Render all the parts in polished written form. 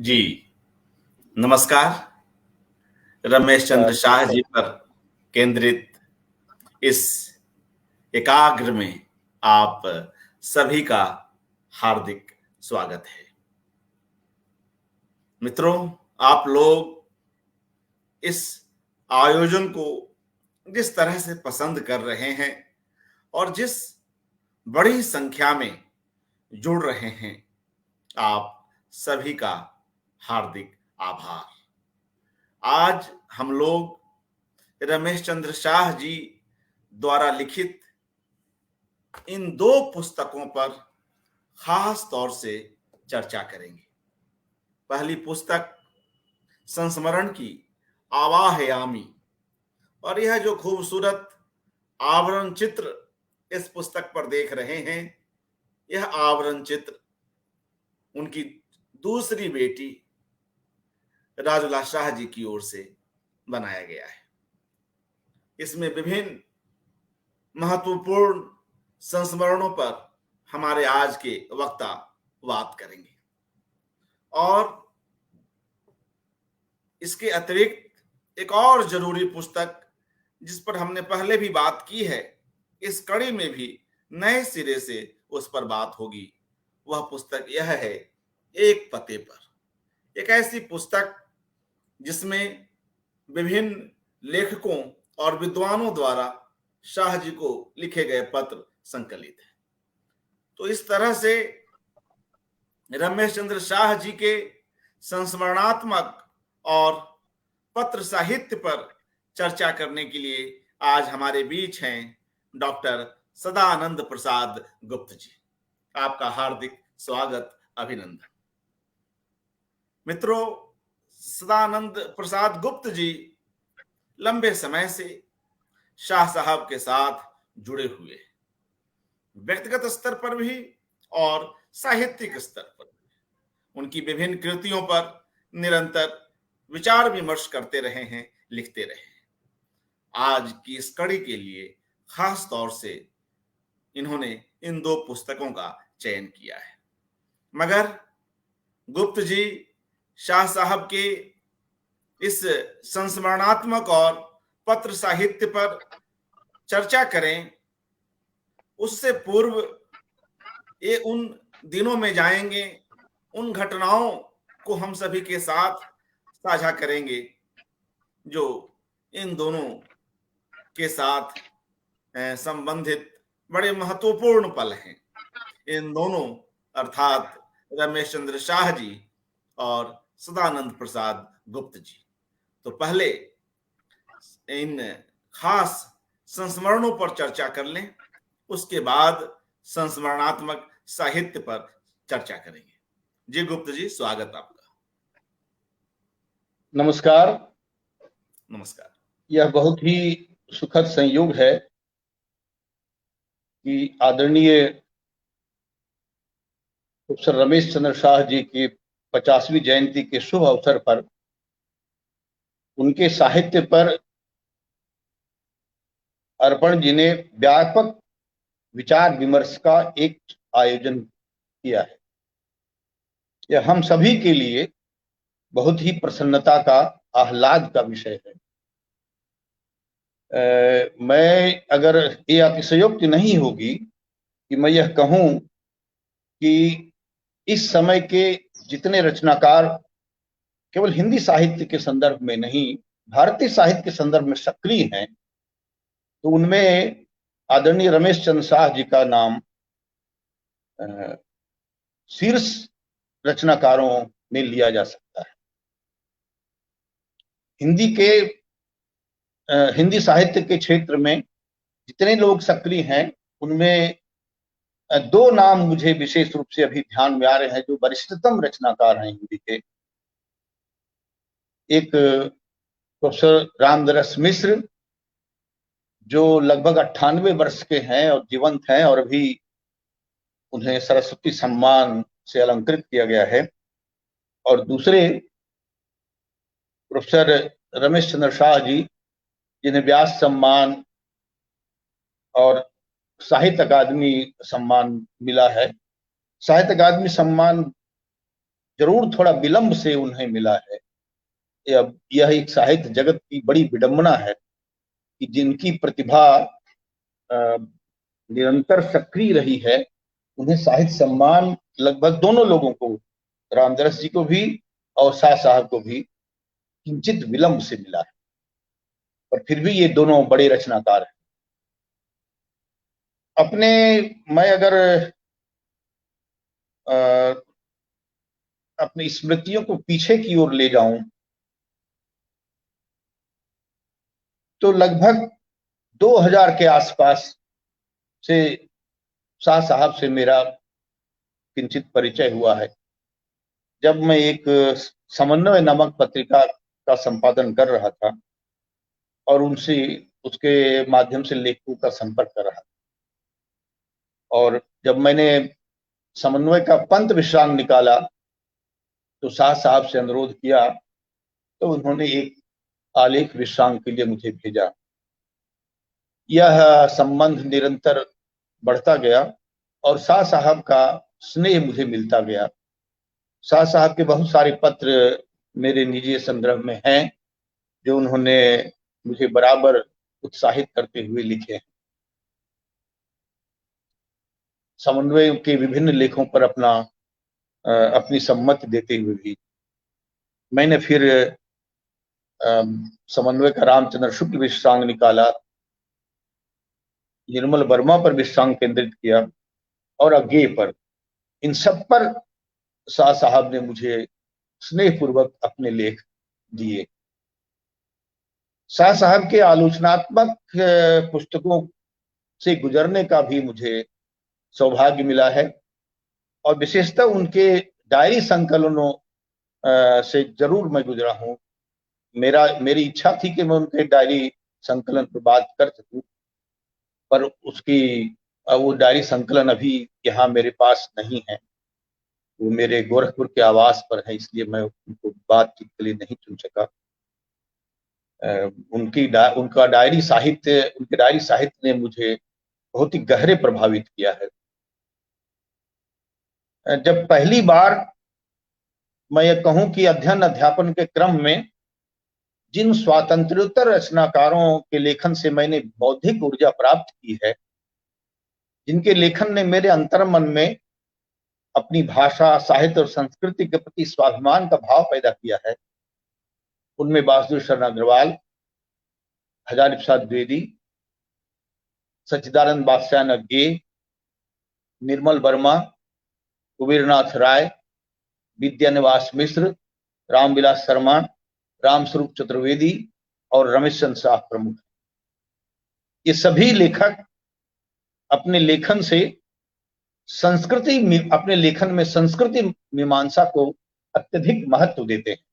जी नमस्कार। रमेश चंद्र शाह जी पर केंद्रित इस एकाग्र में आप सभी का हार्दिक स्वागत है। मित्रों, आप लोग इस आयोजन को जिस तरह से पसंद कर रहे हैं और जिस बड़ी संख्या में जुड़ रहे हैं, आप सभी का हार्दिक आभार। आज हम लोग रमेश चंद्र शाह जी द्वारा लिखित इन दो पुस्तकों पर खास तौर से चर्चा करेंगे। पहली पुस्तक संस्मरण की आवाहयामी, और यह जो खूबसूरत आवरण चित्र इस पुस्तक पर देख रहे हैं, यह आवरण चित्र उनकी दूसरी बेटी राजुला शाह जी की ओर से बनाया गया है। इसमें विभिन्न महत्वपूर्ण संस्मरणों पर हमारे आज के वक्ता बात करेंगे और इसके अतिरिक्त एक और जरूरी पुस्तक जिस पर हमने पहले भी बात की है, इस कड़ी में भी नए सिरे से उस पर बात होगी। वह पुस्तक यह है एक पते पर। एक ऐसी पुस्तक जिसमें विभिन्न लेखकों और विद्वानों द्वारा शाह जी को लिखे गए पत्र संकलित है। तो इस तरह से रमेश चंद्र शाह जी के संस्मरणात्मक और पत्र साहित्य पर चर्चा करने के लिए आज हमारे बीच हैं डॉक्टर सदानंद प्रसाद गुप्त जी। आपका हार्दिक स्वागत, अभिनंदन। मित्रों, सदानंद प्रसाद गुप्त जी लंबे समय से शाह साहब के साथ जुड़े हुए हैं, व्यक्तिगत स्तर पर भी और साहित्यिक स्तर पर भी। उनकी विभिन्न कृतियों पर निरंतर विचार विमर्श करते रहे हैं, लिखते रहे हैं। आज की इस कड़ी के लिए खास तौर से इन्होंने इन दो पुस्तकों का चयन किया है। मगर गुप्त जी शाह साहब के इस संस्मरणात्मक और पत्र साहित्य पर चर्चा करें, उससे पूर्व ये उन दिनों में जाएंगे, उन घटनाओं को हम सभी के साथ साझा करेंगे जो इन दोनों के साथ संबंधित बड़े महत्वपूर्ण पल हैं। इन दोनों अर्थात रमेश चंद्र शाह जी और सदानंद प्रसाद गुप्त जी। तो पहले इन खास संस्मरणों पर चर्चा कर लें, उसके बाद संस्मरणात्मक साहित्य पर चर्चा करेंगे। जी गुप्त जी, स्वागत आपका। नमस्कार। नमस्कार। यह बहुत ही सुखद संयोग है कि आदरणीय प्रोफेसर रमेश चंद्र शाह जी की 50वीं जयंती के शुभ अवसर पर उनके साहित्य पर अर्पण जी ने व्यापक विचार विमर्श का एक आयोजन किया है। यह हम सभी के लिए बहुत ही प्रसन्नता का, आह्लाद का विषय है। मैं अगर ये अतिशयोक्ति नहीं होगी कि मैं यह कहूं कि इस समय के जितने रचनाकार केवल हिंदी साहित्य के संदर्भ में नहीं, भारतीय साहित्य के संदर्भ में सक्रिय हैं, तो उनमें आदरणीय रमेश चंद्र शाह जी का नाम शीर्ष रचनाकारों में लिया जा सकता है। हिंदी साहित्य के क्षेत्र में जितने लोग सक्रिय हैं, उनमें दो नाम मुझे विशेष रूप से अभी ध्यान में आ रहे हैं जो वरिष्ठतम रचनाकार हैं हिंदी के। एक प्रोफेसर रामदरस मिश्र, जो लगभग 98 वर्ष के हैं और जीवंत हैं, और अभी उन्हें सरस्वती सम्मान से अलंकृत किया गया है। और दूसरे प्रोफेसर रमेश चंद्र शाह जी, जिन्हें व्यास सम्मान और साहित्य अकादमी सम्मान मिला है। साहित्य अकादमी सम्मान जरूर थोड़ा विलंब से उन्हें मिला है। यह एक साहित्य जगत की बड़ी विडंबना है कि जिनकी प्रतिभा निरंतर सक्रिय रही है, उन्हें साहित्य सम्मान लगभग दोनों लोगों को, रामदास जी को भी और शाह साहब को भी, किंचित विलंब से मिला है। पर फिर भी ये दोनों बड़े रचनाकार हैं। अपने मैं अगर अपनी स्मृतियों को पीछे की ओर ले जाऊं तो लगभग 2000 के आसपास से शाह साहब से मेरा किंचित परिचय हुआ है, जब मैं एक समन्वय नामक पत्रिका का संपादन कर रहा था और उनसे उसके माध्यम से लेखकों का संपर्क कर रहा था। और जब मैंने समन्वय का पंत विश्राम निकाला तो शाह साहब से अनुरोध किया तो उन्होंने एक आलेख विश्राम के लिए मुझे भेजा। यह संबंध निरंतर बढ़ता गया और शाह साहब का स्नेह मुझे मिलता गया। शाह साहब के बहुत सारे पत्र मेरे निजी संग्रह में हैं जो उन्होंने मुझे बराबर उत्साहित करते हुए लिखे हैं। समन्वय के विभिन्न लेखों पर अपनी सम्मति देते हुए भी मैंने फिर समन्वय का रामचंद्र शुक्ल विश्रांग निकाला, निर्मल वर्मा पर विश्रांग केंद्रित किया और अज्ञेय पर। इन सब पर शाह साहब ने मुझे स्नेहपूर्वक अपने लेख दिए। शाह साहब के आलोचनात्मक पुस्तकों से गुजरने का भी मुझे सौभाग्य मिला है और विशेषतः उनके डायरी संकलनों से जरूर मैं गुजरा हूं। मेरी इच्छा थी कि मैं उनके डायरी संकलन पर बात कर सकूं, पर वो डायरी संकलन अभी यहाँ मेरे पास नहीं है। वो मेरे गोरखपुर के आवास पर है, इसलिए मैं उनको बातचीत के लिए नहीं चुन सका। उनके डायरी साहित्य ने मुझे बहुत ही गहरे प्रभावित किया है। जब पहली बार मैं ये कहूं कि अध्ययन अध्यापन के क्रम में जिन स्वातंत्र्योत्तर रचनाकारों के लेखन से मैंने बौद्धिक ऊर्जा प्राप्त की है, जिनके लेखन ने मेरे अंतर्मन में अपनी भाषा, साहित्य और संस्कृति के प्रति स्वाभिमान का भाव पैदा किया है, उनमें वासुदेव शरण अग्रवाल, हजारी प्रसाद द्विवेदी, सच्चिदानंद बादशाह अज्ञेय, निर्मल वर्मा, कुबेरनाथ राय, विद्यानिवास मिश्र, रामविलास शर्मा, रामस्वरूप चतुर्वेदी और रमेश चंद्र शाह प्रमुख। ये सभी लेखक अपने लेखन में संस्कृति मीमांसा को अत्यधिक महत्व देते हैं।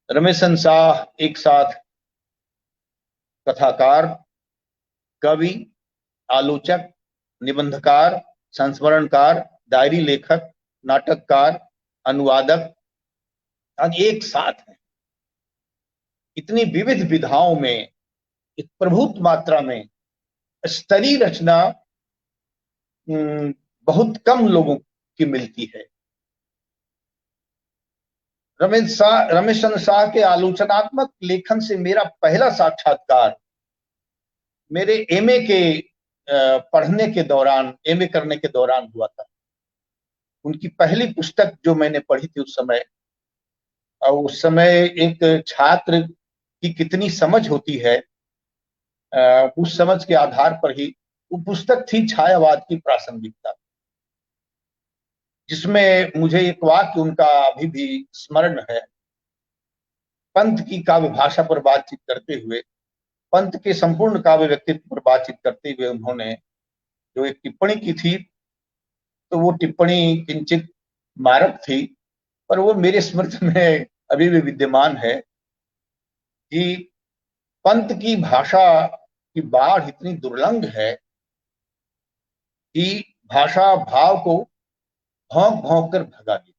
रमेश चंद्र शाह एक साथ कथाकार, कवि, आलोचक, निबंधकार, संस्मरणकार, डायरी लेखक, नाटककार, अनुवादक एक साथ हैं। इतनी विविध विधाओं में, एक प्रभुत मात्रा में स्तरीय रचना बहुत कम लोगों की मिलती है। रमेश चंद्र शाह के आलोचनात्मक लेखन से मेरा पहला साक्षात्कार मेरे एमए करने के दौरान हुआ था। उनकी पहली पुस्तक जो मैंने पढ़ी थी उस समय एक छात्र की कितनी समझ होती है, उस समझ के आधार पर ही वो पुस्तक थी छायावाद की प्रासंगिकता, जिसमें मुझे एक वाक्य उनका अभी भी स्मरण है। पंत की काव्य भाषा पर बातचीत करते हुए, पंत के संपूर्ण काव्य व्यक्तित्व पर बातचीत करते हुए उन्होंने जो एक टिप्पणी की थी, तो वो टिप्पणी किंचित मारक थी, पर वो मेरे स्मृति में अभी भी विद्यमान है कि पंत की भाषा की बाढ़ इतनी दुर्लंघ है कि भाषा भाव को भौंक भौंक कर भगा दी।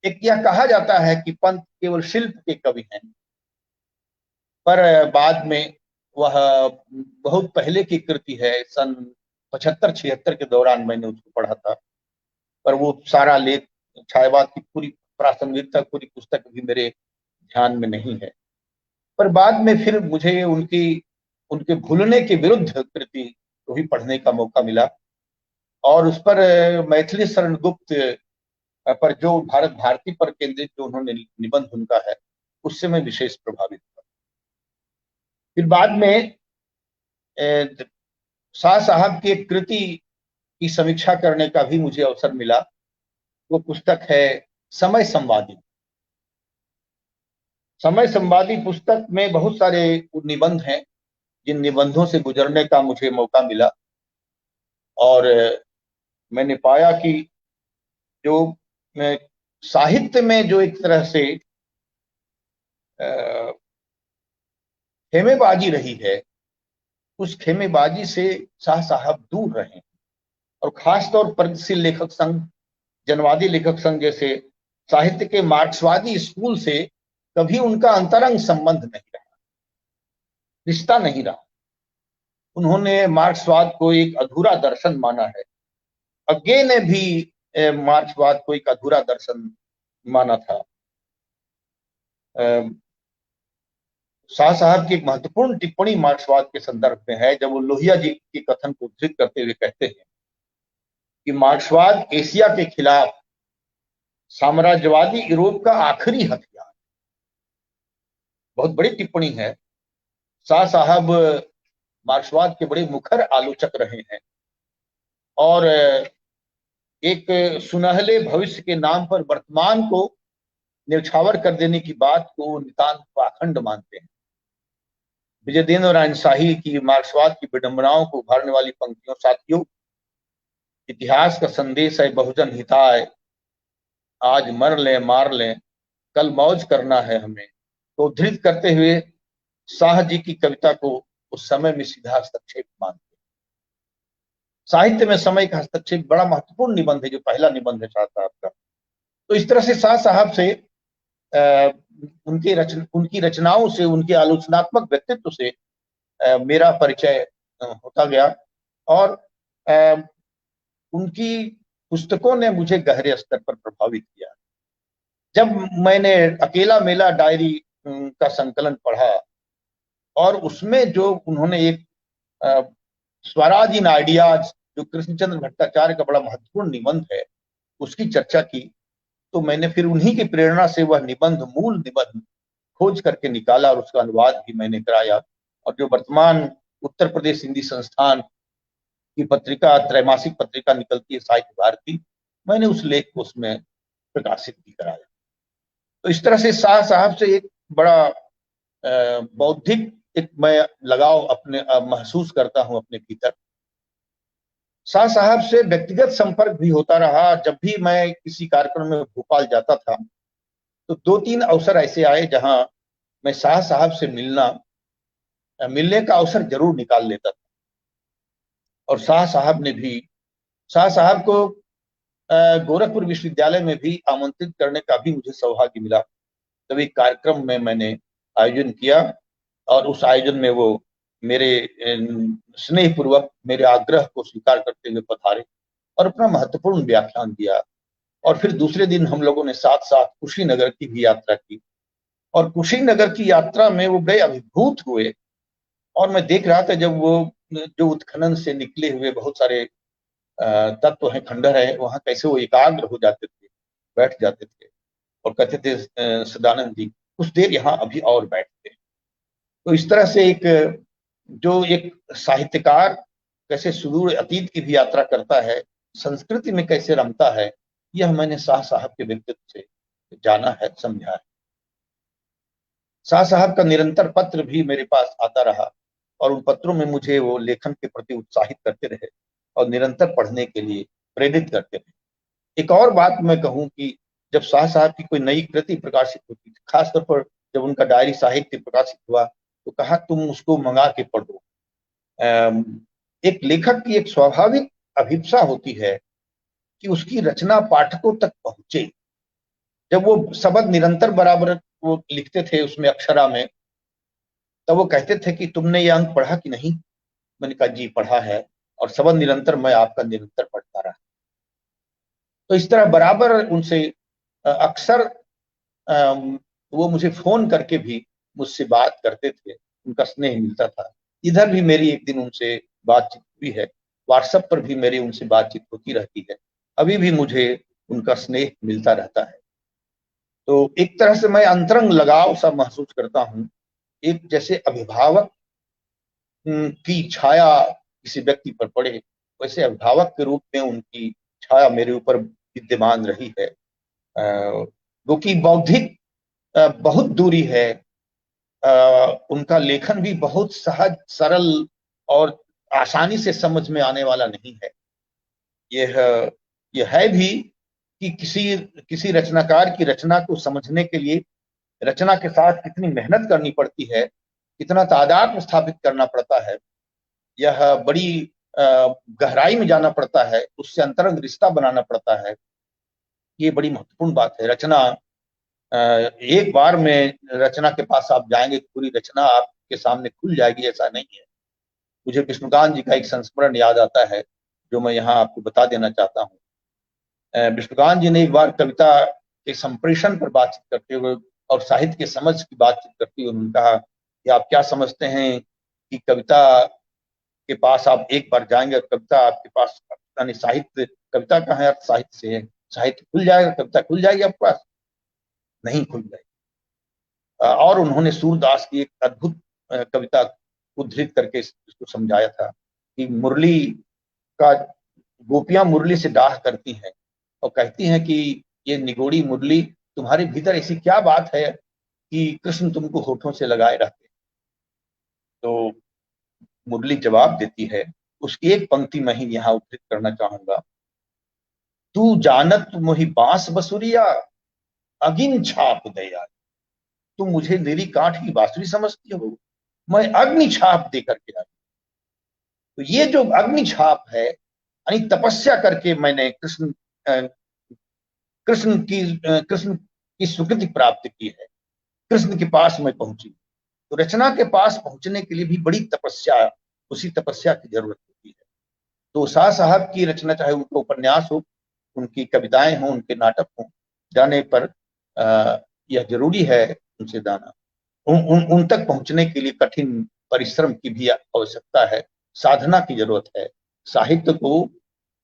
एक यह कहा जाता है कि पंत केवल शिल्प के कवि हैं, पर बाद में वह बहुत पहले की कृति है, सन 75-76 के दौरान मैंने उसको पढ़ा था, पर वो सारा लेख छायावाद की पूरी प्रासंगिकता, पूरी पुस्तक भी मेरे ध्यान में नहीं है। पर बाद में फिर मुझे उनके भूलने के विरुद्ध कृति को भी पढ़ने का मौका मिला, और उस पर मैथिली शरण गुप्त पर जो भारत भारती पर केंद्रित जो उन्होंने निबंध उनका है, उससे मैं विशेष प्रभावित हुआ। फिर बाद में शाह साहब की एक कृति की समीक्षा करने का भी मुझे अवसर मिला। वो पुस्तक है समय संवादी। समय संवादी पुस्तक में बहुत सारे निबंध हैं, जिन निबंधों से गुजरने का मुझे मौका मिला, और मैंने पाया कि जो साहित्य में जो एक तरह से खेमेबाजी रही है, उस खेमेबाजी से शाह साहब दूर रहे, और खासतौर पर प्रगतिशील लेखक संघ, जनवादी लेखक संघ जैसे साहित्य के मार्क्सवादी स्कूल से कभी उनका अंतरंग संबंध नहीं रहा, रिश्ता नहीं रहा। उन्होंने मार्क्सवाद को एक अधूरा दर्शन माना है। अग्गे ने भी मार्क्सवाद को एक अधूरा दर्शन माना था। शाह साहब की एक महत्वपूर्ण टिप्पणी मार्क्सवाद के संदर्भ में है, जब वो लोहिया जी के कथन को उद्धृत करते हुए कहते हैं कि मार्क्सवाद एशिया के खिलाफ साम्राज्यवादी यूरोप का आखिरी हथियार। बहुत बड़ी टिप्पणी है। शाह साहब मार्क्सवाद के बड़े मुखर आलोचक रहे हैं, और एक सुनहले भविष्य के नाम पर वर्तमान को न्यौछावर कर देने की बात को नितांत पाखंड मानते हैं। विजयदेव नारायण शाही की मार्क्सवाद की विडंबनाओं को उभारने वाली पंक्तियों, साथियों इतिहास का संदेश है बहुजन हिताय, आज मर लें मार लें, कल मौज करना है हमें, तो उद्धृत करते हुए शाह जी की कविता को उस समय में सीधा हस्तक्षेप मानते। साहित्य में समय का हस्तक्षेप बड़ा महत्वपूर्ण निबंध है, जो पहला निबंध है शाह साहब का। तो इस तरह से शाह साहब से उनकी रचनाओं से, उनके आलोचनात्मक व्यक्तित्व से मेरा परिचय होता गया, और उनकी पुस्तकों ने मुझे गहरे स्तर पर प्रभावित किया। जब मैंने अकेला मेला डायरी का संकलन पढ़ा, और उसमें जो उन्होंने एक स्वराज इन आइडियाज, जो कृष्णचंद्र भट्टाचार्य का बड़ा महत्वपूर्ण निबंध है, उसकी चर्चा की, तो मैंने फिर उन्हीं की प्रेरणा से वह निबंध, मूल निबंध खोज करके निकाला, और उसका अनुवाद भी मैंने कराया। और जो वर्तमान उत्तर प्रदेश हिंदी संस्थान की पत्रिका, त्रैमासिक पत्रिका निकलती है साहित्य भारती, मैंने उस लेख को उसमें प्रकाशित भी कराया। तो इस तरह से शाह साहब से एक बड़ा बौद्धिक एक मैं लगाव अपने महसूस करता हूं अपने भीतर। शाह साहब से व्यक्तिगत संपर्क भी होता रहा। जब भी मैं किसी कार्यक्रम में भोपाल जाता था, तो 2-3 अवसर ऐसे आए जहां मैं शाह साहब से मिलने का अवसर जरूर निकाल लेता था। और शाह साहब को गोरखपुर विश्वविद्यालय में भी आमंत्रित करने का भी मुझे सौभाग्य मिला। तब एक कार्यक्रम में मैंने आयोजन किया, और उस आयोजन में वो मेरे स्नेह पूर्वक मेरे आग्रह को स्वीकार करते हुए पधारे और अपना महत्वपूर्ण व्याख्यान दिया। और फिर दूसरे दिन हम लोगों ने साथ साथ कुशीनगर की भी यात्रा की, और कुशीनगर की यात्रा में वो बड़े अभिभूत हुए। और मैं देख रहा था, जब वो जो उत्खनन से निकले हुए बहुत सारे तत्व हैं, खंडहर है, वहां कैसे वो एकाग्र हो जाते थे, बैठ जाते थे, और कहते थे सदानंद जी कुछ देर यहाँ अभी और बैठते। तो इस तरह से एक साहित्यकार कैसे सुदूर अतीत की भी यात्रा करता है, संस्कृति में कैसे रमता है, यह मैंने शाह साहब के व्यक्तित्व से जाना है, समझा है। शाह साहब का निरंतर पत्र भी मेरे पास आता रहा, और उन पत्रों में मुझे वो लेखन के प्रति उत्साहित करते रहे और निरंतर पढ़ने के लिए प्रेरित करते रहे। एक और बात मैं कहूं कि जब शाह साहब की कोई नई कृति प्रकाशित होती थी, खासतौर पर जब उनका डायरी साहित्य प्रकाशित हुआ, तो कहा तुम उसको मंगा के पढ़ो। एक लेखक की एक स्वाभाविक अभिप्सा होती है कि उसकी रचना पाठकों तक पहुंचे। जब वो शब्द निरंतर बराबर वो लिखते थे उसमें अक्षरा में, तब वो कहते थे कि तुमने ये अंक पढ़ा कि नहीं। मैंने कहा जी पढ़ा है, और शब्द निरंतर मैं आपका निरंतर पढ़ता रहा। तो इस तरह बराबर उनसे अक्सर वो मुझे फोन करके भी मुझसे बात करते थे, उनका स्नेह मिलता था। इधर भी मेरी एक दिन उनसे बातचीत हुई है, व्हाट्सएप पर भी मेरी उनसे बातचीत होती रहती है, अभी भी मुझे उनका स्नेह मिलता रहता है। तो एक तरह से मैं अंतरंग लगाव सा महसूस करता हूँ। एक जैसे अभिभावक की छाया किसी व्यक्ति पर पड़े, वैसे अभिभावक के रूप में उनकी छाया मेरे ऊपर विद्यमान रही है। जो कि बौद्धिक बहुत दूरी है, उनका लेखन भी बहुत सहज सरल और आसानी से समझ में आने वाला नहीं है। यह है भी कि किसी रचनाकार की रचना को समझने के लिए रचना के साथ कितनी मेहनत करनी पड़ती है, कितना तादाद स्थापित करना पड़ता है, यह बड़ी गहराई में जाना पड़ता है, उससे अंतरंग रिश्ता बनाना पड़ता है। ये बड़ी महत्वपूर्ण बात है। रचना एक बार में रचना के पास आप जाएंगे, पूरी रचना आपके सामने खुल जाएगी, ऐसा नहीं है। मुझे विष्णुकांत जी का एक संस्मरण याद आता है, जो मैं यहाँ आपको बता देना चाहता हूँ। विष्णुकांत जी ने एक बार कविता के संप्रेषण पर बातचीत करते हुए और साहित्य के समझ की बातचीत करते हुए उन्होंने कहा कि आप क्या समझते हैं कि कविता के पास आप एक बार जाएंगे और कविता आपके पास, यानी साहित्य, कविता का है अर्थ साहित्य से है, साहित्य खुल जाएगा, कविता खुल जाएगी आपके पास? नहीं खुल जाएगी। और उन्होंने सूरदास की एक अद्भुत कविता उद्धृत करके इसको समझाया था कि मुरली का, गोपियां मुरली से डाह करती हैं और कहती हैं कि ये निगोड़ी मुरली, तुम्हारे भीतर ऐसी क्या बात है कि कृष्ण तुमको होठों से लगाए रहते। तो मुरली जवाब देती है, उसकी एक पंक्ति मैं ही यहाँ उद्धृत करना चाहूंगा। तू जानत मोहि बांस बसुरिया, अगिन छाप दया। तुम मुझे मेरी काठ की बांसुरी समझती हो, मैं अग्नि छाप दे करके आई। तो ये जो अग्नि छाप है, यानी तपस्या करके मैंने कृष्ण की स्वीकृति प्राप्त की है, कृष्ण के पास मैं पहुंची। तो रचना के पास पहुंचने के लिए भी बड़ी तपस्या, उसी तपस्या की जरूरत होती है। तो शाह साहब की रचना, चाहे उनका उपन्यास हो, उनकी कविताएं हों, उनके नाटक हों, जाने पर यह जरूरी है उनसे जाना। उन तक पहुंचने के लिए कठिन परिश्रम की भी आवश्यकता है, साधना की जरूरत है। साहित्य को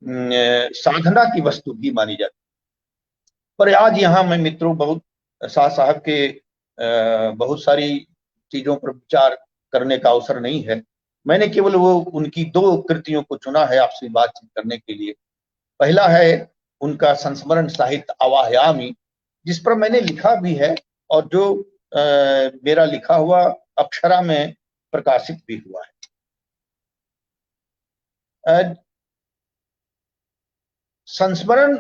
साधना की वस्तु भी मानी जाती है। पर आज यहाँ मैं मित्रों बहुत शाह साहब के बहुत सारी चीजों पर विचार करने का अवसर नहीं है। मैंने केवल वो उनकी दो कृतियों को चुना है आपसे बातचीत करने के लिए। पहला है उनका संस्मरण साहित्य आवाहयामी, जिस पर मैंने लिखा भी है और जो मेरा लिखा हुआ अक्षरा में प्रकाशित भी हुआ है। संस्मरण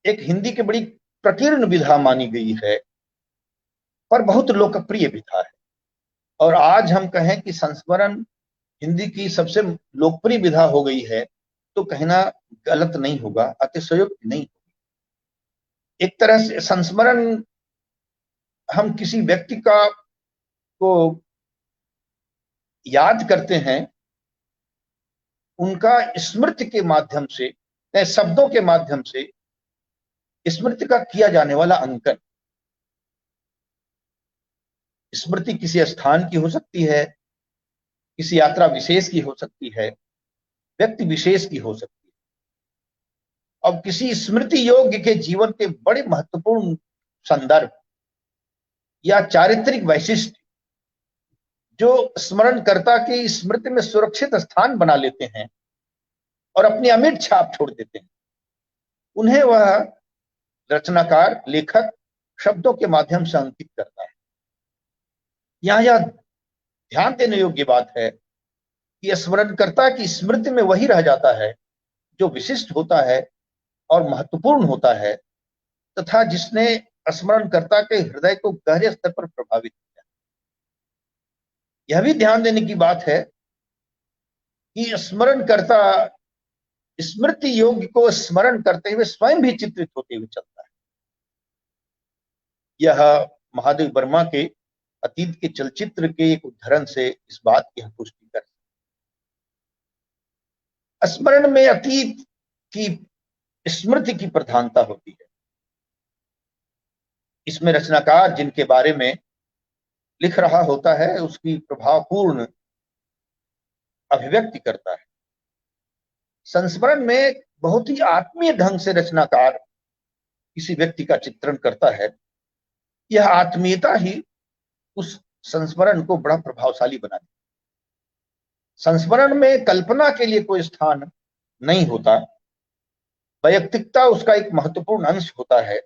एक हिंदी की बड़ी प्रकीर्ण विधा मानी गई है, पर बहुत लोकप्रिय विधा है। और आज हम कहें कि संस्मरण हिंदी की सबसे लोकप्रिय विधा हो गई है, तो कहना गलत नहीं होगा, अतिशयोक्ति नहीं होगी। एक तरह से संस्मरण हम किसी व्यक्ति का को याद करते हैं, उनका स्मृति के माध्यम से, शब्दों के माध्यम से स्मृति का किया जाने वाला अंकन। स्मृति किसी स्थान की हो सकती है, किसी यात्रा विशेष की हो सकती है, व्यक्ति विशेष की हो सकती है। अब किसी स्मृति योग्य के जीवन के बड़े महत्वपूर्ण संदर्भ या चारित्रिक वैशिष्ट्य जो स्मरणकर्ता की स्मृति में सुरक्षित स्थान बना लेते हैं और अपनी अमिट छाप छोड़ देते हैं, उन्हें वह रचनाकार, लेखक शब्दों के माध्यम से अंकित करता है। यहां यह ध्यान देने योग्य बात है कि स्मरणकर्ता की स्मृति में वही रह जाता है जो विशिष्ट होता है और महत्वपूर्ण होता है, तथा जिसने स्मरणकर्ता के हृदय को गहरे स्तर पर प्रभावित किया। यह भी ध्यान देने की बात है कि स्मरणकर्ता स्मृति योग्य को स्मरण करते हुए स्वयं भी चित्रित होते हुए चलता है। यह महादेव वर्मा के अतीत के चलचित्र के एक उदाहरण से इस बात की हम पुष्टि करते हैं। स्मरण में अतीत की स्मृति की प्रधानता होती है। इसमें रचनाकार जिनके बारे में लिख रहा होता है उसकी प्रभावपूर्ण अभिव्यक्ति करता है। संस्मरण में बहुत ही आत्मीय ढंग से रचनाकार किसी व्यक्ति का चित्रण करता है। यह आत्मीयता ही उस संस्मरण को बड़ा प्रभावशाली बनाती है। संस्मरण में कल्पना के लिए कोई स्थान नहीं होता, वैयक्तिकता उसका एक महत्वपूर्ण अंश होता है,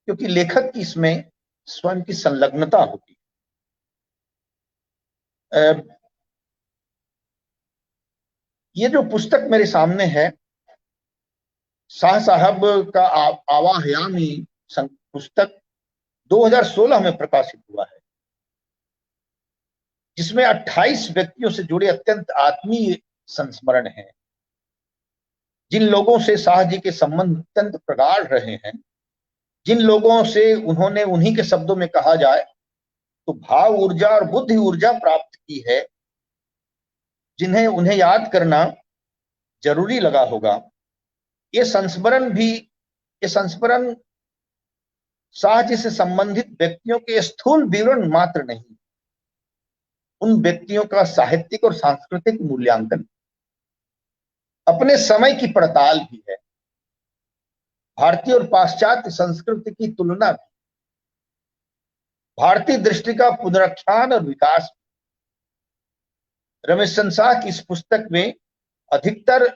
क्योंकि लेखक की इसमें स्वयं की संलग्नता होती है। ये जो पुस्तक मेरे सामने है, शाह साहब का आवाहयामी पुस्तक 2016 में प्रकाशित हुआ है, जिसमें 28 व्यक्तियों से जुड़े अत्यंत आत्मीय संस्मरण हैं। जिन लोगों से शाह जी के संबंध अत्यंत प्रगाढ़ रहे हैं, जिन लोगों से उन्होंने उन्हीं के शब्दों में कहा जाए तो भाव ऊर्जा और बुद्धि ऊर्जा प्राप्त की है, जिन्हें उन्हें याद करना जरूरी लगा होगा। ये संस्मरण शाह जी से संबंधित व्यक्तियों के स्थूल विवरण मात्र नहीं, उन व्यक्तियों का साहित्यिक और सांस्कृतिक मूल्यांकन, अपने समय की पड़ताल भी है, भारतीय और पाश्चात्य संस्कृति की तुलना भी, भारतीय दृष्टि का पुनरुत्थान और विकास। रमेश चंद्र शाह की इस पुस्तक में अधिकतर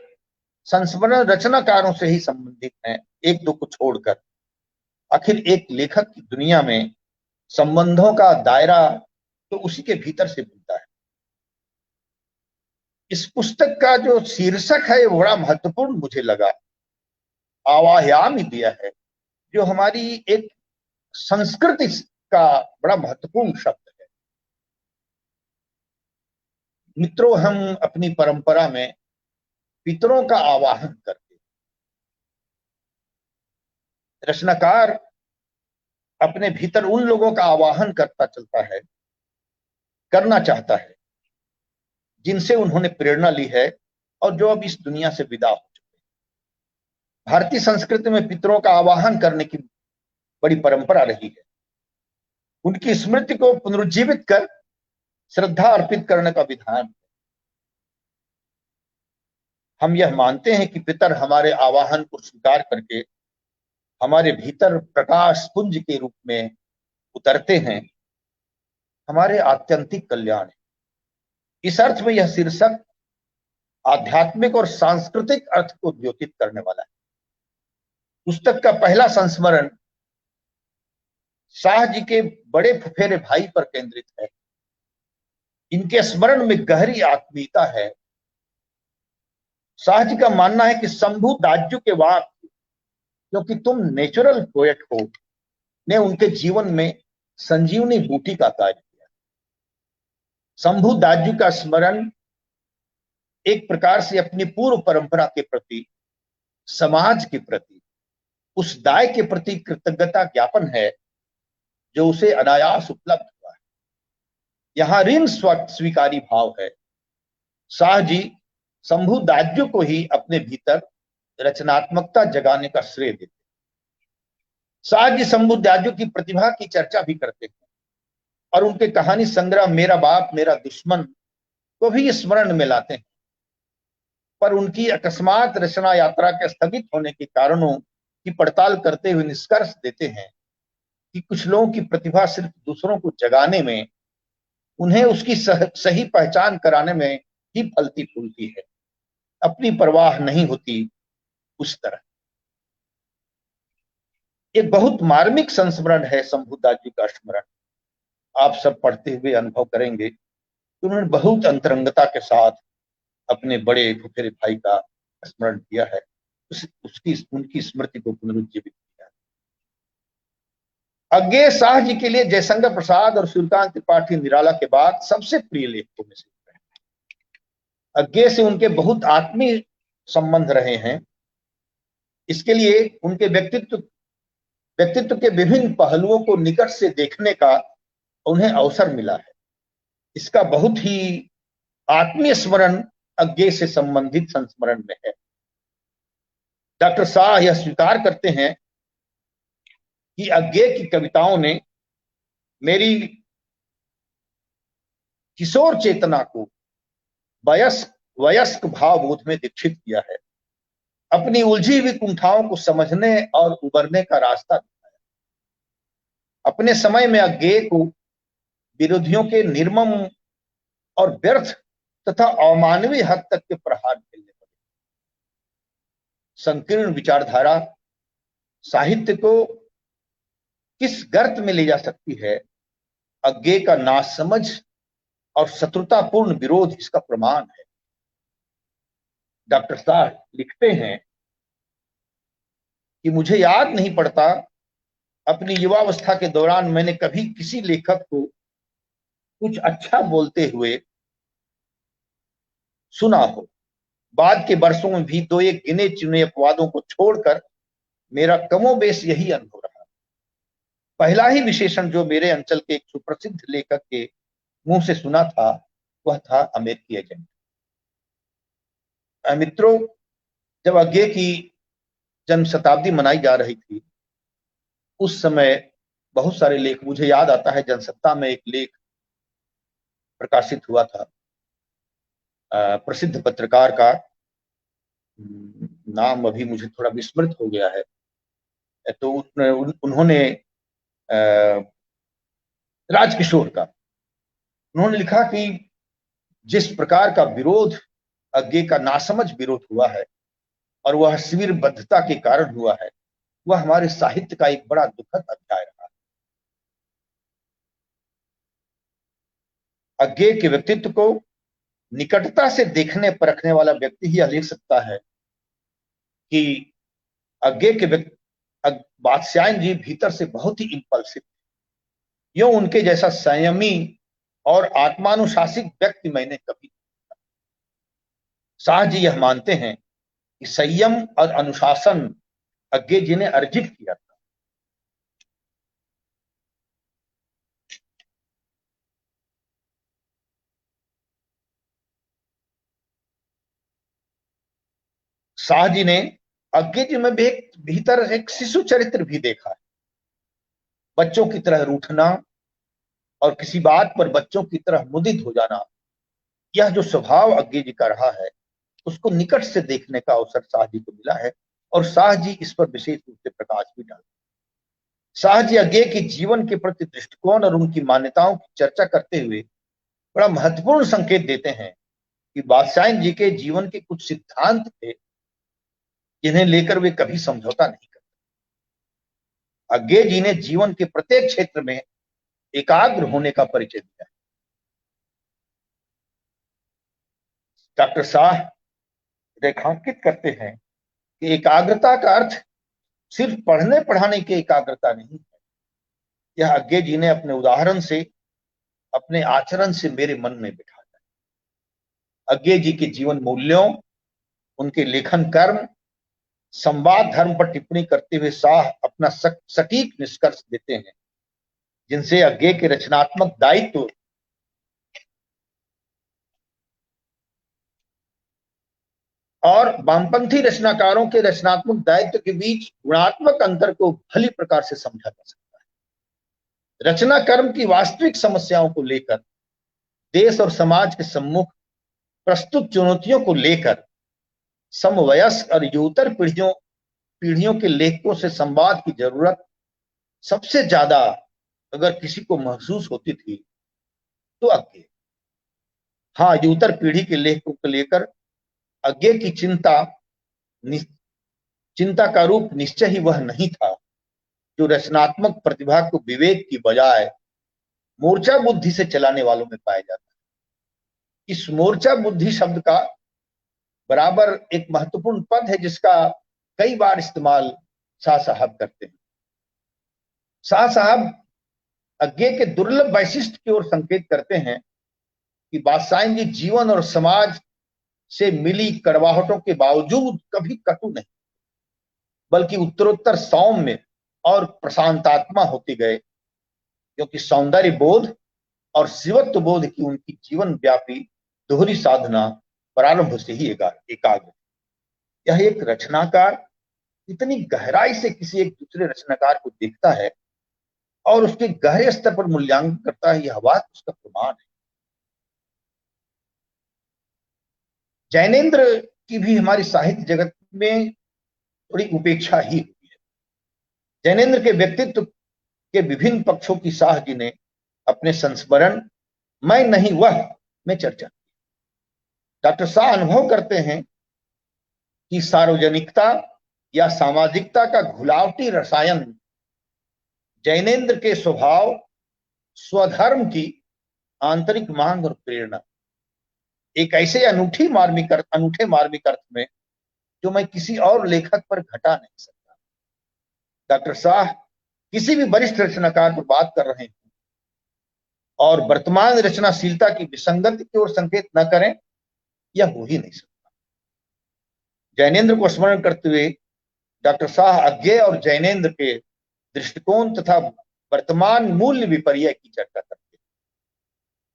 संस्मरण रचनाकारों से ही संबंधित हैं, एक दो को छोड़कर। आखिर एक लेखक की दुनिया में संबंधों का दायरा तो उसी के भीतर से बनता है। इस पुस्तक का जो शीर्षक है वो बड़ा महत्वपूर्ण मुझे लगा, आवाहयामी दिया है, जो हमारी एक संस्कृति का बड़ा महत्वपूर्ण शब्द है। मित्रों, हम अपनी परंपरा में पितरों का आवाहन करते हैं। रचनाकार अपने भीतर उन लोगों का आवाहन करता चलता है, करना चाहता है, जिनसे उन्होंने प्रेरणा ली है और जो अब इस दुनिया से विदा हो चुके हैं। भारतीय संस्कृति में पितरों का आवाहन करने की बड़ी परंपरा रही है। उनकी स्मृति को पुनरुज्जीवित कर श्रद्धा अर्पित करने का विधान। हम यह मानते हैं कि पितर हमारे आवाहन को स्वीकार करके हमारे भीतर प्रकाश पुंज के रूप में उतरते हैं, हमारे आत्यंतिक कल्याण है। इस अर्थ में यह शीर्षक आध्यात्मिक और सांस्कृतिक अर्थ को द्योतित करने वाला है। पुस्तक का पहला संस्मरण शाह जी के बड़े फुफेरे भाई पर केंद्रित है। इनके स्मरण में गहरी आत्मीयता है। शाह जी का मानना है कि शंभू दाजू के वाक, क्योंकि तुम नेचुरल पोएट हो, ने उनके जीवन में संजीवनी बूटी का कार्य किया। शंभू दाजू का स्मरण एक प्रकार से अपनी पूर्व परंपरा के प्रति, समाज के प्रति, उस दाय के प्रति कृतज्ञता ज्ञापन है जो उसे अनायास उपलब्ध हुआ है। यहां ऋण स्वीकारी भाव है। शाह जी शंभू दाजू को ही अपने भीतर रचनात्मकता जगाने का श्रेय देते। शाह जी शंभू दाजू की प्रतिभा की चर्चा भी करते हैं और उनके कहानी संग्रह मेरा बाप मेरा दुश्मन को भी स्मरण में लाते हैं, पर उनकी अकस्मात रचना यात्रा के स्थगित होने के कारणों की पड़ताल करते हुए निष्कर्ष देते हैं कि कुछ लोगों की प्रतिभा सिर्फ दूसरों को जगाने में, उन्हें उसकी सही पहचान कराने में ही फलती फूलती है, अपनी परवाह नहीं होती उस तरह। एक बहुत मार्मिक संस्मरण है शंभू दाजू का स्मरण। आप सब पढ़ते हुए अनुभव करेंगे कि उन्होंने बहुत अंतरंगता के साथ अपने बड़े फुफेरे भाई का स्मरण किया है, उनकी स्मृति को पुनरुज्जीवित किया। अज्ञेय शाह जी के लिए जयशंकर प्रसाद और सूर्यकांत त्रिपाठी निराला के बाद सबसे प्रिय लेखकों में से है। अज्ञेय से उनके बहुत आत्मीय संबंध रहे हैं। इसके लिए उनके व्यक्तित्व के विभिन्न पहलुओं को निकट से देखने का उन्हें अवसर मिला है। इसका बहुत ही आत्मीय स्मरण अज्ञेय से संबंधित संस्मरण में है। डॉक्टर शाह यह स्वीकार करते हैं कि अज्ञे की कविताओं ने मेरी किशोर चेतना को वयस्क वयस्क भावबोध में दीक्षित किया है, अपनी उलझी हुई कुंठाओं को समझने और उबरने का रास्ता दिखाया। अपने समय में अज्ञे को विरोधियों के निर्मम और व्यर्थ तथा अमानवीय हद तक के प्रहार झेलने पड़े। संकीर्ण विचारधारा साहित्य को किस गर्त में ले जा सकती है, अज्ञे का नासमझ और शत्रुतापूर्ण विरोध इसका प्रमाण है। डॉक्टर शाह लिखते हैं कि मुझे याद नहीं पड़ता अपनी युवावस्था के दौरान मैंने कभी किसी लेखक को कुछ अच्छा बोलते हुए सुना हो। बाद के वर्षों में भी दो एक गिने चुने अपवादों को छोड़कर मेरा कमोबेश यही अनुभव रहा। पहला ही विशेषण जो मेरे अंचल के एक सुप्रसिद्ध लेखक के मुंह से सुना था वह था अमेरिकी एजेंट। मित्रों, जब अज्ञे की जन्म शताब्दी मनाई जा रही थी उस समय बहुत सारे लेख, मुझे याद आता है जनसत्ता में एक लेख प्रकाशित हुआ था, प्रसिद्ध पत्रकार का नाम अभी मुझे थोड़ा विस्मृत हो गया है, तो उन्होंने राजकिशोर का, उन्होंने लिखा कि जिस प्रकार का विरोध अज्ञे का नासमझ विरोध हुआ है और वह शिविरबद्धता के कारण हुआ है, वह हमारे साहित्य का एक बड़ा दुखद अध्याय रहा। अज्ञे के व्यक्तित्व को निकटता से देखने परखने वाला व्यक्ति ही यह लिख सकता है कि अज्ञे के वात्स्यायन जी भीतर से बहुत ही इंपल्सिव, यूं उनके जैसा संयमी और आत्मानुशासित व्यक्ति मैंने कभी नहीं देखा। शाह जी यह मानते हैं कि संयम और अनुशासन अज्ञे जी ने अर्जित किया था। शाह जी ने अज्ञे जी में भी भीतर एक शिशु चरित्र भी देखा है। बच्चों की तरह रूठना और किसी बात पर बच्चों की तरह मुदित हो जाना, यह जो स्वभाव अज्ञे जी का रहा है उसको निकट से देखने का अवसर शाह जी को मिला है और शाह जी इस पर विशेष रूप से प्रकाश भी डालते हैं। शाह जी अज्ञे के जीवन के प्रति दृष्टिकोण और उनकी मान्यताओं की चर्चा करते हुए बड़ा महत्वपूर्ण संकेत देते हैं कि वात्स्यायन जी के जीवन के कुछ सिद्धांत थे जिन्हें लेकर वे कभी समझौता नहीं करते। अज्ञे जी ने जीवन के प्रत्येक क्षेत्र में एकाग्र होने का परिचय दिया है। डॉक्टर शाह रेखांकित करते हैं कि एकाग्रता का अर्थ सिर्फ पढ़ने पढ़ाने की एकाग्रता नहीं है। यह अज्ञे जी ने अपने उदाहरण से, अपने आचरण से मेरे मन में बिठा दिया। अज्ञे जी के जीवन मूल्यों, उनके लेखन कर्म, संवाद धर्म पर टिप्पणी करते हुए शाह अपना सटीक निष्कर्ष देते हैं जिनसे अज्ञे के रचनात्मक दायित्व और वामपंथी रचनाकारों के रचनात्मक दायित्व के बीच गुणात्मक अंतर को भली प्रकार से समझा जा सकता है। रचना कर्म की वास्तविक समस्याओं को लेकर, देश और समाज के सम्मुख प्रस्तुत चुनौतियों को लेकर समवयस्क और युवतर पीढ़ियों के लेखकों से संवाद की जरूरत सबसे ज्यादा अगर किसी को महसूस होती थी तो अज्ञे। हाँ, युवतर पीढ़ी के लेखकों को लेकर अज्ञे की चिंता का रूप निश्चय ही वह नहीं था जो रचनात्मक प्रतिभा को विवेक की बजाय मोर्चा बुद्धि से चलाने वालों में पाया जाता है। इस मोर्चा बुद्धि शब्द का बराबर एक महत्वपूर्ण पद है जिसका कई बार इस्तेमाल शाह साहब करते हैं। शाह साहब अज्ञे के दुर्लभ वैशिष्ट की ओर संकेत करते हैं कि वात्स्यायन जी जीवन और समाज से मिली कड़वाहटों के बावजूद कभी कटु नहीं, बल्कि उत्तरोत्तर सौम्य और प्रशांतात्मा होते गए, क्योंकि सौंदर्य बोध और शिवत्व बोध की उनकी जीवन व्यापी दोहरी साधना प्रारंभ से ही एकाग्र। यह एक रचनाकार इतनी गहराई से किसी एक दूसरे रचनाकार को देखता है और उसके गहरे स्तर पर मूल्यांकन करता है, यह बात उसका प्रमाण है। जैनेन्द्र की भी हमारी साहित्य जगत में थोड़ी उपेक्षा ही हुई है। जैनेन्द्र के व्यक्तित्व के विभिन्न पक्षों की शाह जी ने अपने संस्मरण मैं नहीं वह में चर्चा की। डॉक्टर शाह अनुभव करते हैं कि सार्वजनिकता या सामाजिकता का घुलावटी रसायन जैनेन्द्र के स्वभाव, स्वधर्म की आंतरिक मांग और प्रेरणा, एक ऐसे अनूठे मार्मिक अर्थ में जो मैं किसी और लेखक पर घटा नहीं सकता। डॉक्टर शाह किसी भी वरिष्ठ रचनाकार पर बात कर रहे हैं और वर्तमान रचनाशीलता की विसंगति की ओर संकेत न करें, यह हो ही नहीं सकता। जैनेन्द्र को स्मरण करते हुए डॉक्टर शाह अज्ञेय और जैनेन्द्र के दृष्टिकोण तथा वर्तमान मूल्य विपर्य की चर्चा करते हैं।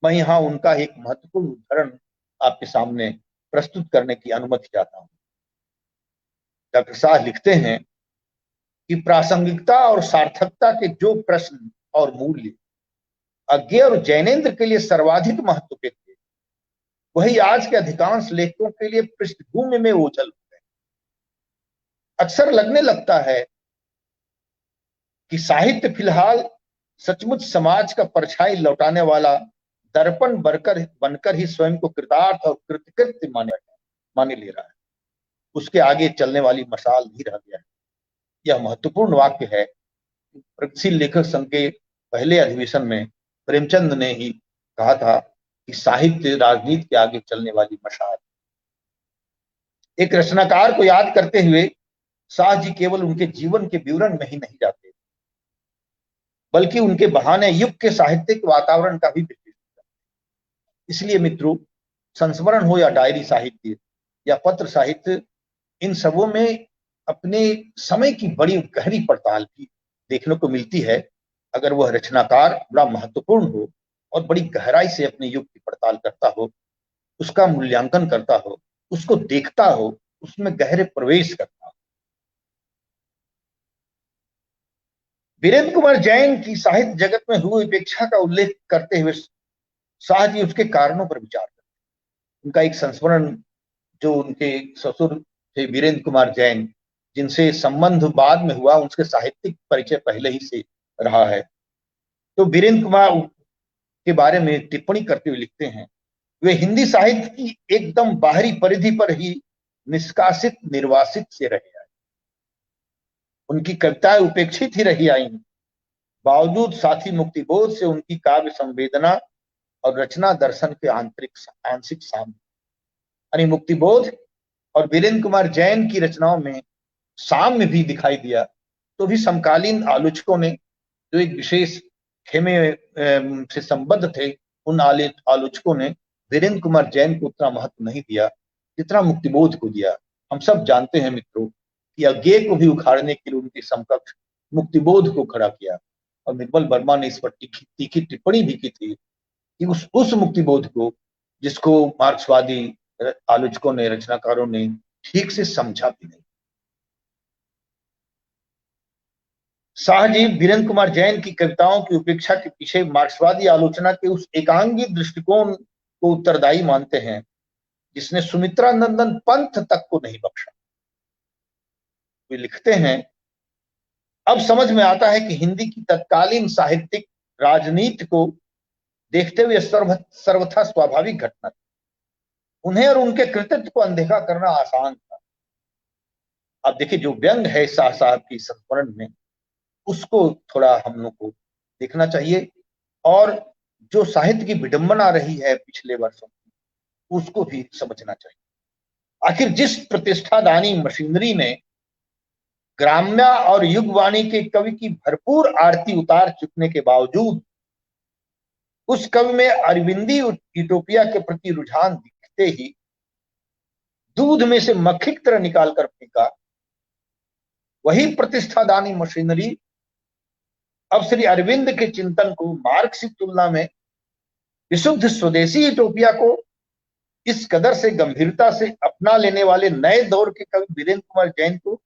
मैं यहाँ उनका एक महत्वपूर्ण उदाहरण आपके सामने प्रस्तुत करने की अनुमति चाहता हूँ। डॉक्टर शाह लिखते हैं कि प्रासंगिकता और सार्थकता के जो प्रश्न और मूल्य अज्ञेय और जैनेन्द्र के लिए सर्वाधिक महत्व के थे, वही आज के अधिकांश लेखकों के लिए पृष्ठभूमि में ओझल हो गए। अक्सर लगने लगता है कि साहित्य फिलहाल सचमुच समाज का परछाई लौटाने वाला दर्पण बनकर ही स्वयं को कृतार्थ और कृतकृत्य माने ले रहा है। उसके आगे चलने वाली मशाल नहीं रह गया है। यह महत्वपूर्ण वाक्य है। प्रगतिशील लेखक संघ के पहले अधिवेशन में प्रेमचंद ने ही कहा था कि साहित्य राजनीति के आगे चलने वाली मशाल। एक रचनाकार को याद करते हुए शाह जी केवल उनके जीवन के विवरण में ही नहीं जाते, बल्कि उनके बहाने युग के साहित्यिक वातावरण का भी विश्लेषण करते। इसलिए मित्रों, संस्मरण हो या डायरी साहित्य या पत्र साहित्य, इन सबों में अपने समय की बड़ी गहरी पड़ताल भी देखने को मिलती है। अगर वह रचनाकार बड़ा महत्वपूर्ण हो और बड़ी गहराई से अपने युग की पड़ताल करता हो, उसका मूल्यांकन करता हो, उसको देखता हो, उसमें गहरे प्रवेश करता हो। वीरेंद्र कुमार जैन की साहित्य जगत में हुई उपेक्षा का उल्लेख करते हुए शाह जी उसके कारणों पर विचार करते हैं। उनका एक संस्मरण जो उनके ससुर थे वीरेंद्र कुमार जैन, जिनसे संबंध बाद में हुआ, उनके साहित्यिक परिचय पहले ही से रहा है। तो वीरेंद्र कुमार के बारे में टिप्पणी करते हुए लिखते हैं, वे हिंदी साहित्य की एकदम बाहरी परिधि पर ही निष्कासित निर्वासित से रहे आए। उनकी कविताएं उपेक्षित ही रही आई, बावजूद साथी मुक्तिबोध से उनकी काव्य संवेदना और रचना दर्शन के आंशिक साम्य, यानी मुक्तिबोध और वीरेंद्र कुमार जैन की रचनाओं में साम्य भी दिखाई दिया। तो भी समकालीन आलोचकों ने, जो एक विशेष खेमे से संबद्ध थे, उन आलोचकों ने वीरेंद्र कुमार जैन को उतना महत्व नहीं दिया जितना मुक्तिबोध को दिया। हम सब जानते हैं मित्रों कि अज्ञेय को भी उखाड़ने के लिए उनके समकक्ष मुक्तिबोध को खड़ा किया, और निर्मल वर्मा ने इस पर तीखी टिप्पणी भी की थी कि उस मुक्तिबोध को, जिसको मार्क्सवादी आलोचकों ने, रचनाकारों ने ठीक से समझा भी नहीं। शाह जी वीरेंद्र कुमार जैन की कविताओं की उपेक्षा के पीछे मार्क्सवादी आलोचना के उस एकांगी दृष्टिकोण को उत्तरदायी मानते हैं जिसने सुमित्रा नंदन पंथ तक को नहीं बख्शा। वे लिखते हैं, अब समझ में आता है कि हिंदी की तत्कालीन साहित्यिक राजनीति को देखते हुए सर्वथा स्वाभाविक घटना, उन्हें और उनके कृतित्व को अनदेखा करना आसान था। अब देखिए, जो व्यंग है शाह साहब की संस्मरण में, उसको थोड़ा हम लोग को देखना चाहिए, और जो साहित्य की विडंबना रही है पिछले वर्षों में, उसको भी समझना चाहिए। आखिर जिस प्रतिष्ठादानी मशीनरी ने ग्राम्या और युगवाणी के कवि की भरपूर आरती उतार चुकने के बावजूद उस कवि में अरविंदी यूटोपिया के प्रति रुझान दिखते ही दूध में से मक्खी की तरह निकाल कर फेंका, वही प्रतिष्ठादानी मशीनरी अब श्री अरविंद के चिंतन को मार्क्स की तुलना में विशुद्ध स्वदेशी यूटोपिया को इस कदर से गंभीरता से अपना लेने वाले नए दौर के कवि वीरेंद्र कुमार जैन को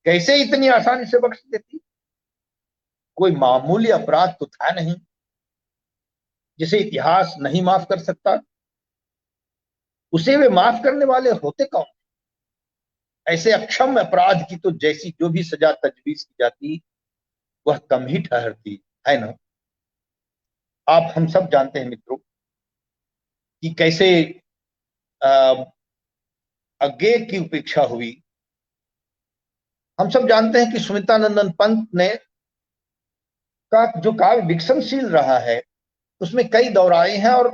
कैसे इतनी आसानी से बख्श देती? कोई मामूली अपराध तो था नहीं जिसे इतिहास नहीं माफ कर सकता। उसे वे माफ करने वाले होते कौन? ऐसे अक्षम अपराध की तो जैसी जो भी सजा तजवीज की जाती वह कम ही ठहरती, है ना? आप हम सब जानते हैं मित्रों कि कैसे अज्ञे की उपेक्षा हुई। हम सब जानते हैं कि सुमित्रानंदन पंत ने का जो काव्य विकसनशील रहा है उसमें कई दौराए हैं, और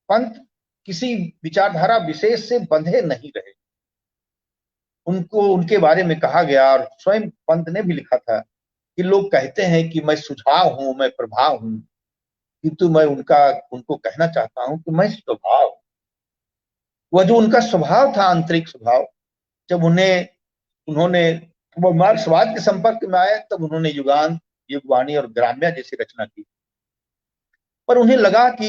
पंत किसी विचारधारा विशेष से बंधे नहीं रहे। उनको उनके बारे में कहा गया, और स्वयं पंत ने भी लिखा था कि लोग कहते हैं कि मैं सुझाव हूं, मैं प्रभाव हूं, किंतु मैं उनको कहना चाहता हूं कि मैं स्वभाव। वह जो उनका स्वभाव था, आंतरिक स्वभाव, जब उन्होंने वो मार्क्सवाद के संपर्क में आए तब उन्होंने युगांत, युगवाणी और ग्राम्या जैसी रचना की। पर उन्हें लगा कि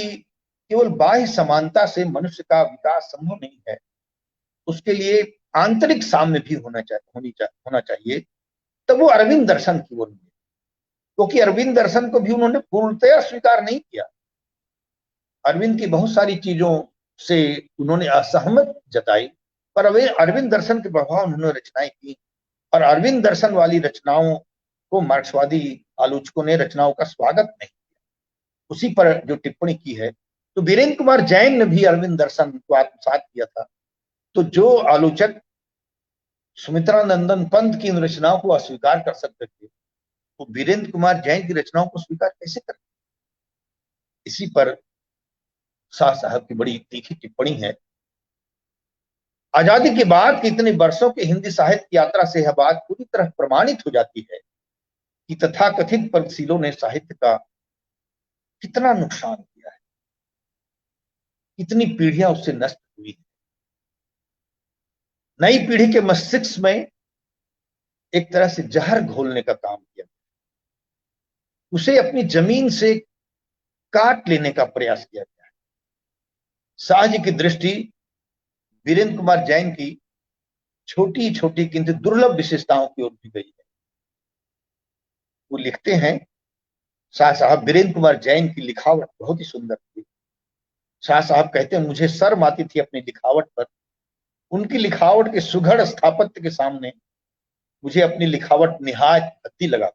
केवल बाह्य समानता से मनुष्य का विकास संभव नहीं है, उसके लिए आंतरिक साम्य भी होना चाहिए। तब वो अरविंद दर्शन की ओर गए, क्योंकि अरविंद दर्शन को भी उन्होंने पूर्णतया स्वीकार नहीं किया। अरविंद की बहुत सारी चीजों से उन्होंने असहमत जताई, पर अरविंद दर्शन के प्रभाव उन्होंने रचनाएं की, और अरविंद दर्शन वाली रचनाओं को मार्क्सवादी आलोचकों ने रचनाओं का स्वागत नहीं किया, उसी पर जो टिप्पणी की है। तो वीरेंद्र कुमार जैन ने भी अरविंद दर्शन को आत्मसात किया था। तो जो आलोचक सुमित्रानंदन पंत की इन रचनाओं को अस्वीकार कर सकते थे, तो वीरेंद्र कुमार जैन की रचनाओं को स्वीकार कैसे कर? इसी पर शाह साहब की बड़ी तीखी टिप्पणी है। आजादी के बाद के इतने वर्षों के हिंदी साहित्य की यात्रा से यह बात पूरी तरह प्रमाणित हो जाती है कि तथाकथित प्रगतिशीलों ने साहित्य का कितना नुकसान किया है, कितनी पीढ़ियां उससे नष्ट हुई है। नई पीढ़ी के मस्तिष्क में एक तरह से जहर घोलने का काम किया, उसे अपनी जमीन से काट लेने का प्रयास किया गया है। शाह जी की दृष्टि वीरेंद्र कुमार जैन की छोटी छोटी किंतु दुर्लभ विशेषताओं की ओर भी गई है। वो लिखते हैं, शाह साहब, वीरेंद्र कुमार जैन की लिखावट बहुत ही सुंदर थी। शाह साहब कहते हैं, मुझे शर्म आती थी अपनी लिखावट पर। उनकी लिखावट के सुघड़ स्थापत्य के सामने मुझे अपनी लिखावट निहायत भद्दी लगा।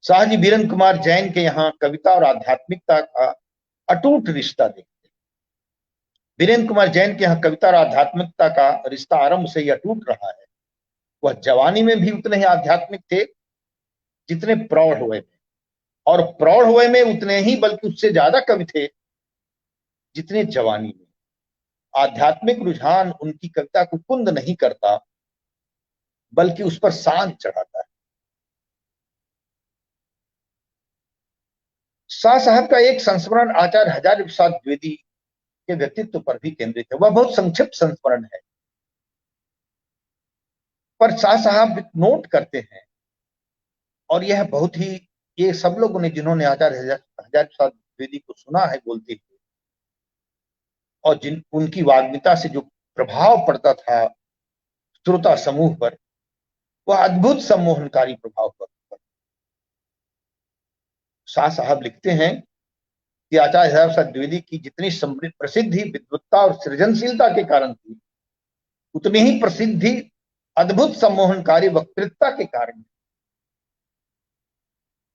शाह जी वीरेंद्र कुमार जैन के यहाँ कविता और आध्यात्मिकता का अटूट रिश्ता देखते हैं। वीरेंद्र कुमार जैन के यहाँ कविता और आध्यात्मिकता का रिश्ता आरंभ से ही अटूट रहा है। वह जवानी में भी उतने ही आध्यात्मिक थे जितने प्रौढ़ हुए में, और प्रौढ़ हुए में उतने ही बल्कि उससे ज्यादा कवि थे जितने जवानी में। आध्यात्मिक रुझान उनकी कविता को कुंद नहीं करता बल्कि उस पर सांझ चढ़ाता है। शाह साहब का एक संस्मरण आचार्य हजारी प्रसाद द्विवेदी के व्यक्तित्व पर भी केंद्रित है। वह बहुत संक्षिप्त संस्मरण है, पर शाह साहब नोट करते हैं, और यह बहुत ही, ये सब लोगों ने जिन्होंने आचार्य हजारी प्रसाद द्विवेदी को सुना है बोलते हुए, और जिन उनकी वाग्मिता से जो प्रभाव पड़ता था श्रोता समूह पर, वह अद्भुत सम्मोहनकारी प्रभाव पड़ता। शाह साहब लिखते हैं कि आचार्य हजारी प्रसाद द्विवेदी की जितनी प्रसिद्धि विद्वत्ता और सृजनशीलता के कारण थी, उतनी ही प्रसिद्धि अद्भुत सम्मोहनकारी वक्तृत्वता के कारण।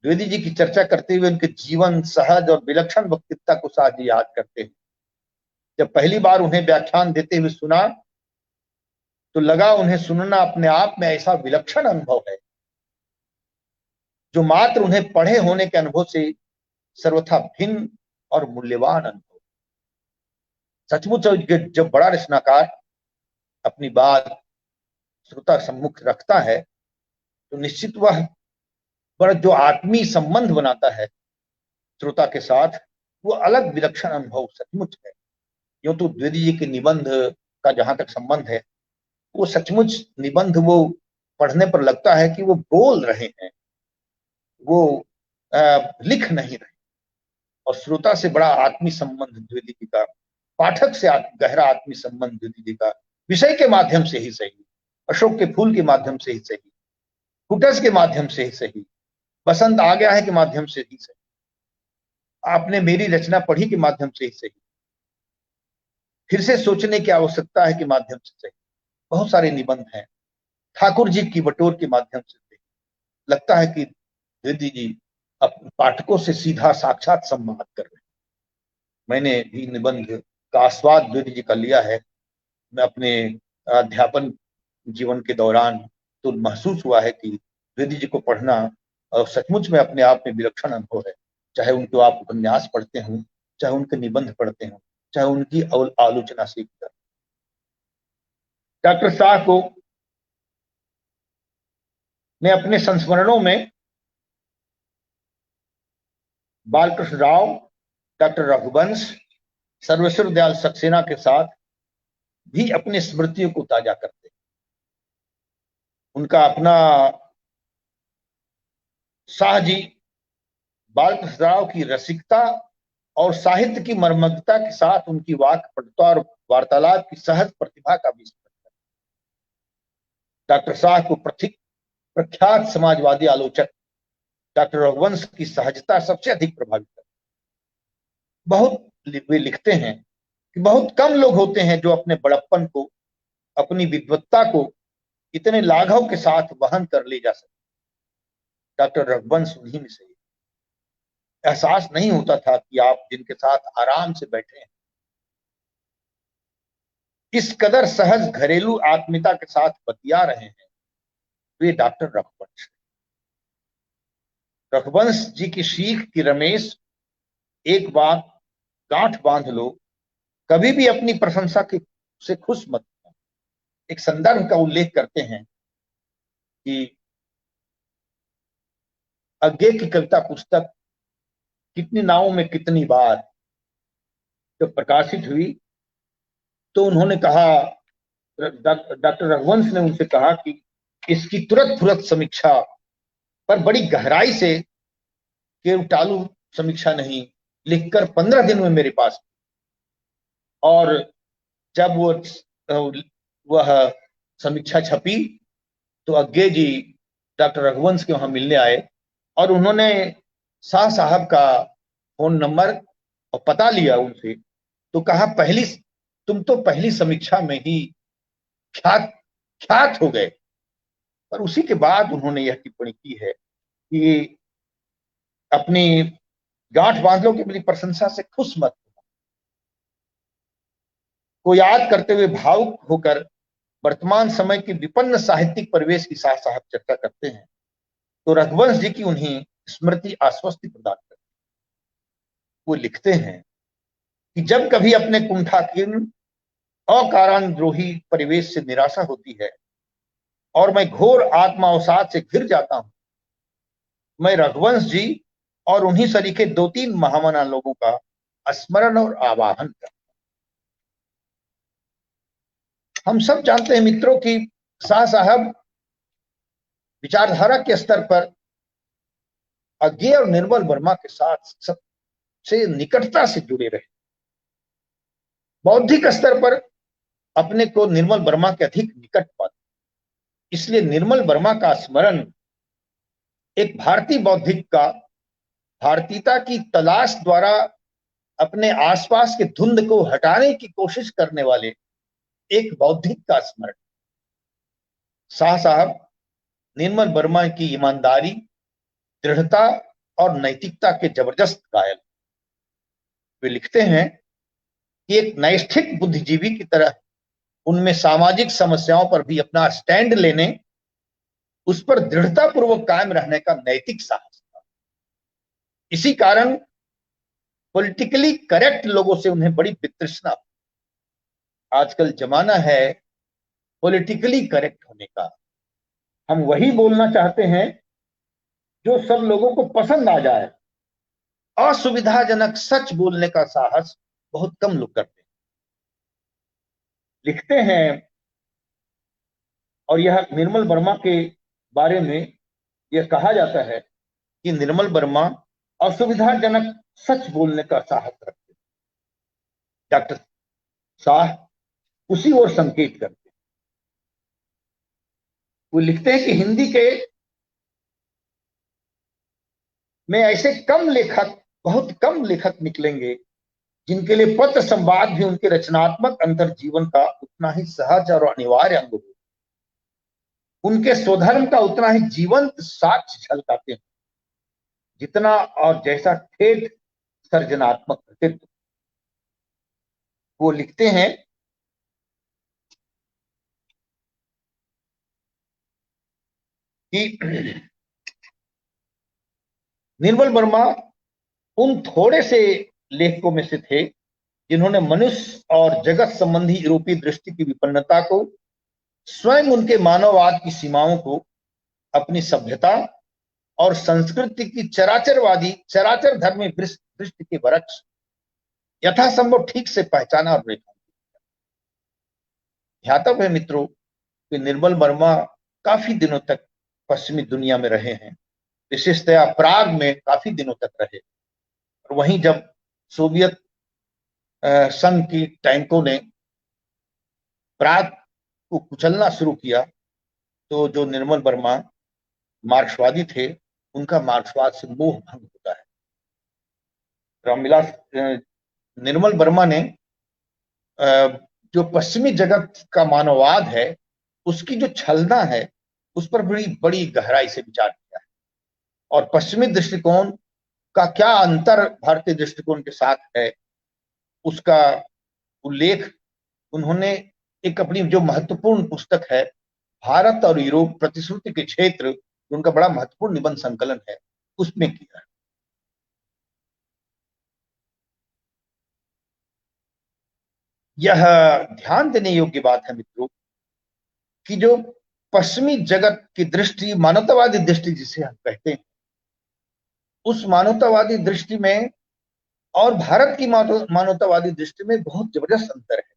द्विवेदी जी की चर्चा करते हुए उनके जीवन, सहज और विलक्षण वक्तृत्वता को शाह जी याद करते हैं। जब पहली बार उन्हें व्याख्यान देते हुए सुना तो लगा उन्हें सुनना अपने आप में ऐसा विलक्षण अनुभव है जो मात्र उन्हें पढ़े होने के अनुभव से सर्वथा भिन्न और मूल्यवान अनुभव। सचमुच जब बड़ा रचनाकार अपनी बात श्रोता सम्मुख रखता है तो निश्चित वह बड़ा जो आत्मीय संबंध बनाता है श्रोता के साथ, वो अलग विलक्षण अनुभव सचमुच है। यूं तो द्विवेदी जी के निबंध का जहां तक संबंध है, वो सचमुच निबंध वो पढ़ने पर लगता है कि वो बोल रहे हैं, वो लिख नहीं रहे। और श्रोता से बड़ा आत्मीय संबंध द्विवेदी जी का, पाठक से गहरा आत्मीय संबंध द्विवेदी जी का, विषय के माध्यम से ही सही अशोक के फूल के माध्यम से ही सही, कुटस के माध्यम से ही सही, बसंत आ गया है के माध्यम से ही सही, आपने मेरी रचना पढ़ी के माध्यम से ही सही, फिर से सोचने की आवश्यकता है के माध्यम से सही, बहुत सारे निबंध हैं, ठाकुर जी की बटोर के माध्यम से सही। लगता है कि द्विवेदी जी अपने पाठकों से सीधा साक्षात संवाद कर रहे हैं। मैंने भी निबंध का आस्वाद द्विवेदी जी का लिया है। मैं अपने अध्यापन जीवन के दौरान तो महसूस हुआ है कि द्विवेदी जी को पढ़ना सचमुच में अपने आप में विलक्षण अनुभव है। चाहे उनको आप उपन्यास पढ़ते हों, चाहे उनके निबंध पढ़ते हों, चाहे उनकी आलोचना सीखते हों। डॉक्टर शाह को ने अपने संस्मरणों में बालकृष्ण राव, डॉक्टर रघुवंश, सर्वेश्वर दयाल सक्सेना के साथ भी अपनी स्मृतियों को ताजा करते। उनका अपना शाह जी बालकृष्ण राव की रसिकता और साहित्य की मर्मज्ञता के साथ उनकी वाक पटुता और वार्तालाप की सहज प्रतिभा का भी स्मरण। डॉक्टर शाह को प्रख्यात समाजवादी आलोचक डॉक्टर रघुवंश की सहजता सबसे अधिक प्रभावित करती। बहुत वे लिखते हैं कि बहुत कम लोग होते हैं जो अपने बड़प्पन को, अपनी विद्वत्ता को इतने लाघव के साथ वहन कर ले जा सकते। डॉक्टर रघुवंश उन्हीं में से एहसास नहीं होता था कि आप जिनके साथ आराम से बैठे हैं, इस कदर सहज घरेलू आत्मीयता के साथ बतिया रहे हैं, वे डॉक्टर रघुवंश। रघुवंश जी की सीख की रमेश, एक बात गांठ बांध लो, कभी भी अपनी प्रशंसा से खुश मत हो। एक संदर्भ का उल्लेख करते हैं कि अज्ञे की कविता पुस्तक कितनी नावों में कितनी बार जब प्रकाशित हुई तो उन्होंने कहा, डॉक्टर रघुवंश ने उनसे कहा कि इसकी तुरंत समीक्षा पर बड़ी गहराई से केवटालू समीक्षा नहीं, लिखकर 15 दिन में मेरे पास। और जब वह समीक्षा छपी तो अज्ञे जी डॉक्टर रघुवंश के वहां मिलने आए और उन्होंने शाह साहब का फोन नंबर और पता लिया उनसे। तो कहा, तुम तो पहली समीक्षा में ही ख्यात हो गए। पर उसी के बाद उन्होंने यह टिप्पणी की है कि अपनी गांठ बांध लो कि अपनी प्रशंसा से खुश मत हो। को याद करते हुए भावुक होकर वर्तमान समय के विपन्न साहित्यिक परिवेश की शाह साहब चर्चा करते हैं तो रघुवंश जी की उन्हें स्मृति आश्वस्ति प्रदान करती। वो लिखते हैं कि जब कभी अपने कुंठाकीर्ण अकारणद्रोही परिवेश से निराशा होती है और मैं घोर आत्मावसाद से घिर जाता हूं, मैं रघुवंश जी और उन्हीं सरीखे 2-3 महामना लोगों का स्मरण और आवाहन करता हूं। हम सब जानते हैं मित्रों कि शाह साहब विचारधारा के स्तर पर अज्ञे और निर्मल वर्मा के साथ सबसे निकटता से जुड़े रहे। बौद्धिक स्तर पर अपने को निर्मल वर्मा के अधिक निकट पाते, इसलिए निर्मल वर्मा का स्मरण एक भारतीय बौद्धिक का भारतीयता की तलाश द्वारा अपने आसपास के धुंध को हटाने की कोशिश करने वाले एक बौद्धिक का स्मरण। शाह साहब निर्मल वर्मा की ईमानदारी, दृढ़ता और नैतिकता के जबरदस्त कायल। वे लिखते हैं कि एक नैष्ठिक बुद्धिजीवी की तरह उनमें सामाजिक समस्याओं पर भी अपना स्टैंड लेने, उस पर दृढ़ता पूर्वक कायम रहने का नैतिक साहस था। इसी कारण पॉलिटिकली करेक्ट लोगों से उन्हें बड़ी वितृष्णा। आजकल जमाना है पॉलिटिकली करेक्ट होने का। हम वही बोलना चाहते हैं जो सब लोगों को पसंद आ जाए। असुविधाजनक सच बोलने का साहस बहुत कम लोग करते हैं। लिखते हैं, और यह निर्मल वर्मा के बारे में यह कहा जाता है कि निर्मल वर्मा असुविधाजनक सच बोलने का साहस रखते। डॉक्टर शाह उसी ओर संकेत करते। वो लिखते हैं कि हिंदी के में ऐसे कम लेखक, बहुत कम लेखक निकलेंगे जिनके लिए पत्र संवाद भी उनके रचनात्मक अंतर जीवन का उतना ही सहज और अनिवार्य अंग हो। उनके स्वधर्म का उतना ही जीवंत साक्ष्य झलकाते हैं जितना और जैसा ठेठ सर्जनात्मक कृतित्व। वो लिखते हैं कि निर्मल वर्मा उन थोड़े से लेखकों में से थे जिन्होंने मनुष्य और जगत संबंधी यूरोपीय दृष्टि की विपन्नता को, स्वयं उनके मानववाद की सीमाओं को, अपनी सभ्यता और संस्कृति की चराचर धर्मी दृष्टि के वरक्ष यथासंभव ठीक से पहचाना और रेखांकित। ध्यातव्य है मित्रों कि निर्मल वर्मा काफी दिनों तक पश्चिमी दुनिया में रहे हैं, विशेषतया प्राग में काफी दिनों तक रहे। और वहीं जब सोवियत संघ की टैंकों ने प्राग को कुचलना शुरू किया तो जो निर्मल वर्मा मार्क्सवादी थे, उनका मार्क्सवाद से मोह भंग होता है। रामविलास निर्मल वर्मा ने जो पश्चिमी जगत का मानववाद है उसकी जो छलना है उस पर बड़ी बड़ी गहराई से विचार किया है और पश्चिमी दृष्टिकोण का क्या अंतर भारतीय दृष्टिकोण के साथ है उसका उल्लेख उन्होंने एक अपनी जो महत्वपूर्ण पुस्तक है भारत और यूरोप प्रतिश्रुति के क्षेत्र, उनका बड़ा महत्वपूर्ण निबंध संकलन है, उसमें किया है। यह ध्यान देने योग्य बात है मित्रों कि जो पश्चिमी जगत की दृष्टि, मानवतावादी दृष्टि जिसे हम कहते हैं, उस मानवतावादी दृष्टि में और भारत की मानवतावादी दृष्टि में बहुत जबरदस्त अंतर है।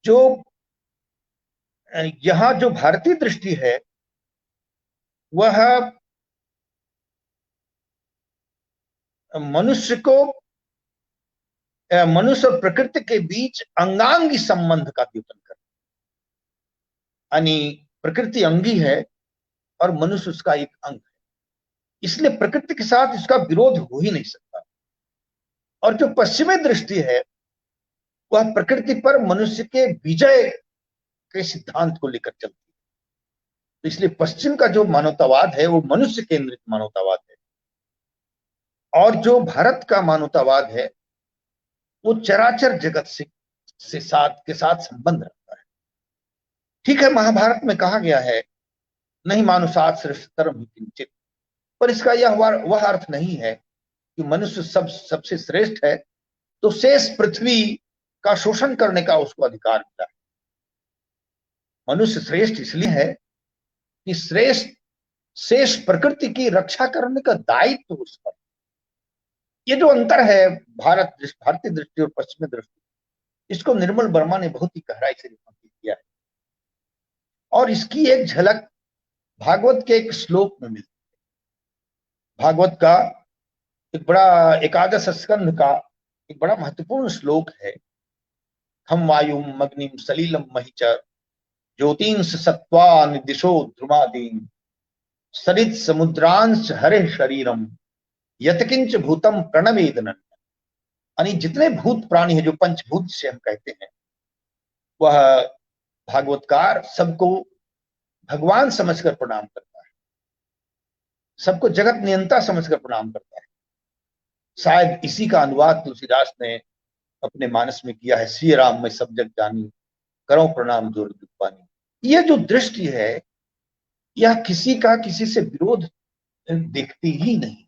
जो यहां जो भारतीय दृष्टि है वह मनुष्य को, मनुष्य और प्रकृति के बीच अंगांगी संबंध का द्योतन करता है, यानी प्रकृति अंगी है और मनुष्य उसका एक अंग है, इसलिए प्रकृति के साथ इसका विरोध हो ही नहीं सकता। और जो पश्चिमी दृष्टि है वह प्रकृति पर मनुष्य के विजय के सिद्धांत को लेकर चलती है। तो इसलिए पश्चिम का जो मानवतावाद है वो मनुष्य केंद्रित मानवतावाद है और जो भारत का मानवतावाद है वो चराचर जगत से के साथ संबंध रखता है। ठीक है, महाभारत में कहा गया है नहीं मानुषात् श्रेष्ठतरम हि किंचित्, पर इसका वह अर्थ नहीं है कि मनुष्य सबसे श्रेष्ठ है तो शेष पृथ्वी का शोषण करने का उसको अधिकार मिला है। मनुष्य श्रेष्ठ इसलिए है कि श्रेष्ठ शेष प्रकृति की रक्षा करने का दायित्व तो उस पर। ये जो अंतर है भारतीय दृष्टि और पश्चिमी दृष्टि, इसको निर्मल वर्मा ने बहुत ही गहराई से रेखांकित किया है और इसकी एक झलक भागवत के एक श्लोक में मिलती है। भागवत का एक बड़ा एकादश स्कंध का एक बड़ा महत्वपूर्ण श्लोक है, खम वायुम अग्निम सलिलम महिच ज्योतिंस सत्वान दिशो ध्रुमादीन सरित समुद्रांश हरे शरीरम यतकिंच भूतम प्रणवेदन। यानी जितने भूत प्राणी है, जो पंचभूत से हम कहते हैं, वह भागवतकार सबको भगवान समझकर प्रणाम करता है, सबको जगत नियंता समझकर प्रणाम करता है। शायद इसी का अनुवाद तुलसीदास ने अपने मानस में किया है, श्री राम में सब जग जानी करो प्रणाम जोर दुपानी। यह जो दृष्टि है यह किसी का किसी से विरोध देखती ही नहीं,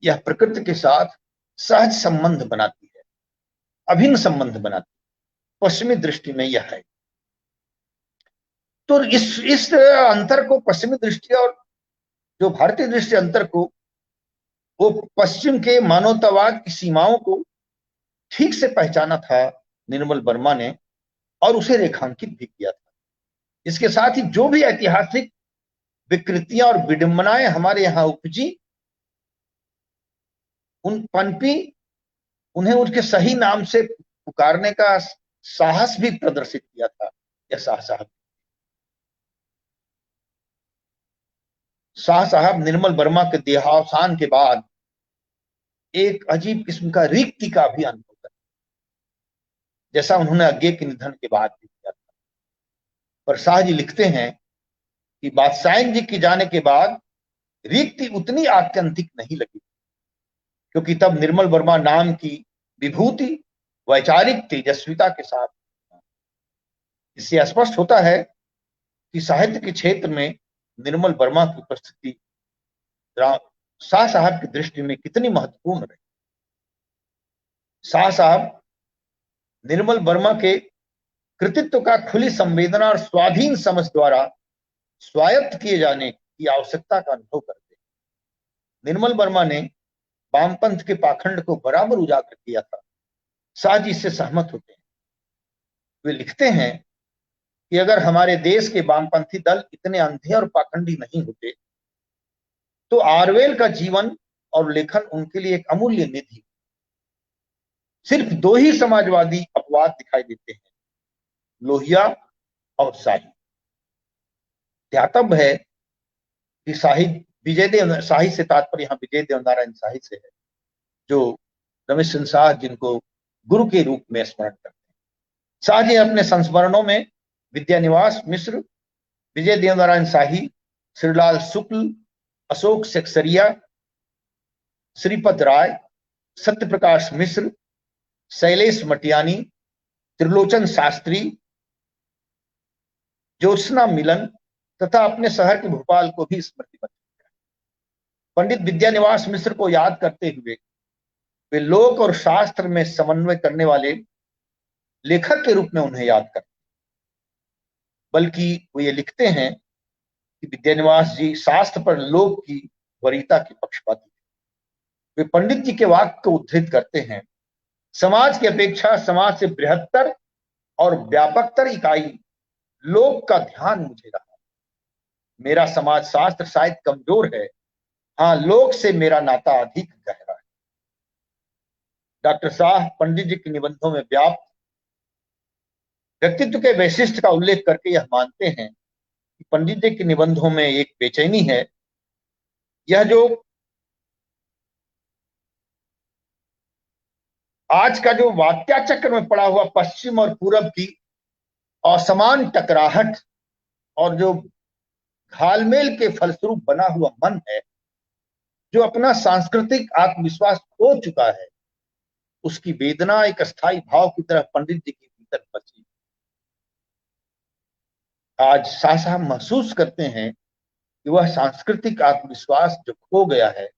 यह प्रकृति के साथ सहज संबंध बनाती है, अभिन्न संबंध बनाती है। पश्चिमी दृष्टि में यह है। तो इस अंतर को, पश्चिमी दृष्टि और जो भारतीय दृष्टि अंतर को, वो पश्चिम के मानवतावाद की सीमाओं को ठीक से पहचाना था निर्मल वर्मा ने और उसे रेखांकित भी किया था। इसके साथ ही जो भी ऐतिहासिक विकृतियां और विडंबनाएं हमारे यहां उपजी, उन्हें उनके सही नाम से पुकारने का साहस भी प्रदर्शित किया था। यह शाह साहब। शाह साहब निर्मल वर्मा के देहावसान के बाद एक अजीब किस्म का रिक्ति का भी अनुभव कर, जैसा उन्होंने अज्ञे के निधन के बाद भी किया था। पर शाह जी लिखते हैं कि बादशाह जी के जाने के बाद रिक्ति उतनी आत्यंतिक नहीं लगी, क्योंकि तब निर्मल वर्मा नाम की विभूति वैचारिक तेजस्विता के साथ। इससे स्पष्ट होता है कि साहित्य के क्षेत्र में निर्मल वर्मा की उपस्थिति शाह साहब की दृष्टि में कितनी महत्वपूर्ण रही। शाह साहब निर्मल वर्मा के कृतित्व का खुली संवेदना और स्वाधीन समझ द्वारा स्वायत्त किए जाने की आवश्यकता का अनुभव करते हैं। निर्मल वर्मा ने वामपंथ के पाखंड को बराबर उजागर किया था। शाह जी इससे सहमत होते हैं। वे लिखते हैं कि अगर हमारे देश के वामपंथी दल इतने अंधे और पाखंडी नहीं होते तो आरवेल का जीवन और लेखन उनके लिए एक अमूल्य निधि। सिर्फ दो ही समाजवादी अपवाद दिखाई देते हैं, लोहिया और शाही। ध्यातव्य है कि शाही से तात्पर्य यहाँ विजय देवनारायण शाही से है, जो रमेश चंद्र शाह जिनको गुरु के रूप में स्मरण करते हैं। शाह जी अपने संस्मरणों में विद्यानिवास मिश्र, विजय देवनारायण शाही, श्रीलाल शुक्ल, अशोक सेक्सरिया, श्रीपद राय, सत्यप्रकाश मिश्र, शैलेश मटियानी, त्रिलोचन शास्त्री, ज्योत्सना मिलन तथा अपने शहर के भोपाल को भी स्मृतिबद्ध किया। पंडित विद्यानिवास मिश्र को याद करते हुए वे लोक और शास्त्र में समन्वय करने वाले लेखक के रूप में उन्हें याद करते, बल्कि वो ये लिखते हैं कि विद्यानिवास जी शास्त्र पर लोक की वरीयता के पक्षपाती थे। वे पंडित जी के वाक्य को उद्धृत करते हैं, समाज की अपेक्षा समाज से बृहत्तर और व्यापकतर इकाई लोक का ध्यान मुझे रहा। मेरा समाज शास्त्र शायद कमजोर है, हाँ लोक से मेरा नाता अधिक गहरा है। डॉक्टर शाह पंडित जी के निबंधों में व्याप्त व्यक्तित्व के वैशिष्ट्य का उल्लेख करके यह मानते हैं कि पंडित जी के निबंधों में एक बेचैनी है। यह जो आज का जो वात्याचक्र में पड़ा हुआ पश्चिम और पूरब की असमान टकराहट और जो घालमेल के फलस्वरूप बना हुआ मन है, जो अपना सांस्कृतिक आत्मविश्वास खो चुका है, उसकी वेदना एक अस्थायी भाव की तरह पंडित जी के भीतर बची। आज शाह साहब महसूस करते हैं कि वह सांस्कृतिक आत्मविश्वास जो खो गया है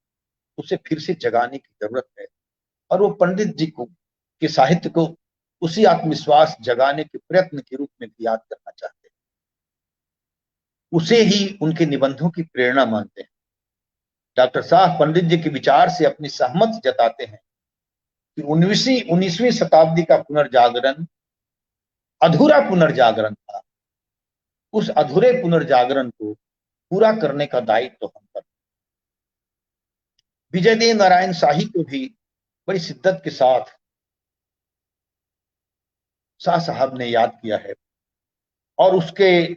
उसे फिर से जगाने की जरूरत है, और वो पंडित जी को के साहित्य को उसी आत्मविश्वास जगाने के प्रयत्न के रूप में भी याद करना चाहते हैं। उसे ही उनके निबंधों की प्रेरणा मानते हैं। डॉक्टर शाह पंडित जी के विचार से अपनी सहमति जताते हैं कि 19वीं शताब्दी का पुनर्जागरण अधूरा पुनर्जागरण था। उस अधूरे पुनर्जागरण को पूरा करने का दायित्व हम पर। विजय देव नारायण शाही को भी बड़ी शिद्दत के साथ शाह साहब ने याद किया है, और उसके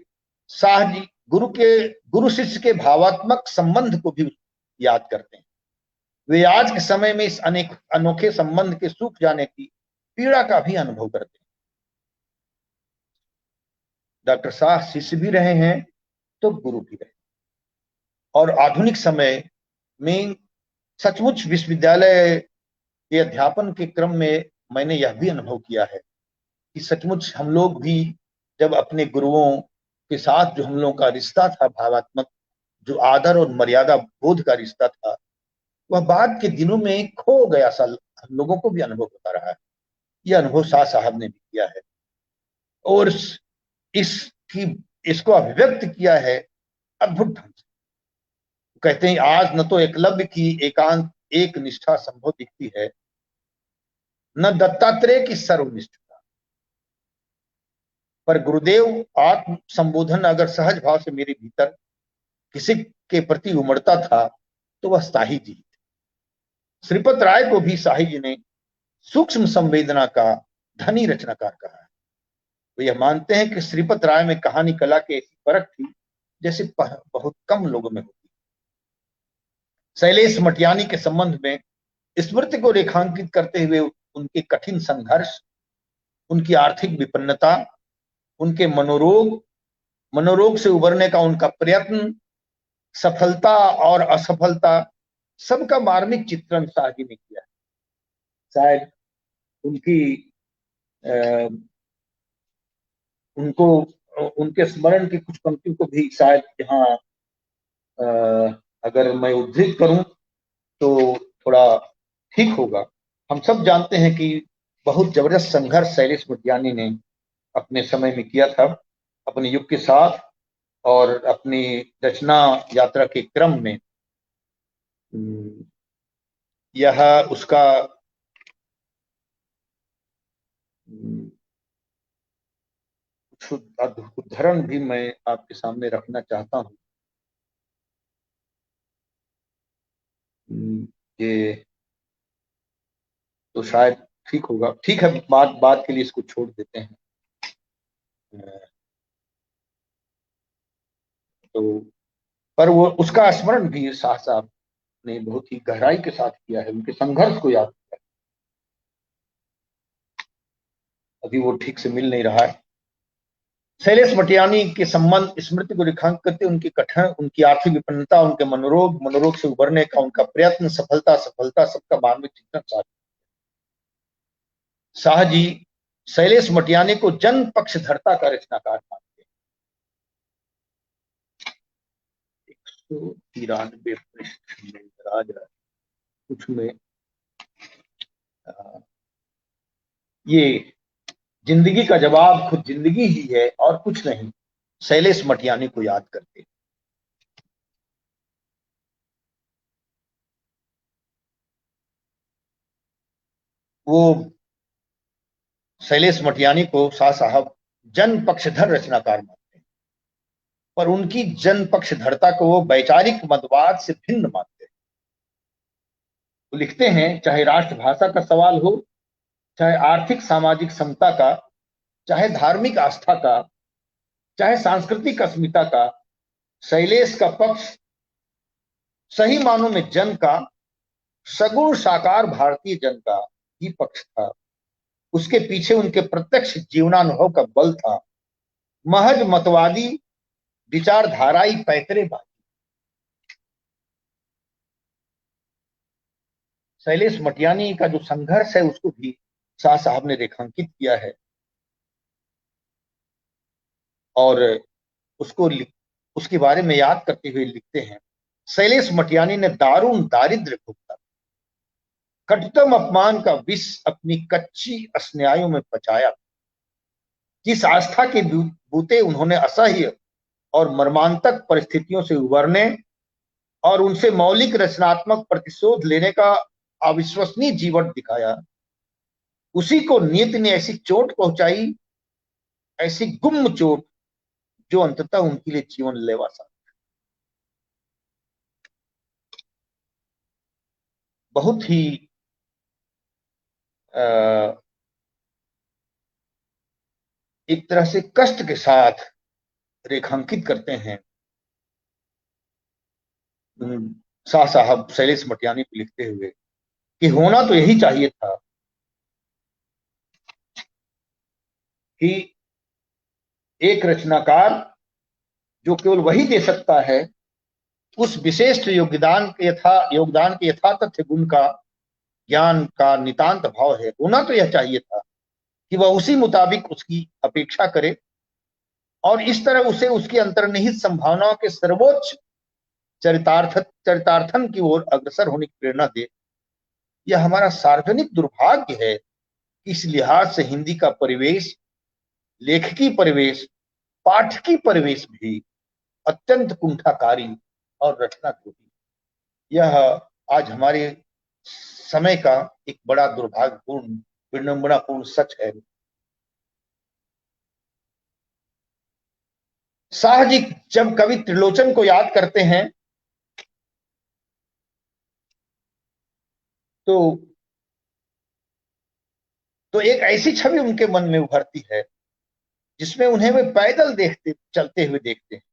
शाह जी गुरु शिष्य के भावात्मक संबंध को भी याद करते हैं। वे आज के समय में इस अनोखे संबंध के सूख जाने की पीड़ा का भी अनुभव करते हैं। डॉक्टर शाह शिष्य भी रहे हैं तो गुरु भी रहे, और आधुनिक समय में सचमुच विश्वविद्यालय के अध्यापन के क्रम में मैंने यह भी अनुभव किया है कि सचमुच हम लोग भी जब अपने गुरुओं के साथ जो हम लोगों का रिश्ता था, भावात्मक जो आदर और मर्यादा बोध का रिश्ता था, वह बाद के दिनों में खो गया सा हम लोगों को भी अनुभव होता रहा है। यह अनुभव शाह साहब ने भी किया है, और इसको अभिव्यक्त किया है अद्भुत ढंग से। कहते हैं आज न तो एकलव्य की एकांत एक निष्ठा संभव दिखती है, न दत्तात्रेय की सर्वनिष्ठता, पर गुरुदेव आत्म संबोधन अगर सहज भाव से मेरे भीतर किसी के प्रति उमड़ता था तो वह शाही जी थे। श्रीपद राय को भी शाही जी ने सूक्ष्म संवेदना का धनी रचनाकार कहा है। वो यह मानते हैं कि श्रीपत राय में कहानी कला की ऐसी परख थी जैसे बहुत कम लोगों में होती। शैलेश मटियानी के संबंध में स्मृति को रेखांकित करते हुए उनके कठिन संघर्ष, उनकी आर्थिक विपन्नता, उनके मनोरोग से उबरने का उनका प्रयत्न, सफलता और असफलता, सबका मार्मिक चित्रण साहजी ने किया। शायद उनकी उनको उनके स्मरण की कुछ पंक्तियों को भी शायद यहाँ अगर मैं उद्धृत करूं तो थोड़ा ठीक होगा। हम सब जानते हैं कि बहुत जबरदस्त संघर्ष शैलेश मटियानी ने अपने समय में किया था, अपने युग के साथ और अपनी रचना यात्रा के क्रम में। यह उसका उदाहरण भी मैं आपके सामने रखना चाहता हूं। ये तो शायद ठीक होगा, ठीक है, बात के लिए इसको छोड़ देते हैं। तो पर वो उसका स्मरण भी शाह साहब ने बहुत ही गहराई के साथ किया है, उनके संघर्ष को याद किया। अभी वो ठीक से मिल नहीं रहा है। शैलेश मटियानी के संबंध स्मृति को रेखांकित करते उनकी आर्थिक विपन्नता, उनके मनोरोग से उबरने का उनका प्रयत्न, सफलता सबका मार्मिक चिंतन शाह जी शैलेश मटियानी को जन पक्षधरता का रचनाकार मानते हैं। 193 पृष्ठ में कुछ में ये जिंदगी का जवाब खुद जिंदगी ही है और कुछ नहीं, शैलेश मटियानी को याद करते। वो शैलेश मटियानी को शाह साहब जन पक्षधर रचनाकार मानते हैं, पर उनकी जन पक्षधरता को वो वैचारिक मतवाद से भिन्न मानते हैं। वो लिखते हैं, चाहे राष्ट्रभाषा का सवाल हो, चाहे आर्थिक सामाजिक समता का, चाहे धार्मिक आस्था का, चाहे सांस्कृतिक अस्मिता का, शैलेश का पक्ष सही मानों में जन का, सगुण साकार भारतीय जन का ही पक्ष था। उसके पीछे उनके प्रत्यक्ष जीवनानुभव का बल था। महज मतवादी विचारधाराई पैतरेबाजी। शैलेश मटियानी का जो संघर्ष है उसको भी शाह साहब ने रेखांकित किया है और उसके बारे में याद करते हुए लिखते हैं, शैलेश मटियानी ने दारुण दारिद्र्य भुगता, कठोरतम अपमान का विष अपनी कच्ची अस्नायुओं में पचाया। जिस आस्था के बूते उन्होंने असह्य और मर्मांतक परिस्थितियों से उबरने और उनसे मौलिक रचनात्मक प्रतिशोध लेने का अविश्वसनीय जीवन दिखाया, उसी को नियति ने ऐसी चोट पहुंचाई, ऐसी गुम्म चोट जो अंततः उनके लिए जीवन लेवा सा। बहुत ही एक तरह से कष्ट के साथ रेखांकित करते हैं शाह साहब शैलेश मटियानी को लिखते हुए कि होना तो यही चाहिए था कि एक रचनाकार जो केवल वही दे सकता है उस विशिष्ट योगदान के यथातथ्य गुण का, ज्ञान का नितांत भाव है। होना तो यह चाहिए था कि वह उसी मुताबिक उसकी अपेक्षा करे और इस तरह उसे उसकी अंतर्निहित संभावनाओं के सर्वोच्च चरितार्थन की ओर अग्रसर होने की प्रेरणा दे। यह हमारा सार्वजनिक दुर्भाग्य है कि इस लिहाज से हिंदी का परिवेश, लेखकी परिवेश, पाठकी परिवेश भी अत्यंत कुंठाकारी और रचनात्मक। यह आज हमारे समय का एक बड़ा दुर्भाग्यपूर्ण, विडंबनापूर्ण सच है। शाह जी जब कवि त्रिलोचन को याद करते हैं तो एक ऐसी छवि उनके मन में उभरती है जिसमें उन्हें वे पैदल चलते हुए देखते हैं,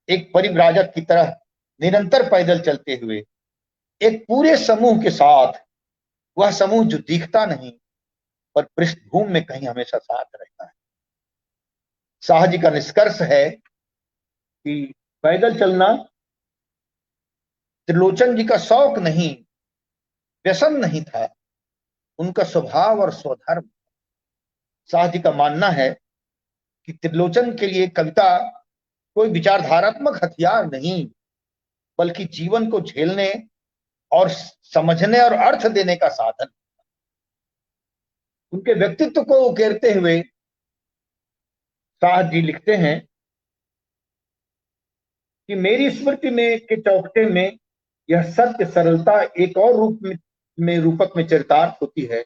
एक परिव्राजक की तरह निरंतर पैदल चलते हुए, एक पूरे समूह के साथ। वह समूह जो दिखता नहीं पर पृष्ठभूमि में कहीं हमेशा साथ रहता है। शाह जी का निष्कर्ष है कि पैदल चलना त्रिलोचन जी का शौक नहीं, व्यसन नहीं था, उनका स्वभाव और स्वधर्म। शाह जी का मानना है कि त्रिलोचन के लिए कविता कोई विचारधारात्मक हथियार नहीं, बल्कि जीवन को झेलने और समझने और अर्थ देने का साधन। उनके व्यक्तित्व को उकेरते हुए शाह जी लिखते हैं कि मेरी स्मृति में के चौखटे में यह सत्य सरलता एक और रूपक में चरितार्थ होती है,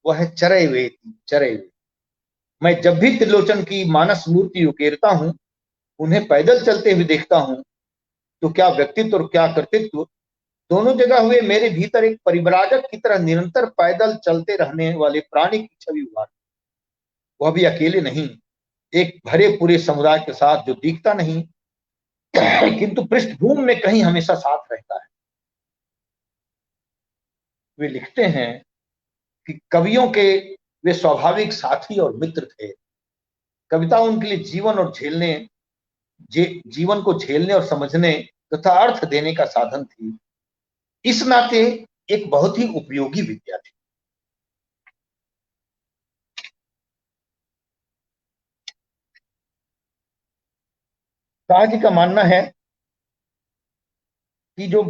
वह है चरे हुए। मैं जब भी त्रिलोचन की मानस मूर्ति उकेरता हूं, उन्हें पैदल चलते हुए देखता हूं, तो क्या व्यक्तित्व और क्या कर्तृत्व दोनों जगह हुए मेरे भीतर एक परिव्राजक की तरह निरंतर पैदल चलते रहने वाले प्राणी की छवि उभार। वह भी अकेले नहीं, एक भरे पूरे समुदाय के साथ जो दिखता नहीं किंतु पृष्ठभूमि में कहीं हमेशा साथ रहता है। वे लिखते हैं कि कवियों के वे स्वाभाविक साथी और मित्र थे। कविता उनके लिए जीवन को झेलने और समझने तथा अर्थ देने का साधन थी। इस नाते एक बहुत ही उपयोगी विद्या थी। शाह जी का मानना है कि जो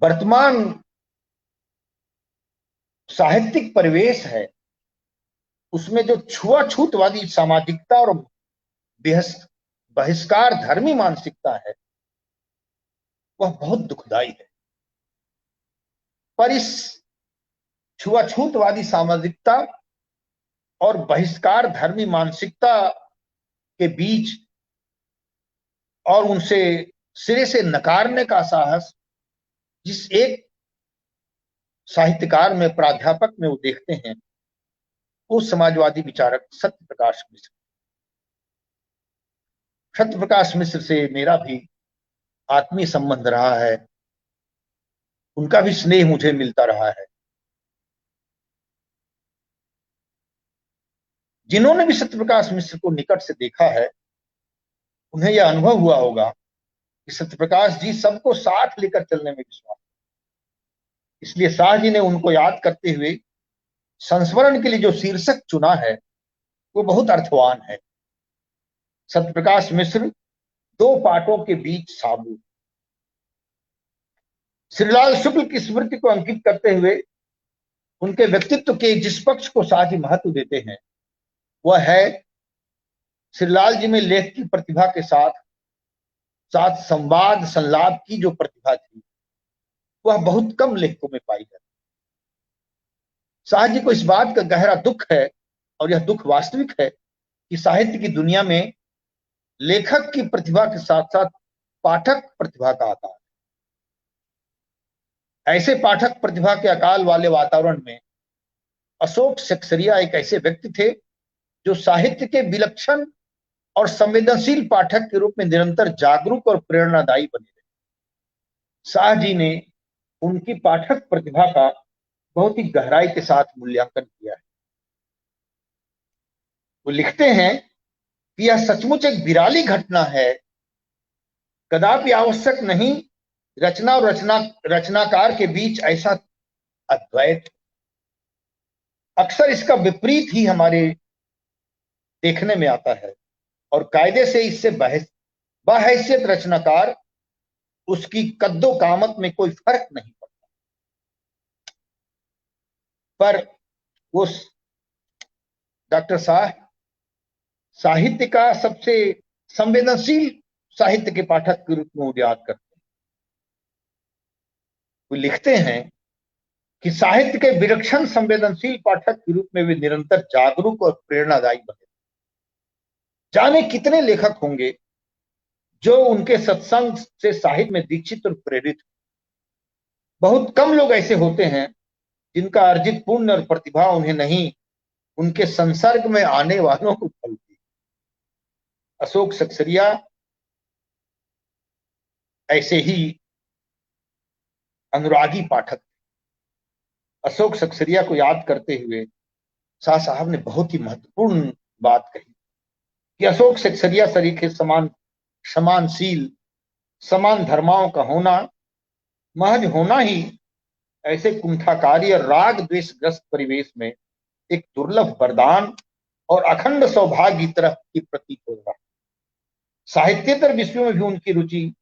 वर्तमान साहित्यिक परिवेश है, उसमें जो छुआछूतवादी सामाजिकता और बहिष्कार धर्मी मानसिकता है, वह बहुत दुखदाई है। पर इस छुआछूतवादी सामाजिकता और बहिष्कार धर्मी मानसिकता के बीच और उनसे सिरे से नकारने का साहस जिस एक साहित्यकार में, प्राध्यापक में वो देखते हैं, वो समाजवादी विचारक सत्यप्रकाश मिश्र। सत्यप्रकाश मिश्र से मेरा भी आत्मीय संबंध रहा है, उनका भी स्नेह मुझे मिलता रहा है। जिन्होंने भी सत्यप्रकाश मिश्र को निकट से देखा है, उन्हें यह अनुभव हुआ होगा कि सत्यप्रकाश जी सबको साथ लेकर चलने में विश्वास। इसलिए शाह जी ने उनको याद करते हुए संस्मरण के लिए जो शीर्षक चुना है, वो बहुत अर्थवान है। सत्यप्रकाश मिश्र, दो पाटों के बीच साबुत। श्रीलाल शुक्ल की स्मृति को अंकित करते हुए उनके व्यक्तित्व के जिस पक्ष को शाह जी महत्व देते हैं, वह है श्रीलाल जी में लेख की प्रतिभा के साथ साथ संवाद संलाप की जो प्रतिभा थी, वह बहुत कम लेखकों में पाई जाती। शाह जी को इस बात का गहरा दुख है, और यह दुख वास्तविक है, कि साहित्य की दुनिया में लेखक की प्रतिभा के साथ साथ पाठक प्रतिभा का आकार है। ऐसे पाठक प्रतिभा के अकाल वाले वातावरण में अशोक सक्सेरिया एक ऐसे व्यक्ति थे जो साहित्य के विलक्षण और संवेदनशील पाठक के रूप में निरंतर जागरूक और प्रेरणादायी बने रहे। शाह जी ने उनकी पाठक प्रतिभा का बहुत ही गहराई के साथ मूल्यांकन किया है। वो लिखते हैं कि यह सचमुच एक विराली घटना है, कदापि आवश्यक नहीं रचना और रचनाकार के बीच ऐसा अद्वैत। अक्सर इसका विपरीत ही हमारे देखने में आता है, और कायदे से इससे बहैसियत रचनाकार उसकी कद्दो कामत में कोई फर्क नहीं पड़ता। पर वो डॉक्टर शाह साहित्य का सबसे संवेदनशील साहित्य के पाठक के रूप में याद करते हैं। वो लिखते हैं कि साहित्य के विलक्षण संवेदनशील पाठक के रूप में वे निरंतर जागरूक और प्रेरणादायी बने। जाने कितने लेखक होंगे जो उनके सत्संग से साहित्य में दीक्षित और प्रेरित। बहुत कम लोग ऐसे होते हैं जिनका अर्जित पुण्य और प्रतिभा उन्हें नहीं, उनके संसर्ग में आने वालों को फलती। अशोक सक्सेरिया ऐसे ही अनुरागी पाठक। अशोक सक्सेरिया को याद करते हुए शाह साहब ने बहुत ही महत्वपूर्ण बात कही कि अशोक सक्सेरिया सरीखे समान समानशील समान धर्माओं का होना, महज होना ही ऐसे कुंठाकारी और राग द्वेषग्रस्त परिवेश में एक दुर्लभ वरदान और अखंड सौभाग्य की तरह की प्रतीत हो रहा। साहित्येतर विषयों में भी उनकी रुचि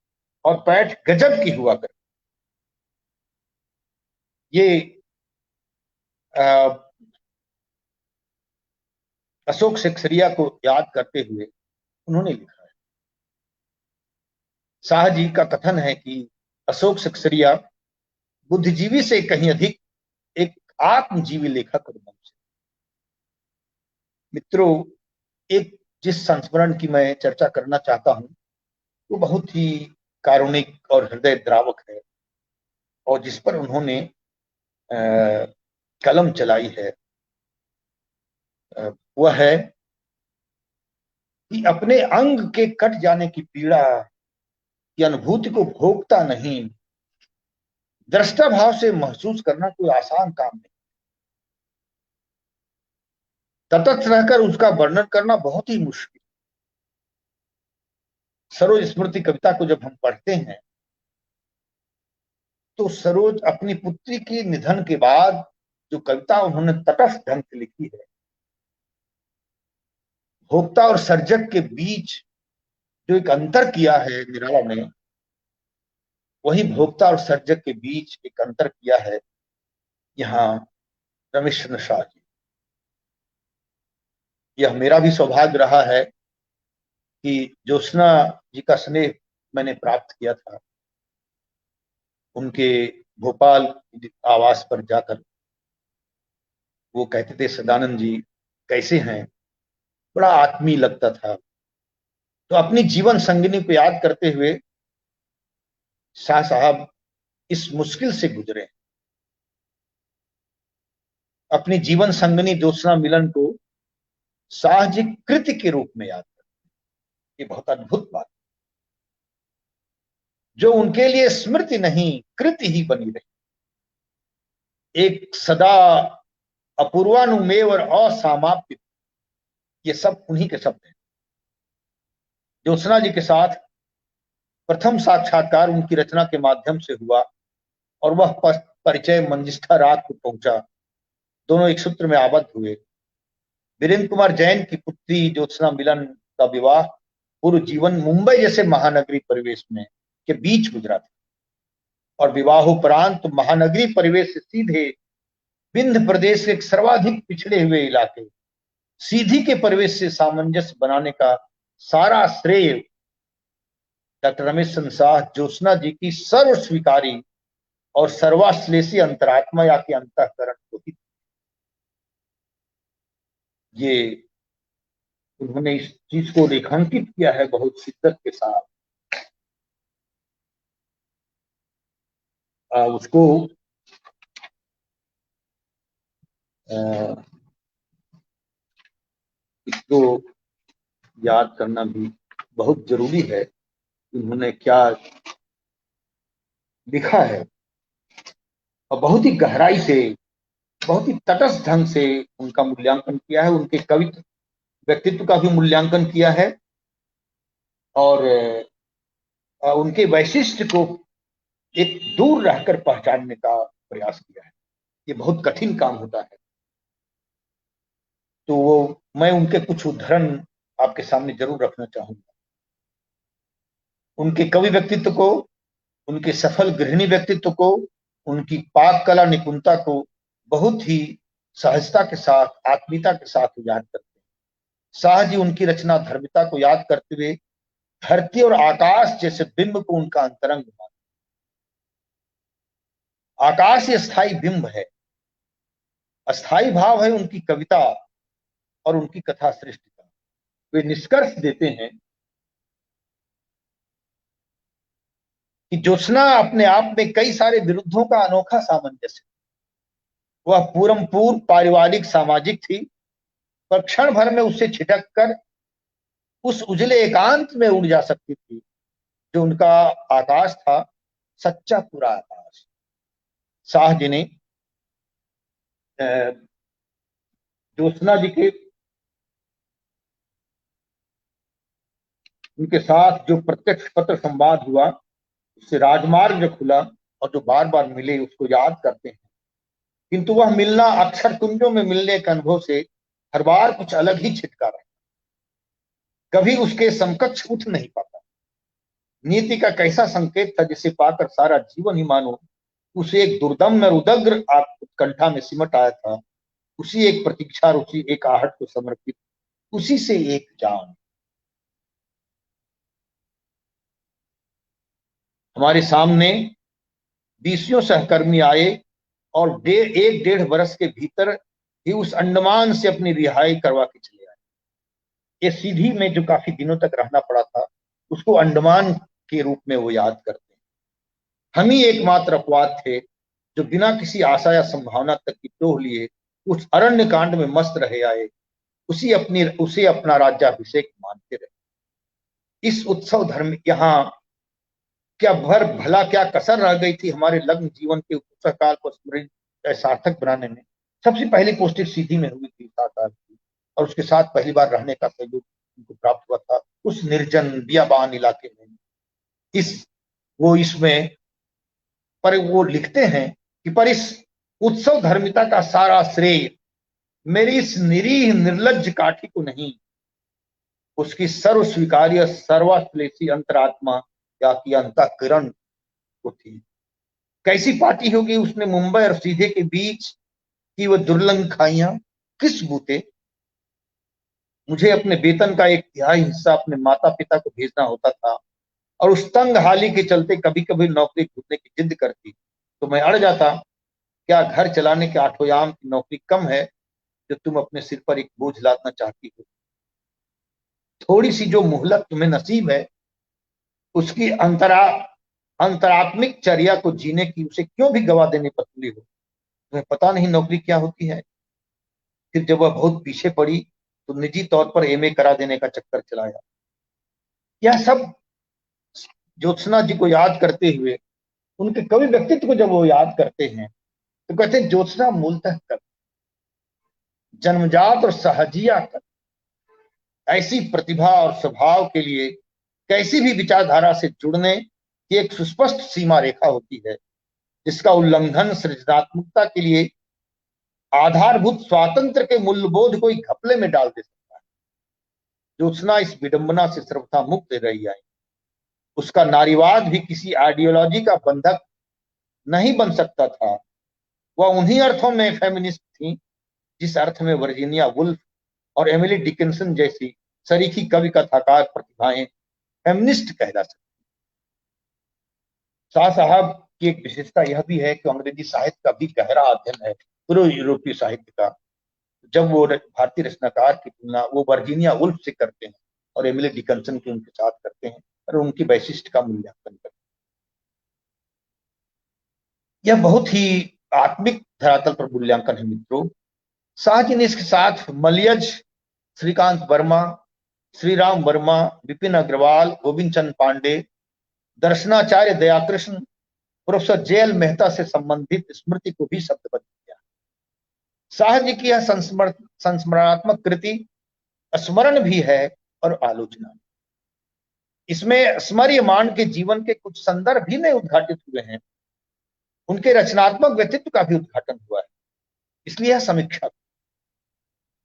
और पैठ गजब की हुआ करती। ये अशोक सक्सेरिया को याद करते हुए उन्होंने लिखा है। शाह जी का कथन है कि अशोक सक्सेरिया बुद्धिजीवी से कहीं अधिक एक आत्मजीवी लेखक और मनुष्य। मित्रों, एक जिस संस्मरण की मैं चर्चा करना चाहता हूं वो बहुत ही कारुणिक और हृदय द्रावक है और जिस पर उन्होंने कलम चलाई है, वह है कि अपने अंग के कट जाने की पीड़ा की अनुभूति को भोगता नहीं, दृष्टा भाव से महसूस करना कोई आसान काम नहीं। तटस्थ रहकर उसका वर्णन करना बहुत ही मुश्किल। सरोज स्मृति कविता को जब हम पढ़ते हैं तो सरोज अपनी पुत्री के निधन के बाद जो कविता उन्होंने तटस्थ ढंग से लिखी है, भोक्ता और सर्जक के बीच जो एक अंतर किया है निराला ने, वही भोक्ता और सर्जक के बीच एक अंतर किया है यहाँ रमेश चंद्र शाह जी। यह मेरा भी सौभाग्य रहा है कि ज्योत्सना जी का स्नेह मैंने प्राप्त किया था। उनके भोपाल आवास पर जाकर वो कहते थे, सदानंद जी कैसे हैं, बड़ा आत्मीय लगता था। तो अपनी जीवन संगिनी को याद करते हुए शाह साहब इस मुश्किल से गुजरे। अपनी जीवन संगिनी ज्योत्सना मिलन को साहजिक कृत्य के रूप में याद करते, ये बहुत अद्भुत बात, जो उनके लिए स्मृति नहीं कृति ही बनी रही। एक सदा अपूर्वानुमेय और असामाप्य, ये सब उन्हीं के शब्द हैं। ज्योत्सना जी के साथ प्रथम साक्षात्कार उनकी रचना के माध्यम से हुआ और वह परिचय मंजिष्ठा राग को पहुंचा। दोनों एक सूत्र में आबद्ध हुए। वीरेंद्र कुमार जैन की पुत्री ज्योत्सना मिलन का विवाह पूर्व जीवन मुंबई जैसे महानगरी परिवेश में के बीच गुजरा था और विवाहोपरांत महानगरी परिवेश से सीधे विंध्य प्रदेश के एक सर्वाधिक पिछड़े हुए इलाके सीधी के परिवेश से सामंजस्य बनाने का सारा श्रेय डॉक्टर रमेश चंद्र शाह ज्योत्सना जी की सर्व स्वीकारी और सर्वाश्लेषी अंतरात्मा या के अंतःकरण को ही, ये उन्होंने इस चीज को रेखांकित किया है बहुत शिद्दत के साथ। उसको इसको याद करना भी बहुत जरूरी है। उन्होंने क्या लिखा है और बहुत ही गहराई से, बहुत ही तटस्थ ढंग से उनका मूल्यांकन किया है, उनके कवित्व व्यक्तित्व का भी मूल्यांकन किया है और उनके वैशिष्ट्य को एक दूर रहकर पहचानने का प्रयास किया है। ये बहुत कठिन काम होता है। तो वो मैं उनके कुछ उदाहरण आपके सामने जरूर रखना चाहूंगा। उनके कवि व्यक्तित्व को, उनके सफल गृहिणी व्यक्तित्व को, उनकी पाक कला निपुणता को बहुत ही सहजता के साथ, आत्मीयता के साथ याद करते हैं। शाह जी उनकी रचना धर्मिता को याद करते हुए धरती और आकाश जैसे बिंब को उनका अंतरंग मानते। आकाश ही स्थायी बिंब है, अस्थाई भाव है उनकी कविता और उनकी कथा सृष्टि का। वे निष्कर्ष देते हैं कि ज्योत्सना अपने आप में कई सारे विरुद्धों का अनोखा सामंजस्य। वह पूरम पूर्व पारिवारिक सामाजिक थी, पर क्षण भर में उससे छिटक कर उस उजले एकांत में उड़ जा सकती थी जो उनका आकाश था, सच्चा पूरा आकाश। शाह जी ने ज्योत्सना जी के उनके साथ जो प्रत्यक्ष पत्र संवाद हुआ, उससे राजमार्ग जो खुला और जो बार बार मिले उसको याद करते हैं। किंतु वह मिलना अक्षर कुंजों में मिलने के अनुभव से हर बार कुछ अलग ही छिटका रहा, कभी उसके समकक्ष उठ नहीं पाता। नीति का कैसा संकेत था जिसे पाकर सारा जीवन ही मानो उसे एक दुर्दम्य और उदग्र उत्कंठा में सिमट आया था। उसी एक प्रतीक्षा और उसी एक आहट को समर्पित, उसी से एक जान। हमारे सामने 20 सहकर्मी आए और 1.5 बरस के भीतर ही उस अंडमान से अपनी रिहाई करवा के चले आए। ये सीधी में जो काफी दिनों तक रहना पड़ा था, उसको अंडमान के रूप में वो याद करते हैं। हम ही एकमात्र अपवाद थे जो बिना किसी आशा या संभावना तक की टोह लिए उस अरण्य कांड में मस्त रहे आए, उसे अपना राज्याभिषेक मानते रहे। इस उत्सव धर्म यहाँ क्या भला क्या कसर रह गई थी हमारे लग्न जीवन के उत्सव काल को स्मृति सार्थक बनाने में। सबसे पहली पोस्टिंग सीधी में हुई थी 7 साल की, और उसके साथ पहली बार रहने का सहयोग उनको प्राप्त हुआ था उस निर्जन बियाबान इलाके में। इसमें पर वो लिखते हैं कि पर इस उत्सव धर्मिता का सारा श्रेय मेरी इस निरीह निर्लज्ज काठी को नहीं, उसकी सर्व स्वीकार्य सर्वाश्लेषी अंतरात्मा या की अंतःकरण को थी। कैसी पार्टी होगी उसने मुंबई और सीधे के बीच की वो दुर्लंघ खाइयां, किस बूते। मुझे अपने वेतन का 1/3 हिस्सा अपने माता पिता को भेजना होता था, और उस तंग हाली के चलते कभी कभी नौकरी छूटने की जिद करती तो मैं अड़ जाता। क्या घर चलाने के 8 याम की नौकरी कम है जो तुम अपने सिर पर एक बोझ लादना चाहती हो? थोड़ी सी जो मोहलत तुम्हें नसीब है, उसकी अंतरात्मिक चर्या को जीने की उसे क्यों भी गवा देने पर तुली हो? तुम्हें पता नहीं नौकरी क्या होती है? फिर जब वह बहुत पीछे पड़ी तो निजी तौर पर एमए करा देने का चक्कर चलाया। यह सब ज्योत्सना जी को याद करते हुए, उनके कवि व्यक्तित्व को जब वो याद करते हैं तो कहते हैं ज्योत्सना मूलतः कवि, जन्मजात और सहजिया कवि। ऐसी प्रतिभा और स्वभाव के लिए कैसी भी विचारधारा से जुड़ने की एक सुस्पष्ट सीमा रेखा होती है, जिसका उल्लंघन सृजनात्मकता के लिए आधारभूत स्वातंत्र के मूल्यबोध को घपले में डाल दे सकता है। ज्योत्सना इस विडंबना से सर्वथा मुक्त रही आई। उसका नारीवाद भी किसी आइडियोलॉजी का बंधक नहीं बन सकता था। वह उन्हीं अर्थों में फेमिनिस्ट थी जिस अर्थ में वर्जीनिया वुल्फ और एमिली डिकिंसन जैसी सरीखी कवि कथाकार प्रतिभाएं फेमिनिस्ट कहला सकती। शाह साहब की एक विशेषता यह भी है कि अंग्रेजी साहित्य का भी गहरा अध्ययन है पूर्व यूरोपीय साहित्य का। जब वो भारतीय रचनाकार की तुलना वो वर्जीनिया वुल्फ से करते हैं और एमिली डिकिंसन की उनके साथ करते हैं और उनकी वैशिष्ट का मूल्यांकन करते हैं, यह बहुत ही आत्मिक धरातल पर मूल्यांकन है मित्रों। शाह जी ने इसके साथ मलयज, श्रीकांत वर्मा, श्रीराम वर्मा, विपिन अग्रवाल, गोविंद चंद पांडे, दर्शनाचार्य दयाकृष्ण, प्रोफेसर जेएल मेहता से संबंधित स्मृति को भी शब्दबद्ध किया। शाह जी की यह संस्मरणात्मक कृति स्मरण भी है और आलोचना। इसमें स्मर्यमान के जीवन के कुछ संदर्भ भी नहीं उद्घाटित हुए हैं, उनके रचनात्मक व्यक्तित्व का भी उद्घाटन हुआ है, इसलिए यह समीक्षा।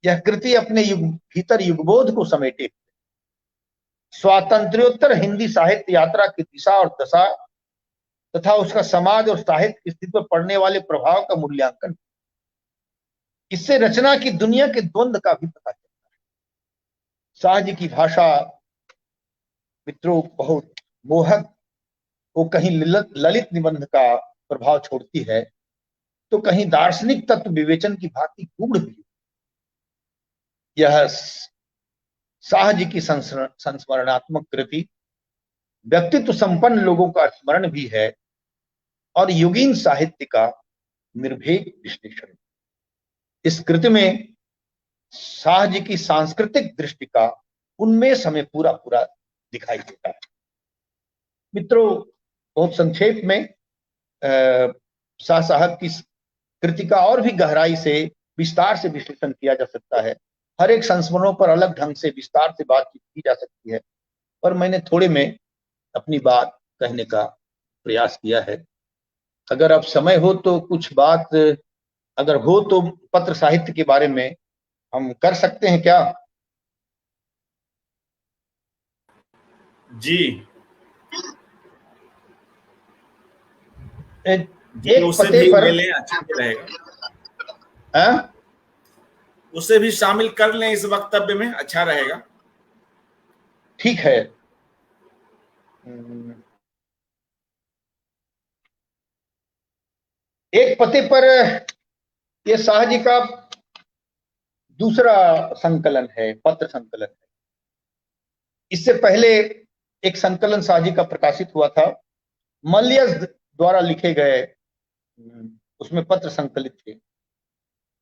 यह कृति अपने भीतर युगबोध को समेटे स्वातंत्र्योत्तर हिंदी साहित्य यात्रा की दिशा और दशा तथा उसका समाज और साहित्य की स्थिति पर पड़ने वाले प्रभाव का मूल्यांकन। इससे रचना की दुनिया के द्वंद्व का भी पता चलता है। शाह जी की भाषा मित्रों बहुत मोहक, वो कहीं ललित निबंध का प्रभाव छोड़ती है तो कहीं दार्शनिक तत्व विवेचन की भांति गूढ़ भी। यह शाह जी की संस्मरणात्मक कृति व्यक्तित्व संपन्न लोगों का स्मरण भी है और युगीन साहित्य का निर्भीक विश्लेषण। इस कृति में शाह जी की सांस्कृतिक दृष्टि का उन्मेष हमें पूरा पूरा दिखाई देता है। मित्रों, बहुत संक्षेप में शाह साहब की कृति का और भी गहराई से विस्तार से विश्लेषण किया जा सकता है। हर एक संस्मरणों पर अलग ढंग से विस्तार से बातचीत की जा सकती है, पर मैंने थोड़े में अपनी बात कहने का प्रयास किया है। अगर अब समय हो तो कुछ बात अगर हो तो पत्र साहित्य के बारे में हम कर सकते हैं क्या? जी जी, एक उसे पते भी पर ले लें, अच्छा भी रहेगा। आ? उसे भी शामिल कर लें इस वक्तव्य में, अच्छा रहेगा। ठीक है। एक पते पर ये शाह जी का दूसरा संकलन है, पत्र संकलन है। इससे पहले एक संकलन शाह जी का प्रकाशित हुआ था, मलयज द्वारा लिखे गए, उसमें पत्र संकलित थे।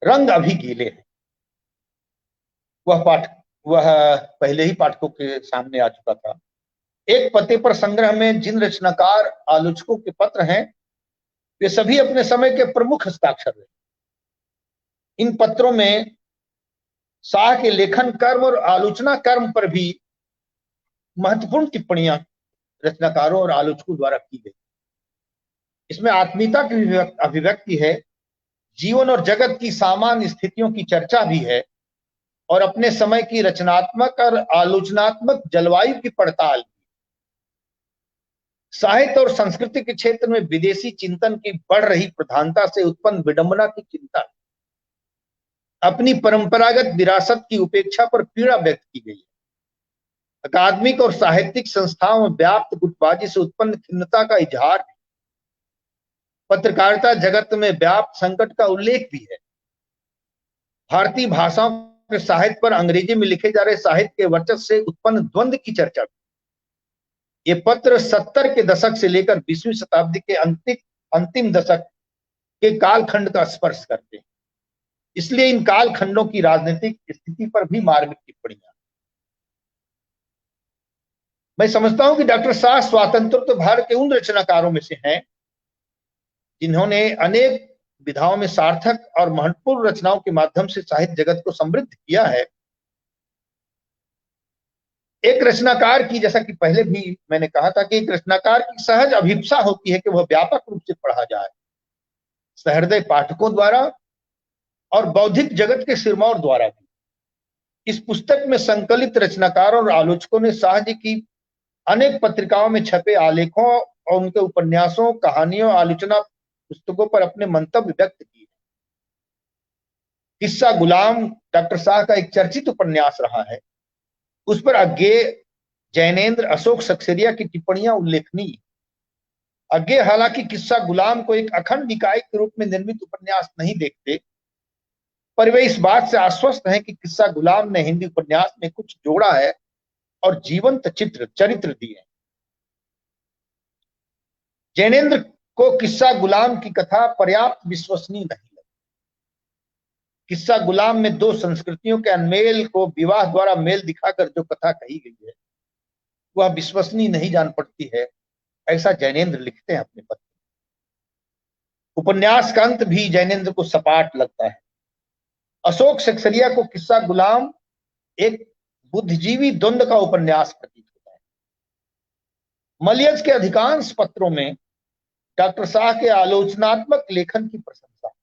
रंग अभी गीले हैं। वह पहले ही पाठकों के सामने आ चुका था। एक पते पर संग्रह में जिन रचनाकार आलोचकों के पत्र हैं, वे सभी अपने समय के प्रमुख हस्ताक्षर रहे। इन पत्रों में शाह के लेखन कर्म और आलोचना कर्म पर भी महत्वपूर्ण टिप्पणियां रचनाकारों और आलोचकों द्वारा की गई। इसमें आत्मीयता की अभिव्यक्ति है, जीवन और जगत की सामान्य स्थितियों की चर्चा भी है, और अपने समय की रचनात्मक और आलोचनात्मक जलवायु की पड़ताल। साहित्य और संस्कृति के क्षेत्र में विदेशी चिंतन की बढ़ रही प्रधानता से उत्पन्न विडंबना की चिंता, अपनी परंपरागत विरासत की उपेक्षा पर पीड़ा व्यक्त की गई है। अकादमिक और साहित्यिक संस्थाओं में व्याप्त गुटबाजी से उत्पन्न खिन्नता का इजहार, पत्रकारिता जगत में व्याप्त संकट का उल्लेख भी है। भारतीय भाषाओं के साहित्य पर अंग्रेजी में लिखे जा रहे साहित्य के वर्चस्व से उत्पन्न द्वंद्व की चर्चा भी। ये पत्र 70 के दशक से लेकर 20वीं शताब्दी के अंतिम दशक के कालखंड का स्पर्श करते हैं। इसलिए इन कालखंडों की राजनीतिक स्थिति पर भी मार्मिक टिप्पणियां। मैं समझता हूं कि डॉक्टर शाह स्वातंत्रोत्तर भारत के उन रचनाकारों में से हैं जिन्होंने अनेक विधाओं में सार्थक और महत्वपूर्ण रचनाओं के माध्यम से साहित्य जगत को समृद्ध किया है। एक रचनाकार की, जैसा कि पहले भी मैंने कहा था, कि एक रचनाकार की सहज अभिप्सा होती है कि वह व्यापक रूप से पढ़ा जाए, सहृदय पाठकों द्वारा और बौद्धिक जगत के सिरमौर द्वारा भी। इस पुस्तक में संकलित रचनाकारों और आलोचकों ने शाह जी की अनेक पत्रिकाओं में छपे आलेखों और उनके उपन्यासों, कहानियों, आलोचना पुस्तकों पर अपने मंतव्य व्यक्त किए। किस्सा गुलाम डॉक्टर शाह का एक चर्चित उपन्यास रहा है। उस पर अज्ञेय, जैनेन्द्र, अशोक सक्सेरिया की टिप्पणियां उल्लेखनीय। अज्ञेय हालांकि किस्सा गुलाम को एक अखंड निकाय के रूप में निर्मित उपन्यास नहीं देखते, पर वे इस बात से आश्वस्त हैं कि किस्सा गुलाम ने हिंदी उपन्यास में कुछ जोड़ा है और जीवंत चरित्र दिए। जैनेन्द्र को किस्सा गुलाम की कथा पर्याप्त विश्वसनीय नहीं लगी। किस्सा गुलाम में दो संस्कृतियों के अनमेल को विवाह द्वारा मेल दिखाकर जो कथा कही गई है, वह विश्वसनीय नहीं जान पड़ती है, ऐसा जैनेन्द्र लिखते हैं अपने पत्र। उपन्यास का अंत भी जैनेन्द्र को सपाट लगता है। अशोक सक्सेरिया को किस्सा गुलाम एक बुद्धिजीवी द्वंद्व का उपन्यास प्रतीत होता है। मलयज के अधिकांश पत्रों में डॉक्टर शाह के आलोचनात्मक लेखन की प्रशंसा।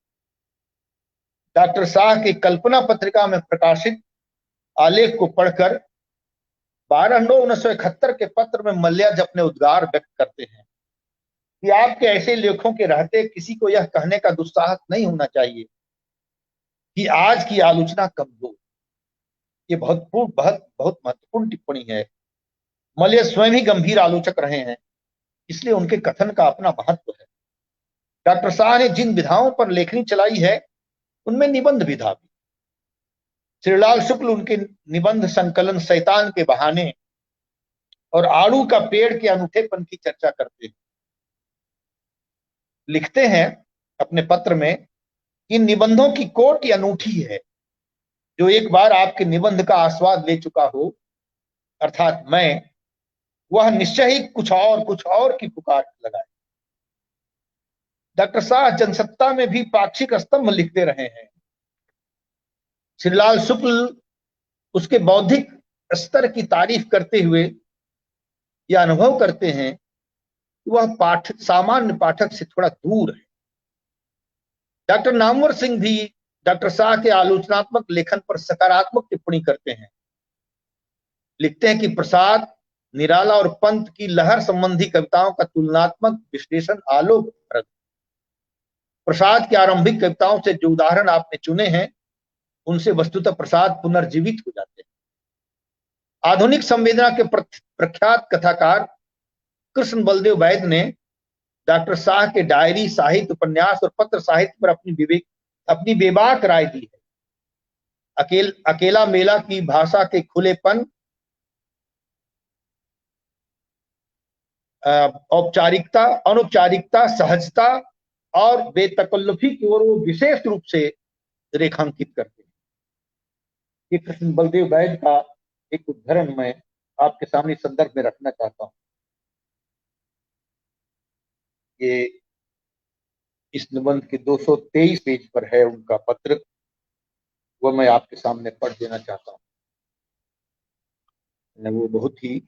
डॉक्टर शाह की कल्पना पत्रिका में प्रकाशित आलेख को पढ़कर 12/9/1971 के पत्र में मलयज अपने उद्गार व्यक्त करते हैं कि आपके ऐसे लेखों के रहते किसी को यह कहने का दुस्साहस नहीं होना चाहिए कि आज की आलोचना कमजोर। ये बहुत महत्वपूर्ण टिप्पणी है। मलयज स्वयं ही गंभीर आलोचक रहे हैं, इसलिए उनके कथन का अपना महत्व है। डॉक्टर शाह ने जिन विधाओं पर लेखनी चलाई है, उनमें निबंध विधा भी। श्रीलाल शुक्ल उनके निबंध संकलन शैतान के बहाने और आड़ू का पेड़ के अनूठेपन की चर्चा करते हैं। लिखते हैं अपने पत्र में कि निबंधों की कोटि अनूठी है। जो एक बार आपके निबंध का आस्वाद ले चुका हो, अर्थात मैं, वह निश्चय ही कुछ और की पुकार लगाए। डॉक्टर शाह जनसत्ता में भी पाक्षिक स्तंभ लिखते रहे हैं। श्रीलाल शुक्ल उसके बौद्धिक स्तर की तारीफ करते हुए यह अनुभव करते हैं कि वह सामान्य पाठक से थोड़ा दूर है। डॉक्टर नामवर सिंह भी डॉक्टर शाह के आलोचनात्मक लेखन पर सकारात्मक टिप्पणी करते हैं। लिखते हैं कि प्रसाद, निराला और पंत की लहर संबंधी कविताओं का तुलनात्मक विश्लेषण आलोकप्रद। प्रसाद की आरंभिक कविताओं से जो उदाहरण आपने चुने हैं, उनसे वस्तुतः प्रसाद पुनर्जीवित हो जाते हैं। आधुनिक संवेदना के प्रख्यात कथाकार कृष्ण बलदेव वैद्य ने डॉक्टर शाह के डायरी, साहित्य, उपन्यास और पत्र साहित्य पर अपनी बेबाक राय दी है। अकेला मेला की भाषा के खुलेपन, औपचारिकता, अनौपचारिकता, सहजता और बेतकल्लुफी की ओर वो विशेष रूप से रेखांकित करते हैं। ये कृष्ण बलदेव वैद्य का एक उद्धरण मैं आपके सामने संदर्भ में रखना चाहता हूं। ये इस निबंध के 223 पेज पर है उनका पत्र, वो मैं आपके सामने पढ़ देना चाहता हूं। वो बहुत ही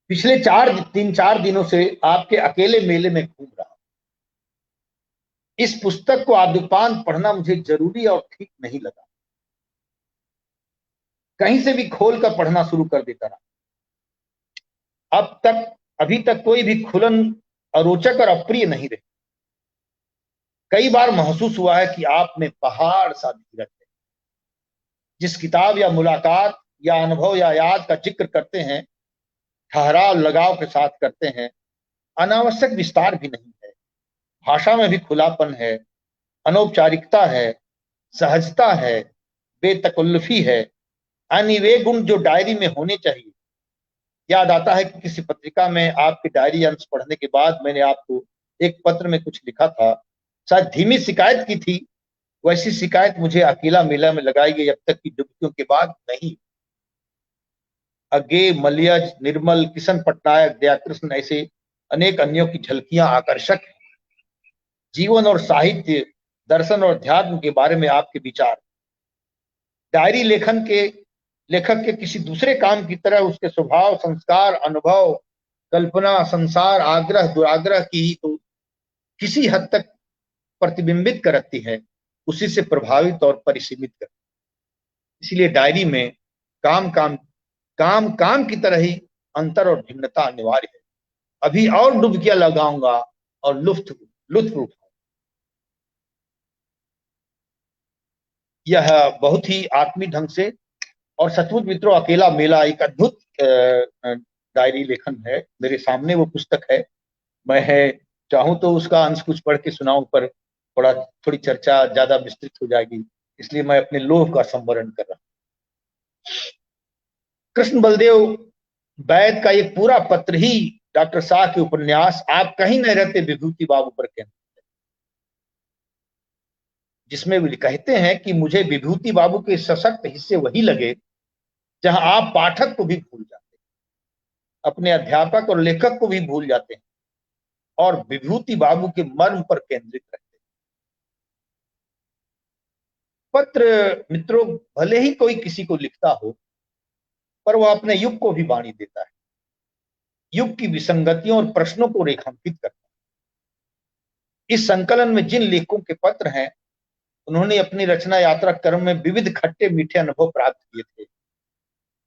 पिछले 3-4 दिनों से आपके अकेले मेले में घूम रहा हूं। इस पुस्तक को आद्यपान पढ़ना मुझे जरूरी और ठीक नहीं लगा। कहीं से भी खोल कर पढ़ना शुरू कर देता रहा। अभी तक कोई भी खुलन अरोचक और अप्रिय नहीं रही। कई बार महसूस हुआ है कि आप में पहाड़ सा धीरज है। जिस किताब या मुलाकात या अनुभव या याद का जिक्र करते हैं, ठहराव लगाव के साथ करते हैं। अनावश्यक विस्तार भी नहीं है, भाषा में भी खुलापन है, अनौपचारिकता है, सहजता है, बेतकल्लुफी है, यानी वे गुण जो डायरी में होने चाहिए। याद आता है कि किसी पत्रिका में आपकी डायरी अंश पढ़ने के बाद मैंने आपको एक पत्र में कुछ लिखा था। शायद धीमी शिकायत की थी। वैसी शिकायत मुझे अकेला मेला में लगाई गई अब तक की डुबकियों के बाद नहीं। अगे, मलियज, निर्मल, किशन पटनायक, दयाकृष्ण ऐसे अनेक अन्यों की झलकियां आकर्षक हैं। जीवन और साहित्य, दर्शन और अध्यात्म के बारे में आपके विचार। डायरी लेखक के किसी दूसरे काम की तरह उसके स्वभाव, संस्कार, अनुभव, कल्पना, संसार, आग्रह, दुराग्रह की ही तो किसी हद तक प्रतिबिंबित करती है, उसी से प्रभावित और परिसीमित करती है। इसलिए डायरी में काम की तरह ही अंतर और भिन्नता अनिवार्य है। अभी और डुबकियां लगाऊंगा और लुत्फ उठाऊंगा। यह बहुत ही आत्मीय ढंग से और सचमुच मित्रों, अकेला मेला एक अद्भुत डायरी लेखन है। मेरे सामने वो पुस्तक है। मैं चाहूं तो उसका अंश कुछ पढ़ के सुनाऊं, पर थोड़ी चर्चा ज्यादा विस्तृत हो जाएगी, इसलिए मैं अपने लोभ का संवरण कर रहा हूं। कृष्ण बलदेव वैद्य का एक पूरा पत्र ही डॉक्टर शाह के उपन्यास आप कहीं नहीं रहते विभूति बाबू पर केंद्रित है, जिसमें वे कहते हैं कि मुझे विभूति बाबू के सशक्त हिस्से वही लगे जहां आप पाठक को भी भूल जाते हैं, अपने अध्यापक और लेखक को भी भूल जाते हैं और विभूति बाबू के मर्म पर केंद्रित रहते हैं। पत्र मित्रों, भले ही कोई किसी को लिखता हो, पर वह अपने युग को भी वाणी देता है, युग की विसंगतियों और प्रश्नों को रेखांकित करता है। इस संकलन में जिन लेखकों के पत्र हैं, उन्होंने अपनी रचना यात्रा क्रम में विविध खट्टे मीठे अनुभव प्राप्त किए थे।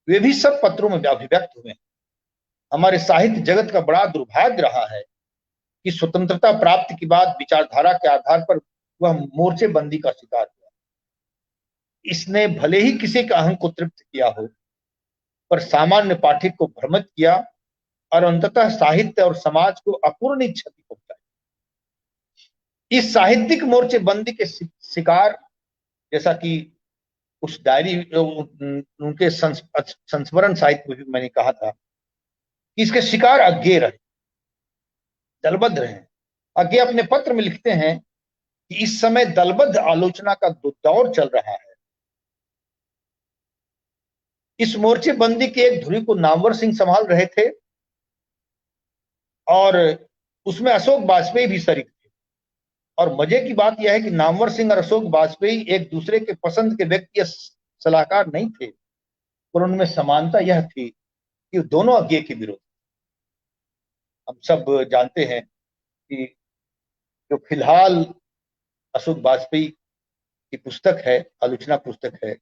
वे भी सब पत्रों में अभिव्यक्त हुए हैं। हमारे साहित्य जगत का बड़ा दुर्भाग्य रहा है कि स्वतंत्रता प्राप्ति के बाद विचारधारा के आधार पर वह मोर्चेबंदी का शिकार हुआ। इसने भले ही किसी का अहं को तृप्त किया हो, पर सामान्य पाठक को भ्रमित किया और अंततः साहित्य और समाज को अपूरणीय क्षति पहुंचाई। इस साहित्यिक मोर्चेबंदी के शिकार, जैसा कि उस डायरी उनके संस्मरण साहित्य में भी मैंने कहा था कि इसके शिकार अज्ञे रहे, दलबद्ध रहे। अज्ञे अपने पत्र में लिखते हैं कि इस समय दलबद्ध आलोचना का दौर चल रहा है। इस मोर्चेबंदी के एक धुरी को नामवर सिंह संभाल रहे थे और उसमें अशोक वाजपेयी भी शरीक थे। और मजे की बात यह है कि नामवर सिंह और अशोक वाजपेयी एक दूसरे के पसंद के व्यक्ति या सलाहकार नहीं थे, पर उनमें समानता यह थी कि दोनों आज्ञे के विरोध। हम सब जानते हैं कि जो फिलहाल अशोक वाजपेयी की पुस्तक है, आलोचना पुस्तक है,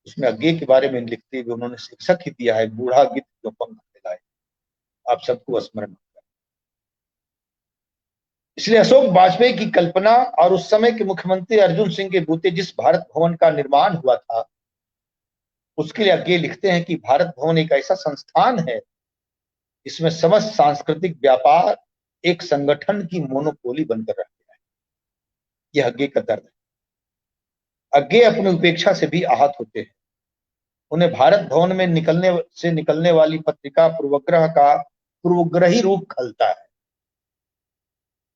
उसमें आज्ञे के बारे में लिखते हुए उन्होंने शीर्षक ही दिया है, बूढ़ा गिद्ध जो पंख फैलाए। आप सबको स्मरण होगा। इसलिए अशोक वाजपेयी की कल्पना और उस समय के मुख्यमंत्री अर्जुन सिंह के बूते जिस भारत भवन का निर्माण हुआ था, उसके लिए आज्ञे लिखते हैं कि भारत भवन एक ऐसा संस्थान है इसमें समस्त सांस्कृतिक व्यापार एक संगठन की मोनोपोली बनकर रह गया है। यह आज्ञे का दर्द है। आज्ञे अपनी उपेक्षा से भी आहत होते हैं। उन्हें भारत भवन में निकलने वाली पत्रिका पूर्वग्रही रूप खलता है।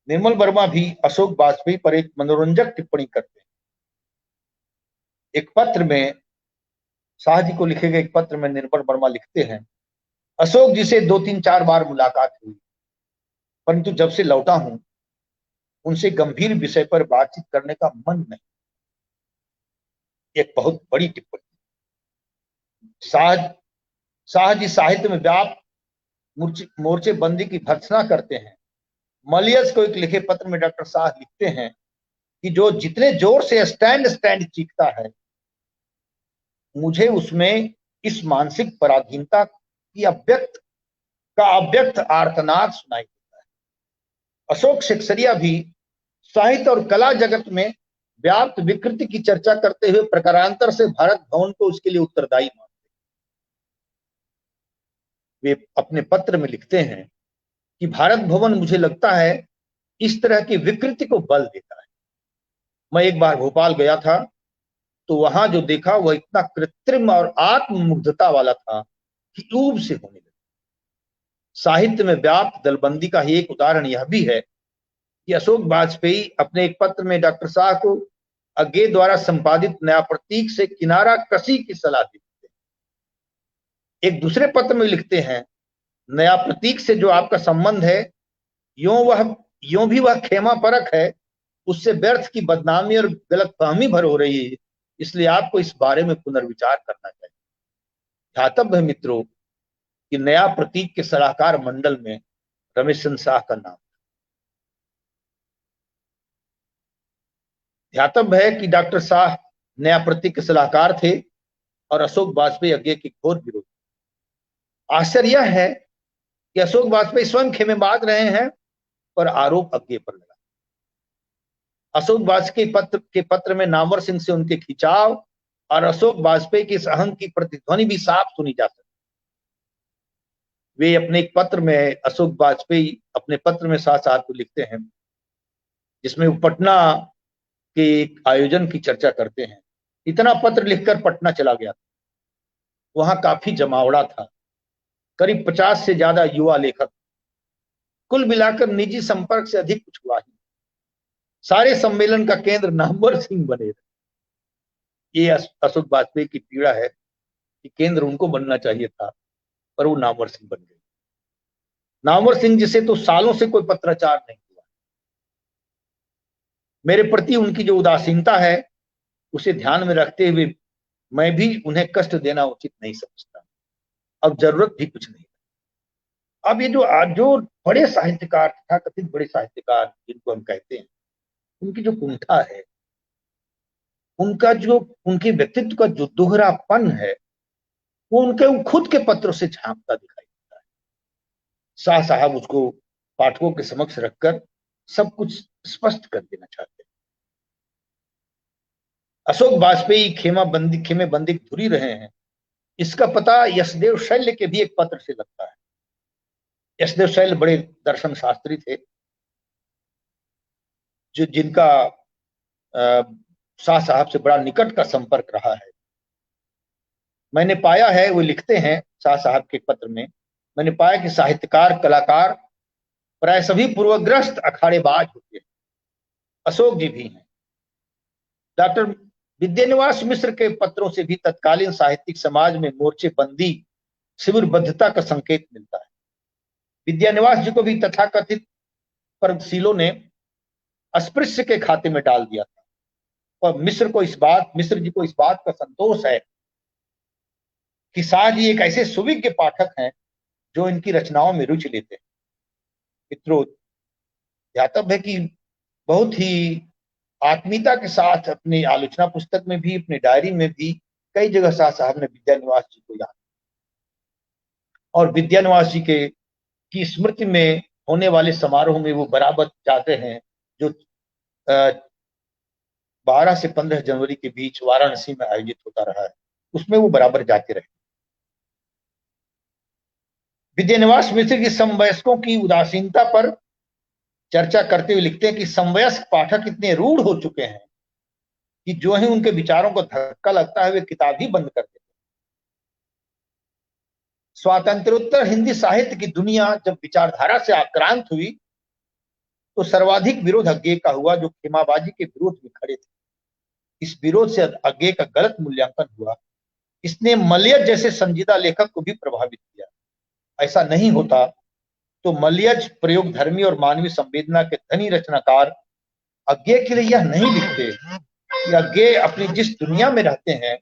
निर्मल वर्मा भी अशोक वाजपेयी पर एक मनोरंजक टिप्पणी करते हैं। एक पत्र में, शाह जी को लिखे गए एक पत्र में निर्मल वर्मा लिखते हैं, अशोक जी से 2-3-4 बार मुलाकात हुई, परंतु जब से लौटा हूं उनसे गंभीर विषय पर बातचीत करने का मन नहीं। एक बहुत बड़ी टिप्पणी। शाह जी साहित्य में व्याप्त मोर्चेबंदी की भर्त्सना करते हैं। मलियस को एक लिखे पत्र में डॉक्टर शाह लिखते हैं कि जो जितने जोर से स्टैंड स्टैंड चीखता है, मुझे उसमें इस मानसिक पराधीनता की अव्यक्त आर्तनाद सुनाई देता है। अशोक सेक्सरिया भी साहित्य और कला जगत में व्याप्त विकृति की चर्चा करते हुए प्रकारांतर से भारत भवन को उसके लिए उत्तरदायी मानते। वे अपने पत्र में लिखते हैं कि भारत भवन मुझे लगता है इस तरह की विकृति को बल देता है। मैं एक बार भोपाल गया था तो वहां जो देखा वह इतना कृत्रिम और आत्ममुग्धता वाला था कि ऊब से होने लगा। साहित्य में व्याप्त दलबंदी का ही एक उदाहरण यह भी है कि अशोक वाजपेयी अपने एक पत्र में डॉक्टर शाह को आज्ञे द्वारा संपादित नया प्रतीक से किनारा कसी की सलाह देते हैं। एक दूसरे पत्र में लिखते हैं, नया प्रतीक से जो आपका संबंध है यों भी वह खेमा परख है, उससे व्यर्थ की बदनामी और गलतफहमी भर हो रही है, इसलिए आपको इस बारे में पुनर्विचार करना चाहिए। ध्यातव्य है मित्रों कि नया प्रतीक के सलाहकार मंडल में रमेश चंद्र शाह का नाम। ध्यातव्य है कि डॉक्टर शाह नया प्रतीक के सलाहकार थे और अशोक वाजपेयी आज्ञे के घोर विरोधी। आश्चर्य यह है कि अशोक वाजपेयी स्वयं खेमे बांध रहे हैं पर आरोप आज्ञे पर लगा। अशोक वाजपेयी के पत्र में नामवर सिंह से उनके खिंचाव और अशोक वाजपेयी के इस अहंग की प्रतिध्वनि भी साफ सुनी जा सकती। वे अपने एक पत्र में, अशोक वाजपेयी अपने पत्र में शाह साहब को लिखते हैं, जिसमें वो पटना के एक आयोजन की चर्चा करते हैं। इतना पत्र लिखकर पटना चला गया था। वहां काफी जमावड़ा था, करीब 50 से ज्यादा युवा लेखक। कुल मिलाकर निजी संपर्क से अधिक कुछ हुआ ही। सारे सम्मेलन का केंद्र नामवर सिंह बने रहे। ये अशोक वाजपेयी की पीड़ा है कि केंद्र उनको बनना चाहिए था, पर वो नामवर सिंह बन गए। नामवर सिंह जिसे तो सालों से कोई पत्राचार नहीं हुआ। मेरे प्रति उनकी जो उदासीनता है उसे ध्यान में रखते हुए मैं भी उन्हें कष्ट देना उचित नहीं समझता। अब जरूरत भी कुछ नहीं। अब ये जो बड़े साहित्यकार, तथाकथित बड़े साहित्यकार जिनको हम कहते हैं, उनकी जो कुंठा है, उनके व्यक्तित्व का जो दोहरापन है, वो उनके खुद के पत्रों से झांकता दिखाई देता है। शाह साहब उसको पाठकों के समक्ष रखकर सब कुछ स्पष्ट कर देना चाहते हैं। अशोक वाजपेयी खेमे बंदी धुरी रहे हैं, इसका पता यशदेव शैल्य के भी एक पत्र से लगता है। यशदेव शैल्य बड़े दर्शन शास्त्री थे, जिनका शाह साहब से बड़ा निकट का संपर्क रहा है। मैंने पाया है, वो लिखते हैं शाह साहब के पत्र में, मैंने पाया कि साहित्यकार, कलाकार प्राय सभी पूर्वग्रस्त अखाड़ेबाज होते हैं। अशोक जी भी हैं। डॉक्टर विद्यानिवास मिश्र के पत्रों से भी तत्कालीन साहित्यिक समाज में मोर्चेबंदी, शिविरबद्धता का संकेत मिलता है। विद्यानिवास जी को भी तथाकथित प्रगतिशीलों ने अस्पृश्य के खाते में डाल दिया था, और मिश्र जी को इस बात का संतोष है कि शाह जी एक ऐसे सुविज्ञ पाठक हैं जो इनकी रचनाओं में रुचि लेते हैं। मित्रों, ध्यातव्य है कि बहुत ही आत्मीयता के साथ अपनी आलोचना पुस्तक में भी, अपनी डायरी में भी कई जगह शाह साहब ने विद्यानिवास जी को याद, और विद्यानिवास जी के की स्मृति में होने वाले समारोह में वो बराबर जाते हैं, जो 12 से 15 जनवरी के बीच वाराणसी में आयोजित होता रहा है, उसमें वो बराबर जाते रहे। विद्यानिवास मिश्र की समवयस्कों की उदासीनता पर चर्चा करते हुए लिखते हैं कि समवयस्क पाठक इतने रूढ़ हो चुके हैं कि जो ही उनके विचारों को धक्का लगता है वे किताब ही बंद कर देते हैं। स्वातंत्रोत्तर हिंदी साहित्य की दुनिया जब विचारधारा से आक्रांत हुई तो सर्वाधिक विरोध अज्ञे का हुआ, जो खेमाबाजी के विरोध में खड़े थे। इस विरोध से अज्ञे का गलत मूल्यांकन हुआ। इसने मलयज जैसे संजीदा लेखक को भी प्रभावित किया। ऐसा नहीं होता तो मलयज प्रयोग धर्मी और मानवीय संवेदना के धनी रचनाकार अज्ञे के लिए यह नहीं लिखते कि अज्ञे अपनी जिस दुनिया में रहते हैं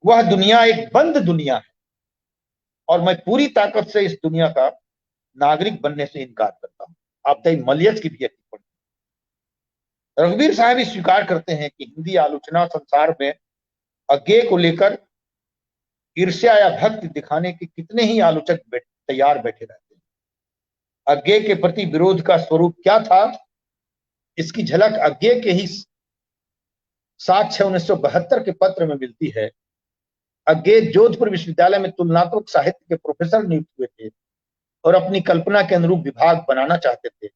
वह दुनिया एक बंद दुनिया है और मैं पूरी ताकत से इस दुनिया का नागरिक बनने से इनकार करता हूं। आप तय मलयज की भी टिप्पणी। रघुवीर साहब स्वीकार करते हैं कि हिंदी आलोचना संसार में अज्ञे को लेकर ईर्ष्या या भक्ति दिखाने के कितने ही आलोचक तैयार बैठे रहते हैं। अज्ञे के प्रति विरोध का स्वरूप क्या था, इसकी झलक अज्ञे के ही 7/6/1972 के पत्र में मिलती है। अज्ञे जोधपुर विश्वविद्यालय में तुलनात्मक साहित्य के प्रोफेसर नियुक्त हुए थे और अपनी कल्पना के अनुरूप विभाग बनाना चाहते थे,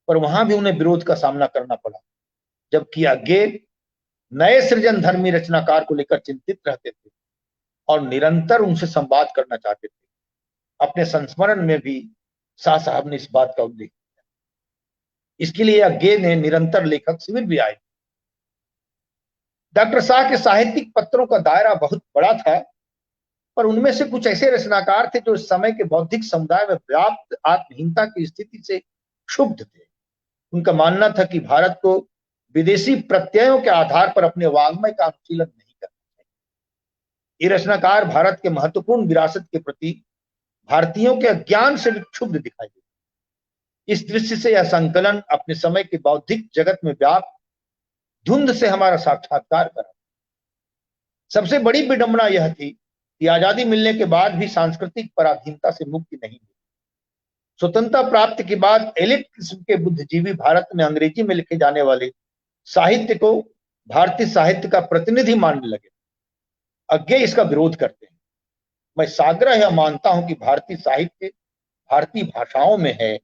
पर वहां भी उन्हें विरोध का सामना करना पड़ा, जबकि अज्ञे नए सृजन धर्मी रचनाकार को लेकर चिंतित रहते थे और निरंतर उनसे संवाद करना चाहते थे। अपने संस्मरण में भी शाह साहब ने इस बात का उल्लेख किया। इसके लिए अज्ञे ने निरंतर लेखक शिविर भी आए। डॉक्टर शाह के साहित्यिक पत्रों का दायरा बहुत बड़ा था, पर उनमें से कुछ ऐसे रचनाकार थे जो इस समय के बौद्धिक समुदाय में व्याप्त आत्महीनता की स्थिति से क्षुब्ध थे। उनका मानना था कि भारत को विदेशी प्रत्ययों के आधार पर अपने वाङ्मय का अनुशीलन नहीं करना चाहिए। ये रचनाकार भारत के महत्वपूर्ण विरासत के प्रति भारतीयों के अज्ञान से भी क्षुब्ध दिखाई देते। इस दृष्टि से यह संकलन अपने समय के बौद्धिक जगत में व्याप्त धुंध से हमारा साक्षात्कार करा। सबसे बड़ी विडंबना यह थी कि आजादी मिलने के बाद भी सांस्कृतिक पराधीनता से मुक्ति नहीं मिली। स्वतंत्रता प्राप्ति के बाद एलिट किस्म के बुद्धिजीवी भारत में अंग्रेजी में लिखे जाने वाले साहित्य को भारतीय साहित्य का प्रतिनिधि मानने लगे। अज्ञे इसका विरोध करते हैं। मैं साग्रह यह मानता हूं कि भारतीय साहित्य भारतीय भाषाओं में है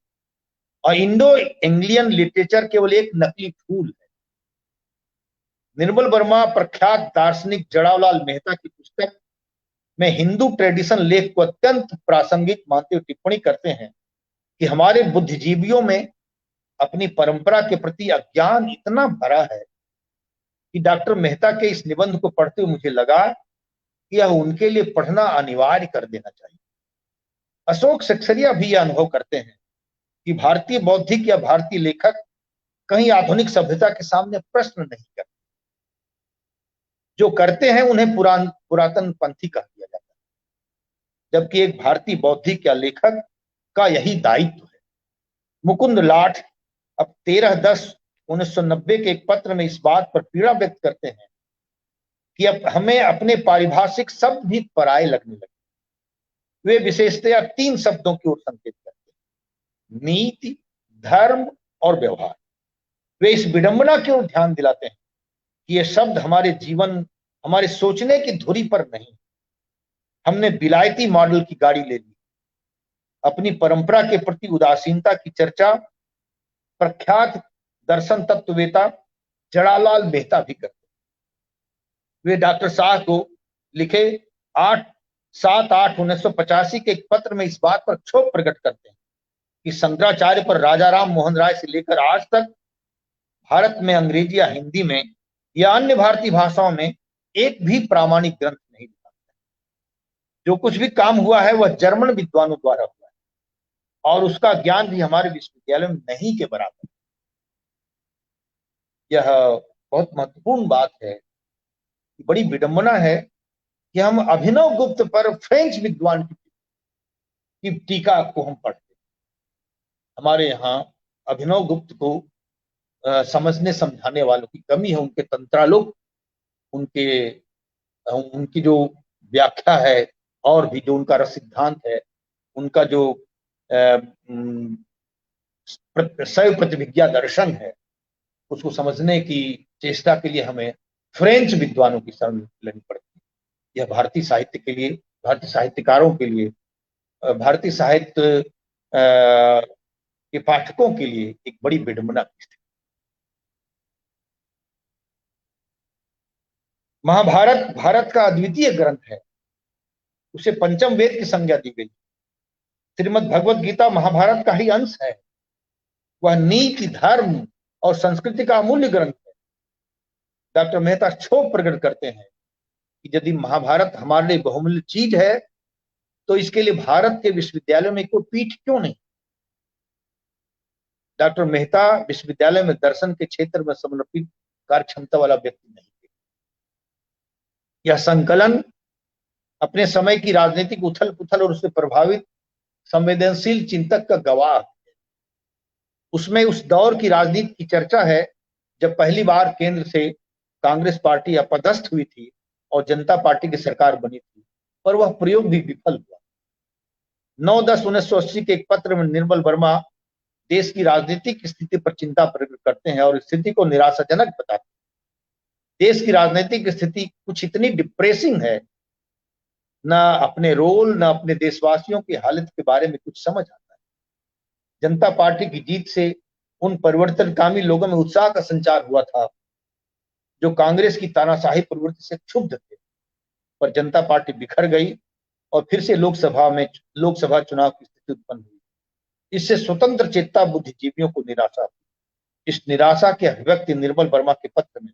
और इंडो एंग्लियन लिटरेचर केवल एक नकली फूल है। निर्मल वर्मा प्रख्यात दार्शनिक जड़ावलाल मेहता की पुस्तक में हिंदू ट्रेडिशन लेख को अत्यंत प्रासंगिक मानते हुए टिप्पणी करते हैं कि हमारे बुद्धिजीवियों में अपनी परंपरा के प्रति अज्ञान इतना भरा है कि डॉक्टर मेहता के इस निबंध को पढ़ते हुए मुझे लगा कि यह उनके लिए पढ़ना अनिवार्य कर देना चाहिए। अशोक सक्सेरिया भी यह अनुभव करते हैं कि भारतीय बौद्धिक या भारतीय लेखक कहीं आधुनिक सभ्यता के सामने प्रश्न नहीं करते। जो करते हैं उन्हें पुरातन पंथी कह दिया जाता है, जबकि एक भारतीय बौद्धिक या लेखक का यही दायित्व है। मुकुंद लाठ अब 13/10/1990 के एक पत्र में इस बात पर पीड़ा व्यक्त करते हैं कि अब हमें अपने पारिभाषिक शब्द भी पराये लगने लगे। वे विशेषतया 3 शब्दों की ओर संकेत करते हैं: नीति, धर्म और व्यवहार। वे इस विडंबना की ओर ध्यान दिलाते हैं कि ये शब्द हमारे जीवन, हमारे सोचने की धुरी पर नहीं। हमने विलायती मॉडल की गाड़ी ले ली। अपनी परंपरा के प्रति उदासीनता की चर्चा प्रख्यात दर्शन तत्ववेता जड़ालाल मेहता भी करते। वे डॉक्टर शाह को लिखे 7/8/1985 के एक पत्र में इस बात पर क्षोभ प्रकट करते हैं कि शंकराचार्य पर राजा राम मोहन राय से लेकर आज तक भारत में अंग्रेजी या हिंदी में या अन्य भारतीय भाषाओं में एक भी प्रामाणिक ग्रंथ नहीं लिखा। जो कुछ भी काम हुआ है वह जर्मन विद्वानों द्वारा हुआ है और उसका ज्ञान भी हमारे विश्वविद्यालय में नहीं के बराबर। यह बहुत महत्वपूर्ण बात है। बड़ी विडंबना है कि हम अभिनव गुप्त पर फ्रेंच विद्वान की टीका को हम पढ़ते। हमारे यहाँ अभिनव गुप्त को समझने समझाने वालों की कमी है। उनके तंत्रालोक, उनकी जो व्याख्या है और भी जो उनका रस सिद्धांत है, उनका जो शैव प्रतिभिज्ञा दर्शन है, उसको समझने की चेष्टा के लिए हमें फ्रेंच विद्वानों की शरण लेनी पड़ती है। यह भारतीय साहित्य के लिए, भारतीय साहित्यकारों के लिए, भारतीय साहित्य के पाठकों के लिए एक बड़ी विडंबना की स्थिति। महाभारत भारत का अद्वितीय ग्रंथ है। उसे पंचम वेद की संज्ञा दी गई। श्रीमद् भगवत गीता महाभारत का ही अंश है। वह नीति, धर्म और संस्कृति का अमूल्य ग्रंथ है। डॉक्टर मेहता क्षोभ प्रकट करते हैं कि यदि महाभारत हमारे लिए बहुमूल्य चीज है तो इसके लिए भारत के विश्वविद्यालय में कोई पीठ क्यों नहीं। डॉक्टर मेहता विश्वविद्यालय में दर्शन के क्षेत्र में समर्पित कार्य क्षमता वाला व्यक्ति नहीं थे। यह संकलन अपने समय की राजनीतिक उथल पुथल और उससे प्रभावित संवेदनशील चिंतक का गवाह है। उसमें उस दौर की राजनीति की चर्चा है जब पहली बार केंद्र से कांग्रेस पार्टी अपदस्थ हुई थी और जनता पार्टी की सरकार बनी थी, पर वह प्रयोग भी विफल हुआ। 9/10/1980 के एक पत्र में निर्मल वर्मा देश की राजनीतिक स्थिति पर चिंता प्रकट करते हैं और स्थिति को निराशाजनक बताते हैं। देश की राजनीतिक स्थिति कुछ इतनी डिप्रेसिंग है, ना अपने रोल, ना अपने देशवासियों की हालत के बारे में कुछ समझ आता है। जनता पार्टी की जीत से उन परिवर्तनकामी लोगों में उत्साह का संचार हुआ था जो कांग्रेस की तानाशाही प्रवृत्ति से क्षुब्ध थे, पर जनता पार्टी बिखर गई और फिर से लोकसभा चुनाव की स्थिति उत्पन्न हुई। इससे स्वतंत्र चेतना बुद्धिजीवियों को निराशा हुई। इस निराशा की अभिव्यक्ति निर्मल वर्मा के पत्र में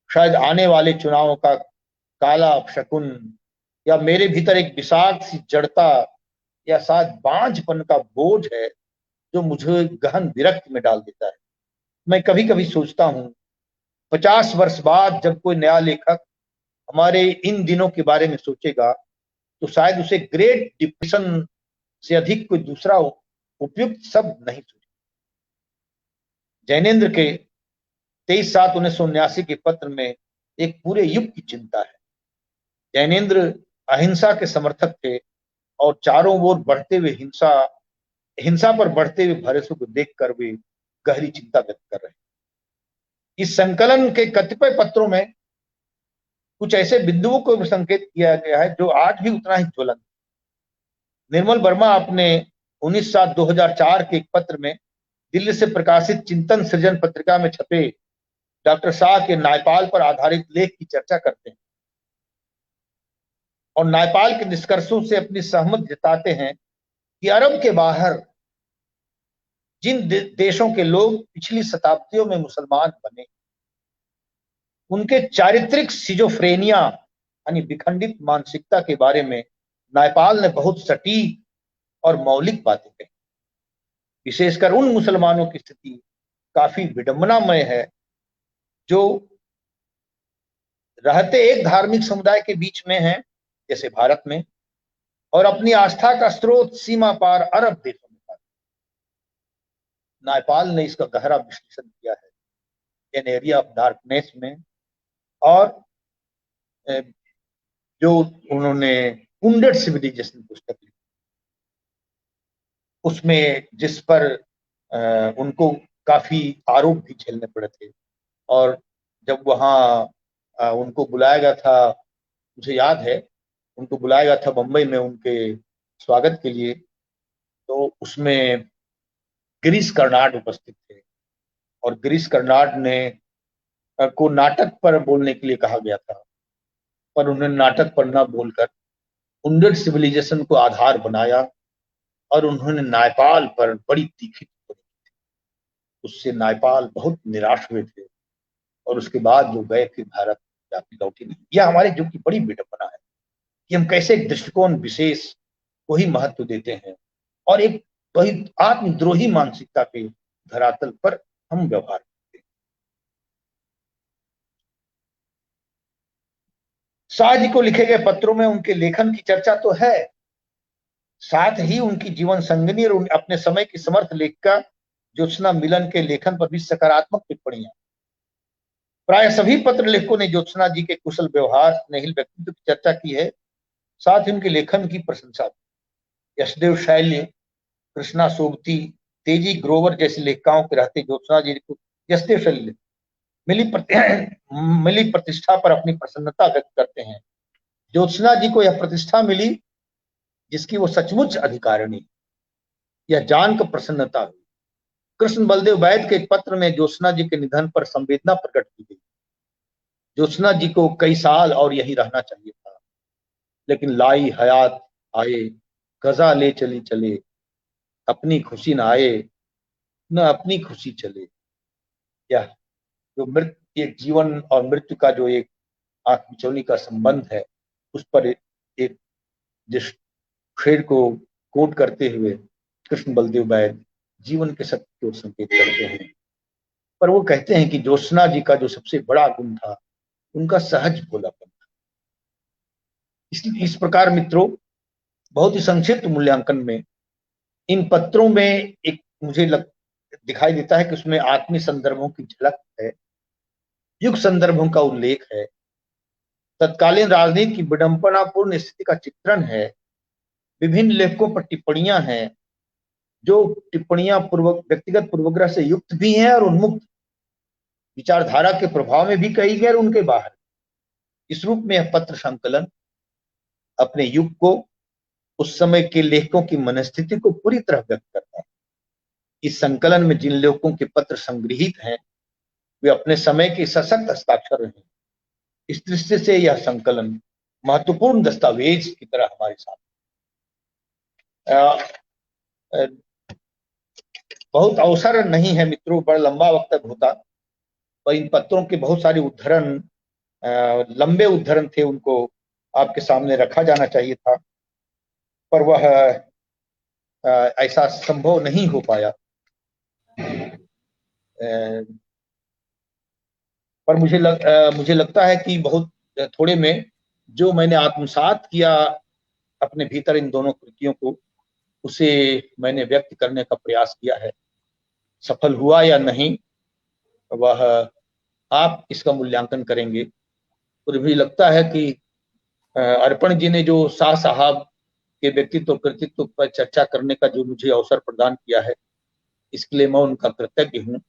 शायद आने वाले चुनावों का काला अपशकुन या मेरे भीतर एक विषाक्त सी जड़ता या शायद बांझपन का बोझ है जो मुझे गहन विरक्त में डाल देता है। मैं कभी कभी सोचता हूं 50 वर्ष बाद जब कोई नया लेखक हमारे इन दिनों के बारे में सोचेगा तो शायद उसे ग्रेट डिप्रेशन से अधिक कोई दूसरा उपयुक्त शब्द नहीं सोचेगा। जैनेन्द्र के 23/7/1979 के पत्र में एक पूरे युग की चिंता है। जैनेन्द्र अहिंसा के समर्थक थे और चारों ओर बढ़ते हुए हिंसा पर बढ़ते हुए भरोसे को देखकर वे गहरी चिंता व्यक्त कर रहे हैं। इस संकलन के कतिपय पत्रों में कुछ ऐसे बिंदुओं को भी संकेत किया गया है जो आज भी उतना ही ज्वलंत। निर्मल वर्मा अपने 19/7/2004 के एक पत्र में दिल्ली से प्रकाशित चिंतन सृजन पत्रिका में छपे डॉक्टर शाह के नायपाल पर आधारित लेख की चर्चा करते हैं और नायपाल के निष्कर्षों से अपनी सहमति जताते हैं कि अरब के बाहर जिन देशों के लोग पिछली शताब्दियों में मुसलमान बने उनके चारित्रिक सिजोफ्रेनिया यानी विखंडित मानसिकता के बारे में नायपाल ने बहुत सटीक और मौलिक बातें कही। विशेषकर उन मुसलमानों की स्थिति काफी विडंबनामय है जो रहते एक धार्मिक समुदाय के बीच में हैं जैसे भारत में और अपनी आस्था का स्रोत सीमा पार अरब देशों में पाते। नायपाल ने इसका गहरा विश्लेषण किया है एन एरिया ऑफ डार्कनेस में और जो उन्होंने वुंडेड सिविलाइजेशन पुस्तक लिखी उसमें जिस पर उनको काफी आरोप भी झेलने पड़े थे और जब वहां उनको बुलाया गया था, मुझे याद है उनको बुलाया गया था बंबई में उनके स्वागत के लिए, तो उसमें गिरीश कर्नाड उपस्थित थे और गिरीश कर्नाड ने को नाटक पर बोलने के लिए कहा गया था, पर उन्होंने नाटक पर न बोलकर वुंडेड सिविलाइजेशन को आधार बनाया और उन्होंने नायपाल पर बड़ी तीखी टिप्पणी की। उससे नायपाल बहुत निराश हुए थे और उसके बाद जो गए फिर भारत जाके लौटे नहीं। यह हमारे युग की बड़ी विडंबना है कि हम कैसे एक दृष्टिकोण विशेष को ही महत्व देते हैं और एक वही आत्मद्रोही मानसिकता के धरातल पर हम व्यवहार करते हैं। शाह जी को लिखे गए पत्रों में उनके लेखन की चर्चा तो है, साथ ही उनकी जीवन संगिनी और अपने समय की समर्थ लेखिका ज्योत्सना मिलन के लेखन पर भी सकारात्मक टिप्पणियां। प्राय सभी पत्र लेखकों ने ज्योत्सना जी के कुशल व्यवहार, स्नेहिल व्यक्तित्व की चर्चा की है, साथ ही उनके लेखन की प्रशंसा की। यशदेव शैल्य, कृष्णा सोबती, तेजी ग्रोवर जैसे लेखिकाओं के रहते ज्योत्सना जी को यशदेव शैल्य मिली प्रतिष्ठा पर अपनी प्रसन्नता व्यक्त करते हैं। ज्योत्सना जी को यह प्रतिष्ठा मिली जिसकी वो सचमुच अधिकारिणी, यह जानकर प्रसन्नता हुई। कृष्ण बलदेव वैद के एक पत्र में ज्योत्सना जी के निधन पर संवेदना प्रकट की गई। ज्योत्सना जी को कई साल और यही रहना चाहिए था, लेकिन लाई हयात आए, गजा ले चली चले, अपनी खुशी न आए, न अपनी खुशी चले। यह जो मृत्यु, एक जीवन और मृत्यु का जो एक आंख मिचौनी का संबंध है, उस पर एक जिस शेर को कोट करते हुए कृष्ण बलदेव वैद जीवन के सत्य की ओर संकेत करते हैं। पर वो कहते हैं कि ज्योत्सना जी का जो सबसे बड़ा गुण था उनका सहज भोलापन था। इस प्रकार मित्रों, बहुत ही संक्षिप्त मूल्यांकन में इन पत्रों में एक मुझे दिखाई देता है कि उसमें आत्मीय संदर्भों की झलक है, युग संदर्भों का उल्लेख है, तत्कालीन राजनीति की विडंबनापूर्ण स्थिति का चित्रण है, विभिन्न लेखकों पर टिप्पणियां हैं, जो टिप्पणियां व्यक्तिगत पूर्वग्रह से युक्त भी हैं और उन्मुक्त विचारधारा के प्रभाव में भी कही गई और उनके बाहर। इस रूप में यह पत्र संकलन अपने युग को, उस समय के लेखकों की मनस्थिति को पूरी तरह व्यक्त करता है। इस संकलन में जिन लेखकों के पत्र संग्रहित हैं वे अपने समय के सशक्त हस्ताक्षर हैं। इस दृष्टि से यह संकलन महत्वपूर्ण दस्तावेज की तरह हमारे साथ बहुत अवसर नहीं है मित्रों, बड़ा लंबा वक्त तक होता, और इन पत्रों के बहुत सारे उद्धरण, लंबे उद्धरण थे, उनको आपके सामने रखा जाना चाहिए था, पर वह ऐसा संभव नहीं हो पाया। पर मुझे लगता है कि बहुत थोड़े में जो मैंने आत्मसात किया अपने भीतर इन दोनों कृतियों को, उसे मैंने व्यक्त करने का प्रयास किया है। सफल हुआ या नहीं वह आप इसका मूल्यांकन करेंगे। और मुझे लगता है कि अर्पण जी ने जो शाह साहब के व्यक्तित्व कृतित्व पर चर्चा करने का जो मुझे अवसर प्रदान किया है, इसके लिए मैं उनका कृतज्ञ हूँ,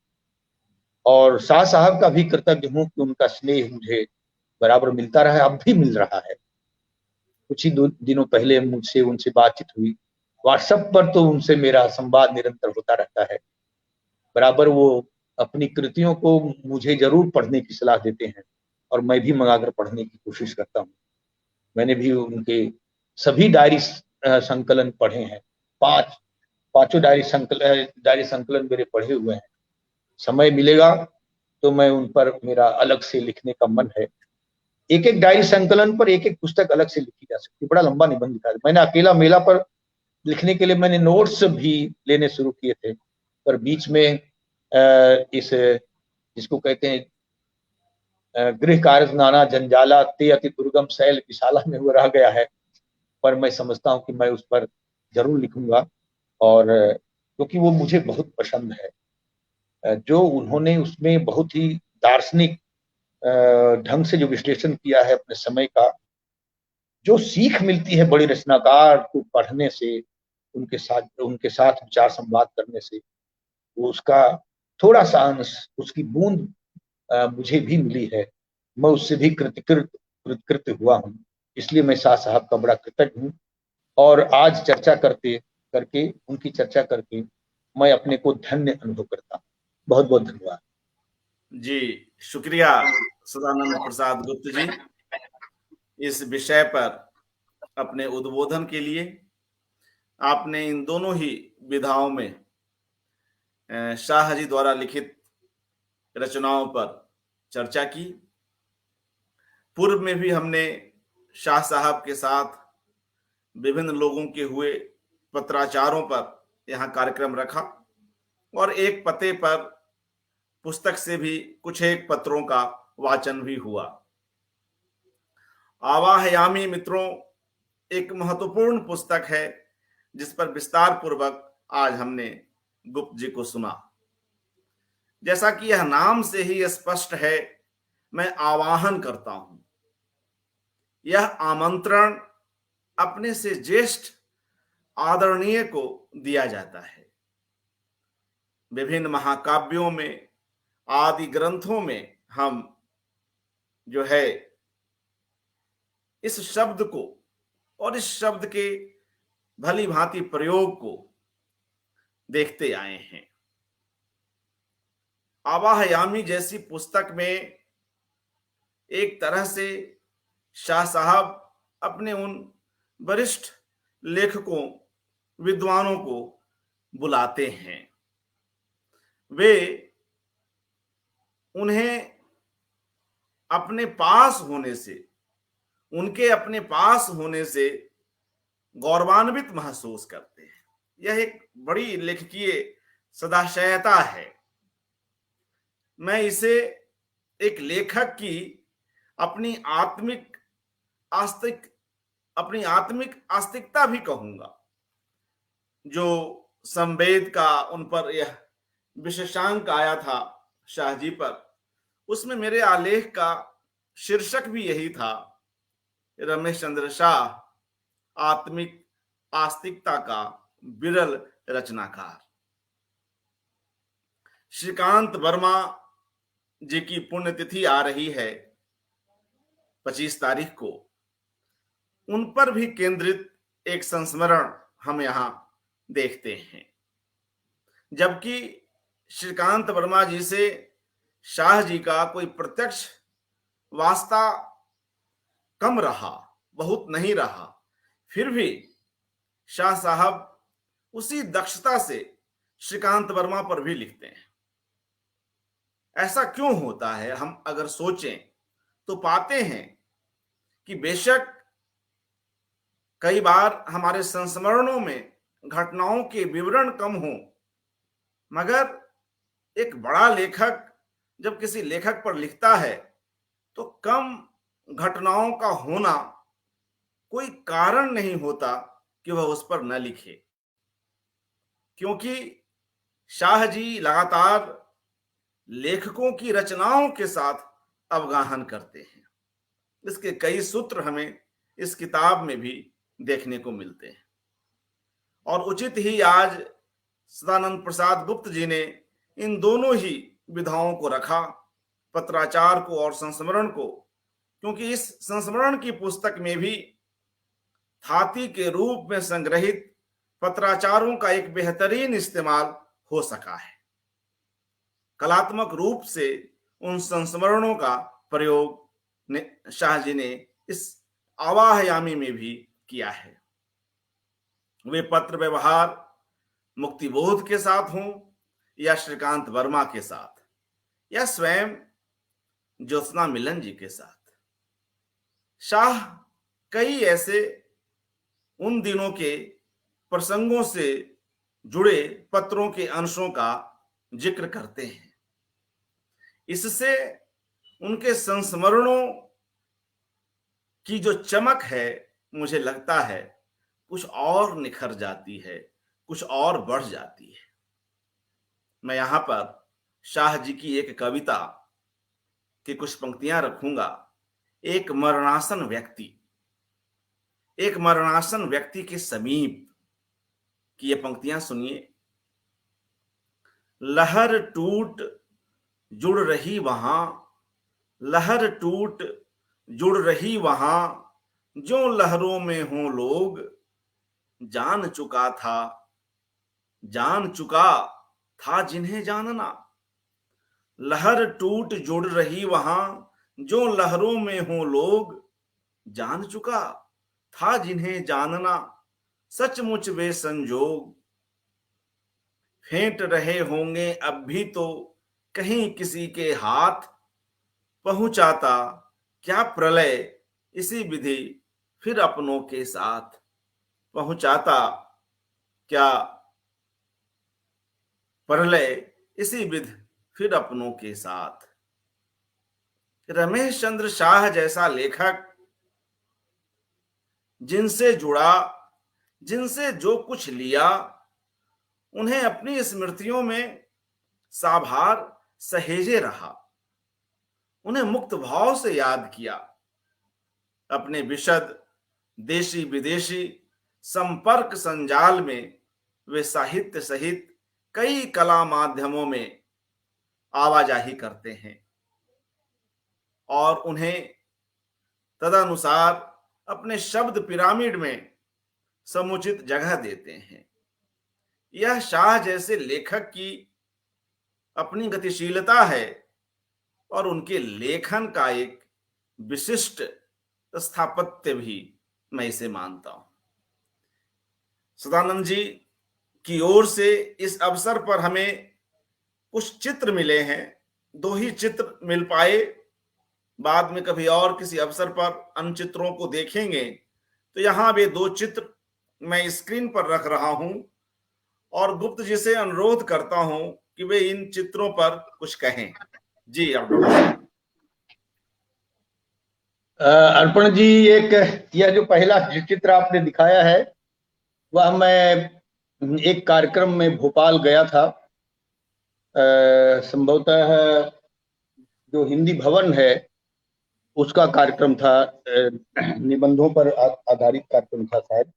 और शाह साहब का भी कृतज्ञ हूँ कि उनका स्नेह मुझे बराबर मिलता रहा है, अब भी मिल रहा है। कुछ ही दिनों पहले मुझसे उनसे बातचीत हुई, व्हाट्सएप पर तो उनसे मेरा संवाद निरंतर होता रहता है। बराबर वो अपनी कृतियों को मुझे जरूर पढ़ने की सलाह देते हैं और मैं भी मंगाकर पढ़ने की कोशिश करता हूँ। मैंने भी उनके सभी डायरी संकलन पढ़े हैं, पांचों डायरी संकलन मेरे पढ़े हुए हैं। समय मिलेगा तो मैं उन पर, मेरा अलग से लिखने का मन है। एक एक डायरी संकलन पर एक एक पुस्तक अलग से लिखी जा सकती है, बड़ा लंबा निबंध लिखा है। मैंने अकेला मेला पर लिखने के लिए मैंने नोट्स भी लेने शुरू किए थे, पर बीच में इस जिसको कहते हैं गृह कार्य नाना जंजाला ते अति दुर्गम शैल विशाला में वो रह गया है। पर मैं समझता हूँ कि मैं उस पर जरूर लिखूंगा, और क्योंकि वो मुझे बहुत पसंद है। जो उन्होंने उसमें बहुत ही दार्शनिक ढंग से जो विश्लेषण किया है अपने समय का, जो सीख मिलती है बड़े रचनाकार को पढ़ने से, उनके साथ विचार संवाद करने से, वो उसका थोड़ा सा अंश, उसकी बूंद मुझे भी मिली है। मैं उससे भी कृतकृत हुआ हूँ, इसलिए मैं शाह साहब का बड़ा कृतज्ञ हूँ। और आज चर्चा करके उनकी चर्चा करके मैं अपने को धन्य अनुभव करता हूँ। बहुत बहुत धन्यवाद जी। शुक्रिया सदानंद प्रसाद गुप्त जी, इस विषय पर अपने उद्बोधन के लिए। आपने इन दोनों ही विधाओं में शाह जी द्वारा लिखित रचनाओं पर चर्चा की। पूर्व में भी हमने शाह साहब के साथ विभिन्न लोगों के हुए पत्राचारों पर यहाँ कार्यक्रम रखा और एक पते पर पुस्तक से भी कुछ एक पत्रों का वाचन भी हुआ। आवाहयामी मित्रों, एक महत्वपूर्ण पुस्तक है जिस पर विस्तार पूर्वक आज हमने गुप्त जी को सुना। जैसा कि यह नाम से ही स्पष्ट है, मैं आवाहन करता हूं। यह आमंत्रण अपने से ज्येष्ठ आदरणीय को दिया जाता है। विभिन्न महाकाव्यों में, आदि ग्रंथों में हम जो है इस शब्द को और इस शब्द के भली भांति प्रयोग को देखते आए हैं। आवाहयामी जैसी पुस्तक में एक तरह से शाह साहब अपने उन वरिष्ठ लेखकों, विद्वानों को बुलाते हैं। वे उन्हें अपने पास होने से, उनके अपने पास होने से गौरवान्वित महसूस करते हैं। यह एक बड़ी लेखकीय सदाशयता है। मैं इसे एक लेखक की अपनी आत्मिक आस्तिकता भी कहूंगा। जो संवेद का उन पर यह विशेषांक आया था शाह जी पर, उसमें मेरे आलेख का शीर्षक भी यही था, रमेश चंद्र शाह आत्मिक आस्तिकता का विरल रचनाकार। श्रीकांत वर्मा जी की पुण्यतिथि आ रही है 25 तारीख को। उन पर भी केंद्रित एक संस्मरण हम यहां देखते हैं। जबकि श्रीकांत वर्मा जी से शाह जी का कोई प्रत्यक्ष वास्ता कम रहा, बहुत नहीं रहा, फिर भी शाह साहब उसी दक्षता से श्रीकांत वर्मा पर भी लिखते हैं। ऐसा क्यों होता है? हम अगर सोचें तो पाते हैं कि बेशक कई बार हमारे संस्मरणों में घटनाओं के विवरण कम हों, मगर एक बड़ा लेखक जब किसी लेखक पर लिखता है तो कम घटनाओं का होना कोई कारण नहीं होता कि वह उस पर न लिखे, क्योंकि शाह जी लगातार लेखकों की रचनाओं के साथ अवगाहन करते हैं। इसके कई सूत्र हमें इस किताब में भी देखने को मिलते हैं। और उचित ही आज सदानंद प्रसाद गुप्त जी ने इन दोनों ही विधाओं को रखा, पत्राचार को और संस्मरण को, क्योंकि इस संस्मरण की पुस्तक में भी थाती के रूप में संग्रहित पत्राचारों का एक बेहतरीन इस्तेमाल हो सका है। कलात्मक रूप से उन संस्मरणों का प्रयोग शाह जी ने इस आवाहयामी में भी किया है। वे पत्र व्यवहार मुक्तिबोध के साथ हों या श्रीकांत वर्मा के साथ या स्वयं ज्योत्सना मिलन जी के साथ, शाह कई ऐसे उन दिनों के प्रसंगों से जुड़े पत्रों के अंशों का जिक्र करते हैं। इससे उनके संस्मरणों की जो चमक है, मुझे लगता है कुछ और निखर जाती है, कुछ और बढ़ जाती है। मैं यहां पर शाह जी की एक कविता की कुछ पंक्तियां रखूंगा। एक मरणासन व्यक्ति के समीप की ये पंक्तियां सुनिए। लहर टूट जुड़ रही वहां, लहर टूट जुड़ रही वहां, जो लहरों में हों लोग, जान चुका था जिन्हें जानना। लहर टूट जुड़ रही वहां, जो लहरों में हों लोग, जान चुका था जिन्हें जानना। सचमुच वे संजोग फेंट रहे होंगे अब भी तो कहीं किसी के हाथ। पहुंचाता क्या प्रलय इसी विधि फिर अपनों के साथ। पहुंचाता क्या प्रलय इसी विधि फिर अपनों के साथ। रमेश चंद्र शाह जैसा लेखक जिनसे जुड़ा, जिनसे जो कुछ लिया, उन्हें अपनी स्मृतियों में साभार सहेजे रहा, उन्हें मुक्त भाव से याद किया। अपने विशद देशी विदेशी संपर्क संजाल में वे साहित्य सहित कई कला माध्यमों में आवाजाही करते हैं और उन्हें तदनुसार अपने शब्द पिरामिड में समुचित जगह देते हैं। यह शाह जैसे लेखक की अपनी गतिशीलता है और उनके लेखन का एक विशिष्ट स्थापत्य भी मैं इसे मानता हूं। सदानंद जी की ओर से इस अवसर पर हमें कुछ चित्र मिले हैं, 2 ही चित्र मिल पाए। बाद में कभी और किसी अवसर पर अन्य चित्रों को देखेंगे। तो यहां वे 2 चित्र मैं स्क्रीन पर रख रहा हूं और गुप्त जी से अनुरोध करता हूं कि वे इन चित्रों पर कुछ कहें। जी अर्पण जी, यह जो पहला चित्र आपने दिखाया है वह मैं एक कार्यक्रम में भोपाल गया था। संभवतः जो हिंदी भवन है उसका कार्यक्रम था, निबंधों पर आधारित कार्यक्रम था शायद।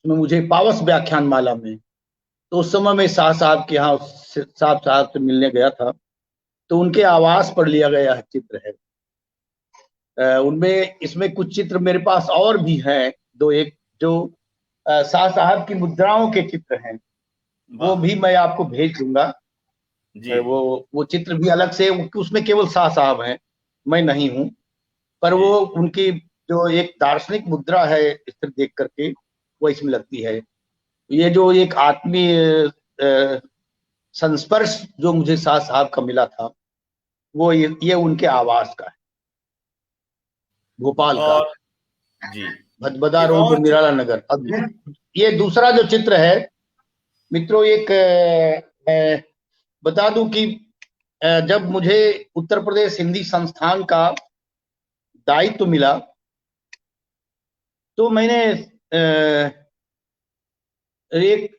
उसमें मुझे पावस व्याख्यान माला में, तो उस समय मैं शाह साहब के यहाँ साहब से मिलने गया था, तो उनके आवास पर लिया गया चित्र है। उनमें इसमें कुछ चित्र मेरे पास और भी हैं, 2-1 जो शाह साहब की मुद्राओं के चित्र हैं, वो भी मैं आपको भेज दूंगा। जी। वो चित्र भी अलग से, उसमें केवल शाह साहब हैं, मैं नहीं हूं, पर वो उनकी जो एक दार्शनिक मुद्रा है चित्र देख करके वो इसमें लगती है। ये जो एक आत्मीय संस्पर्श जो मुझे शाह साहब का मिला था वो ये उनके आवास का है, भोपाल का जी, भदभदा रोड, निराला नगर। अब ये दूसरा जो चित्र है मित्रों, एक बता दूं कि जब मुझे उत्तर प्रदेश हिंदी संस्थान का दायित्व मिला तो मैंने एक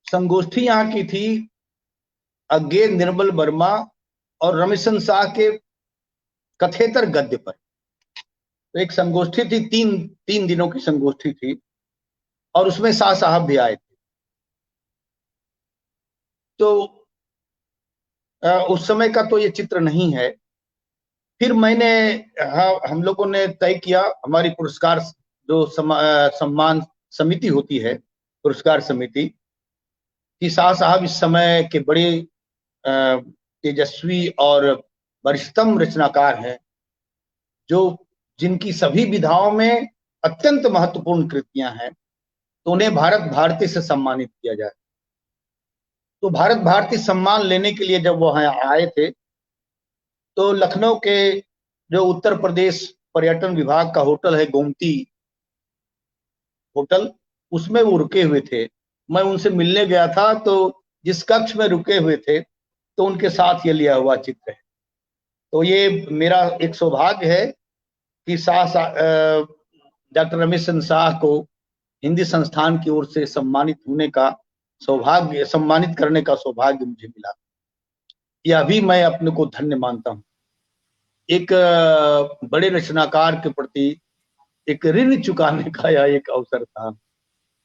संगोष्ठी यहाँ की थी अज्ञे निर्मल वर्मा और रमेशन शाह के कथेतर गद्य पर। तो एक संगोष्ठी थी, 3 दिनों की संगोष्ठी थी और उसमें शाह साहब भी आए थे। तो उस समय का तो ये चित्र नहीं है। फिर मैंने हम लोगों ने तय किया, हमारी पुरस्कार जो सम्मान समिति होती है, पुरस्कार समिति, कि शाह साहब इस समय के बड़े तेजस्वी और वरिष्ठतम रचनाकार हैं, जो जिनकी सभी विधाओं में अत्यंत महत्वपूर्ण कृतियां हैं, तो उन्हें भारत भारती से सम्मानित किया जाए। तो भारत भारती सम्मान लेने के लिए जब वो आए थे तो लखनऊ के जो उत्तर प्रदेश पर्यटन विभाग का होटल है, गोमती होटल, उसमें वो रुके हुए थे। मैं उनसे मिलने गया था, तो जिस कक्ष में रुके हुए थे तो उनके साथ ये लिया हुआ चित्र है। तो ये मेरा एक सौभाग्य है कि डॉक्टर रमेश चंद्र शाह को हिंदी संस्थान की ओर से सम्मानित करने का सौभाग्य मुझे मिला। यह भी मैं अपने को धन्य मानता हूँ। एक बड़े रचनाकार के प्रति एक ऋण चुकाने का यह एक अवसर था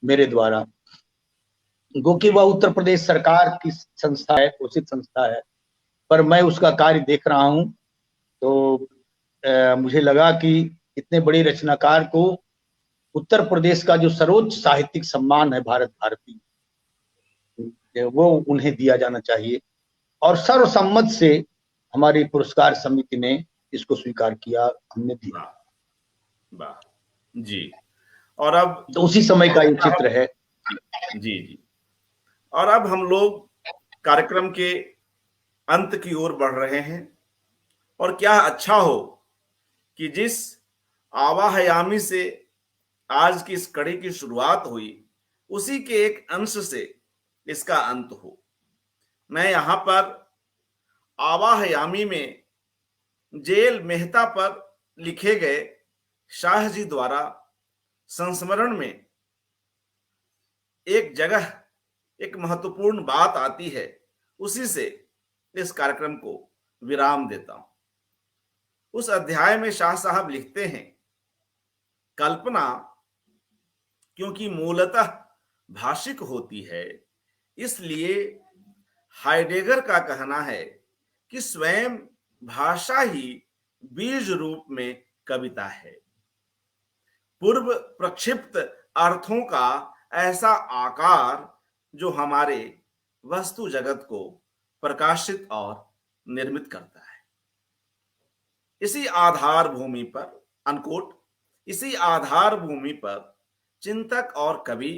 मेरे द्वारा, क्योंकि वह उत्तर प्रदेश सरकार की संस्था है, घोषित संस्था है, पर मैं उसका कार्य देख रहा हूँ। तो मुझे लगा कि इतने बड़े रचनाकार को उत्तर प्रदेश का जो सर्वोच्च साहित्यिक सम्मान है भारत भारती, वो उन्हें दिया जाना चाहिए। और सर्वसम्मत से हमारी पुरस्कार समिति ने इसको स्वीकार किया, हमने दिया। जी, और अब तो उसी समय का ये चित्र है। जी जी। और अब हम लोग कार्यक्रम के अंत की ओर बढ़ रहे हैं, और क्या अच्छा हो कि जिस आवाहयामी से आज की इस कड़ी की शुरुआत हुई, उसी के एक अंश से इसका अंत हो। मैं यहां पर आवाहयामी में जेल मेहता पर लिखे गए शाह जी द्वारा संस्मरण में एक जगह एक महत्वपूर्ण बात आती है, उसी से इस कार्यक्रम को विराम देता हूं। उस अध्याय में शाह साहब लिखते हैं, कल्पना क्योंकि मूलतः भाषिक होती है, इसलिए हाइडेगर का कहना है कि स्वयं भाषा ही बीज रूप में कविता है। पूर्व प्रक्षिप्त अर्थों का ऐसा आकार जो हमारे वस्तु जगत को प्रकाशित और निर्मित करता है। इसी आधार भूमि पर अनकोट, इसी आधार भूमि पर चिंतक और कवि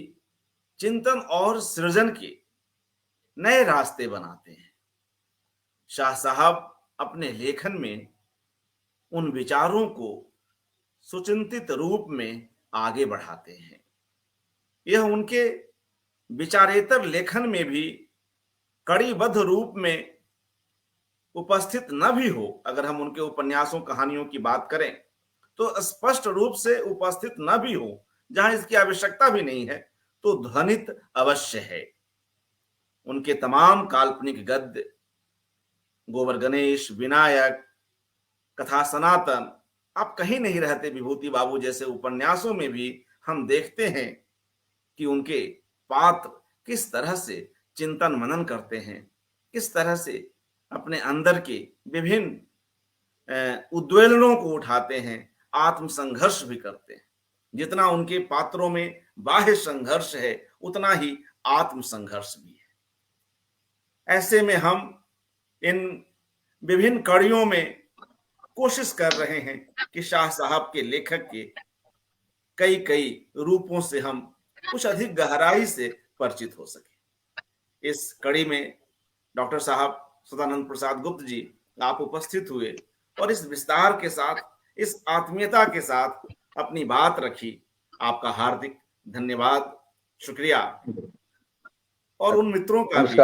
चिंतन और सृजन के नए रास्ते बनाते हैं। शाह साहब अपने लेखन में उन विचारों को सुचिंतित रूप में आगे बढ़ाते हैं। यह उनके विचारेतर लेखन में भी कड़ीबद्ध रूप में उपस्थित न भी हो, अगर हम उनके उपन्यासों कहानियों की बात करें तो स्पष्ट रूप से उपस्थित न भी हो, जहां इसकी आवश्यकता भी नहीं है, तो ध्वनित अवश्य है। उनके तमाम काल्पनिक गद्य, गोबर गणेश, विनायक, कथा सनातन, आप कहीं नहीं रहते विभूति बाबू जैसे उपन्यासों में भी हम देखते हैं कि उनके पात्र किस तरह से चिंतन मनन करते हैं, किस तरह से अपने अंदर के विभिन्न उद्वेलनों को उठाते हैं, आत्मसंघर्ष भी करते हैं। जितना उनके पात्रों में बाह्य संघर्ष है, उतना ही आत्मसंघर्ष भी है। ऐसे में हम इन विभिन्न कड़ियों में कोशिश कर रहे हैं कि शाह साहब के लेखक के कई कई रूपों से हम कुछ अधिक गहराई से परिचित हो सके। इस कड़ी में डॉक्टर साहब सदानंद प्रसाद गुप्त जी आप उपस्थित हुए और इस विस्तार के साथ, इस आत्मीयता के साथ अपनी बात रखी। आपका हार्दिक धन्यवाद, शुक्रिया। और उन मित्रों का भी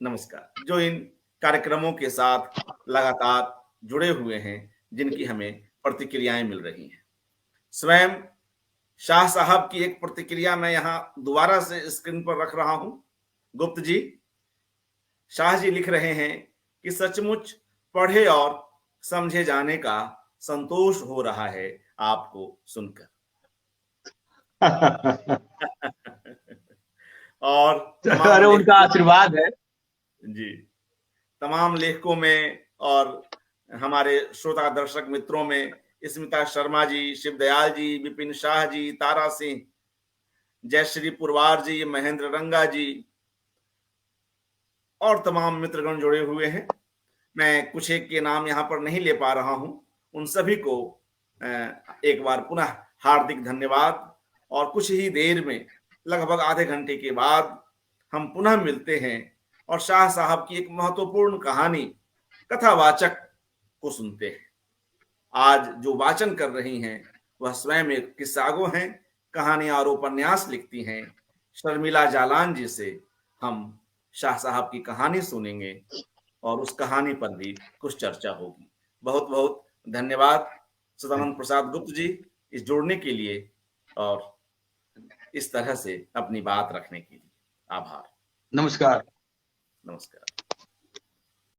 नमस्कार जो इन कार्यक्रमों के साथ लगातार जुड़े हुए हैं, जिनकी हमें प्रतिक्रियाएं मिल रही हैं। स्वयं शाह साहब की एक प्रतिक्रिया मैं यहां दोबारा से स्क्रीन पर रख रहा हूं। गुप्त जी, शाह जी लिख रहे हैं कि सचमुच पढ़े और समझे जाने का संतोष हो रहा है आपको सुनकर। और अरे उनका आशीर्वाद है जी। तमाम लेखकों में और हमारे श्रोता दर्शक मित्रों में स्मिता शर्मा जी, शिवदयाल जी, विपिन शाह जी, तारा सिंह, जयश्री पुरवार जी, महेंद्र रंगा जी और तमाम मित्रगण जुड़े हुए हैं। मैं कुछ एक के नाम यहाँ पर नहीं ले पा रहा हूं। उन सभी को एक बार पुनः हार्दिक धन्यवाद। और कुछ ही देर में, लगभग आधे घंटे के बाद हम पुनः मिलते हैं और शाह साहब की एक महत्वपूर्ण कहानी कथावाचक को सुनते हैं। आज जो वाचन कर रही हैं वह स्वयं एक किस्सागो हैं, कहानियां और उपन्यास लिखती हैं। शर्मिला जालान जी से हम शाह साहब की कहानी सुनेंगे और उस कहानी पर भी कुछ चर्चा होगी। बहुत बहुत धन्यवाद सदानंद प्रसाद गुप्त जी इस जोड़ने के लिए और इस तरह से अपनी बात रखने के लिए। आभार। नमस्कार। नमस्कार।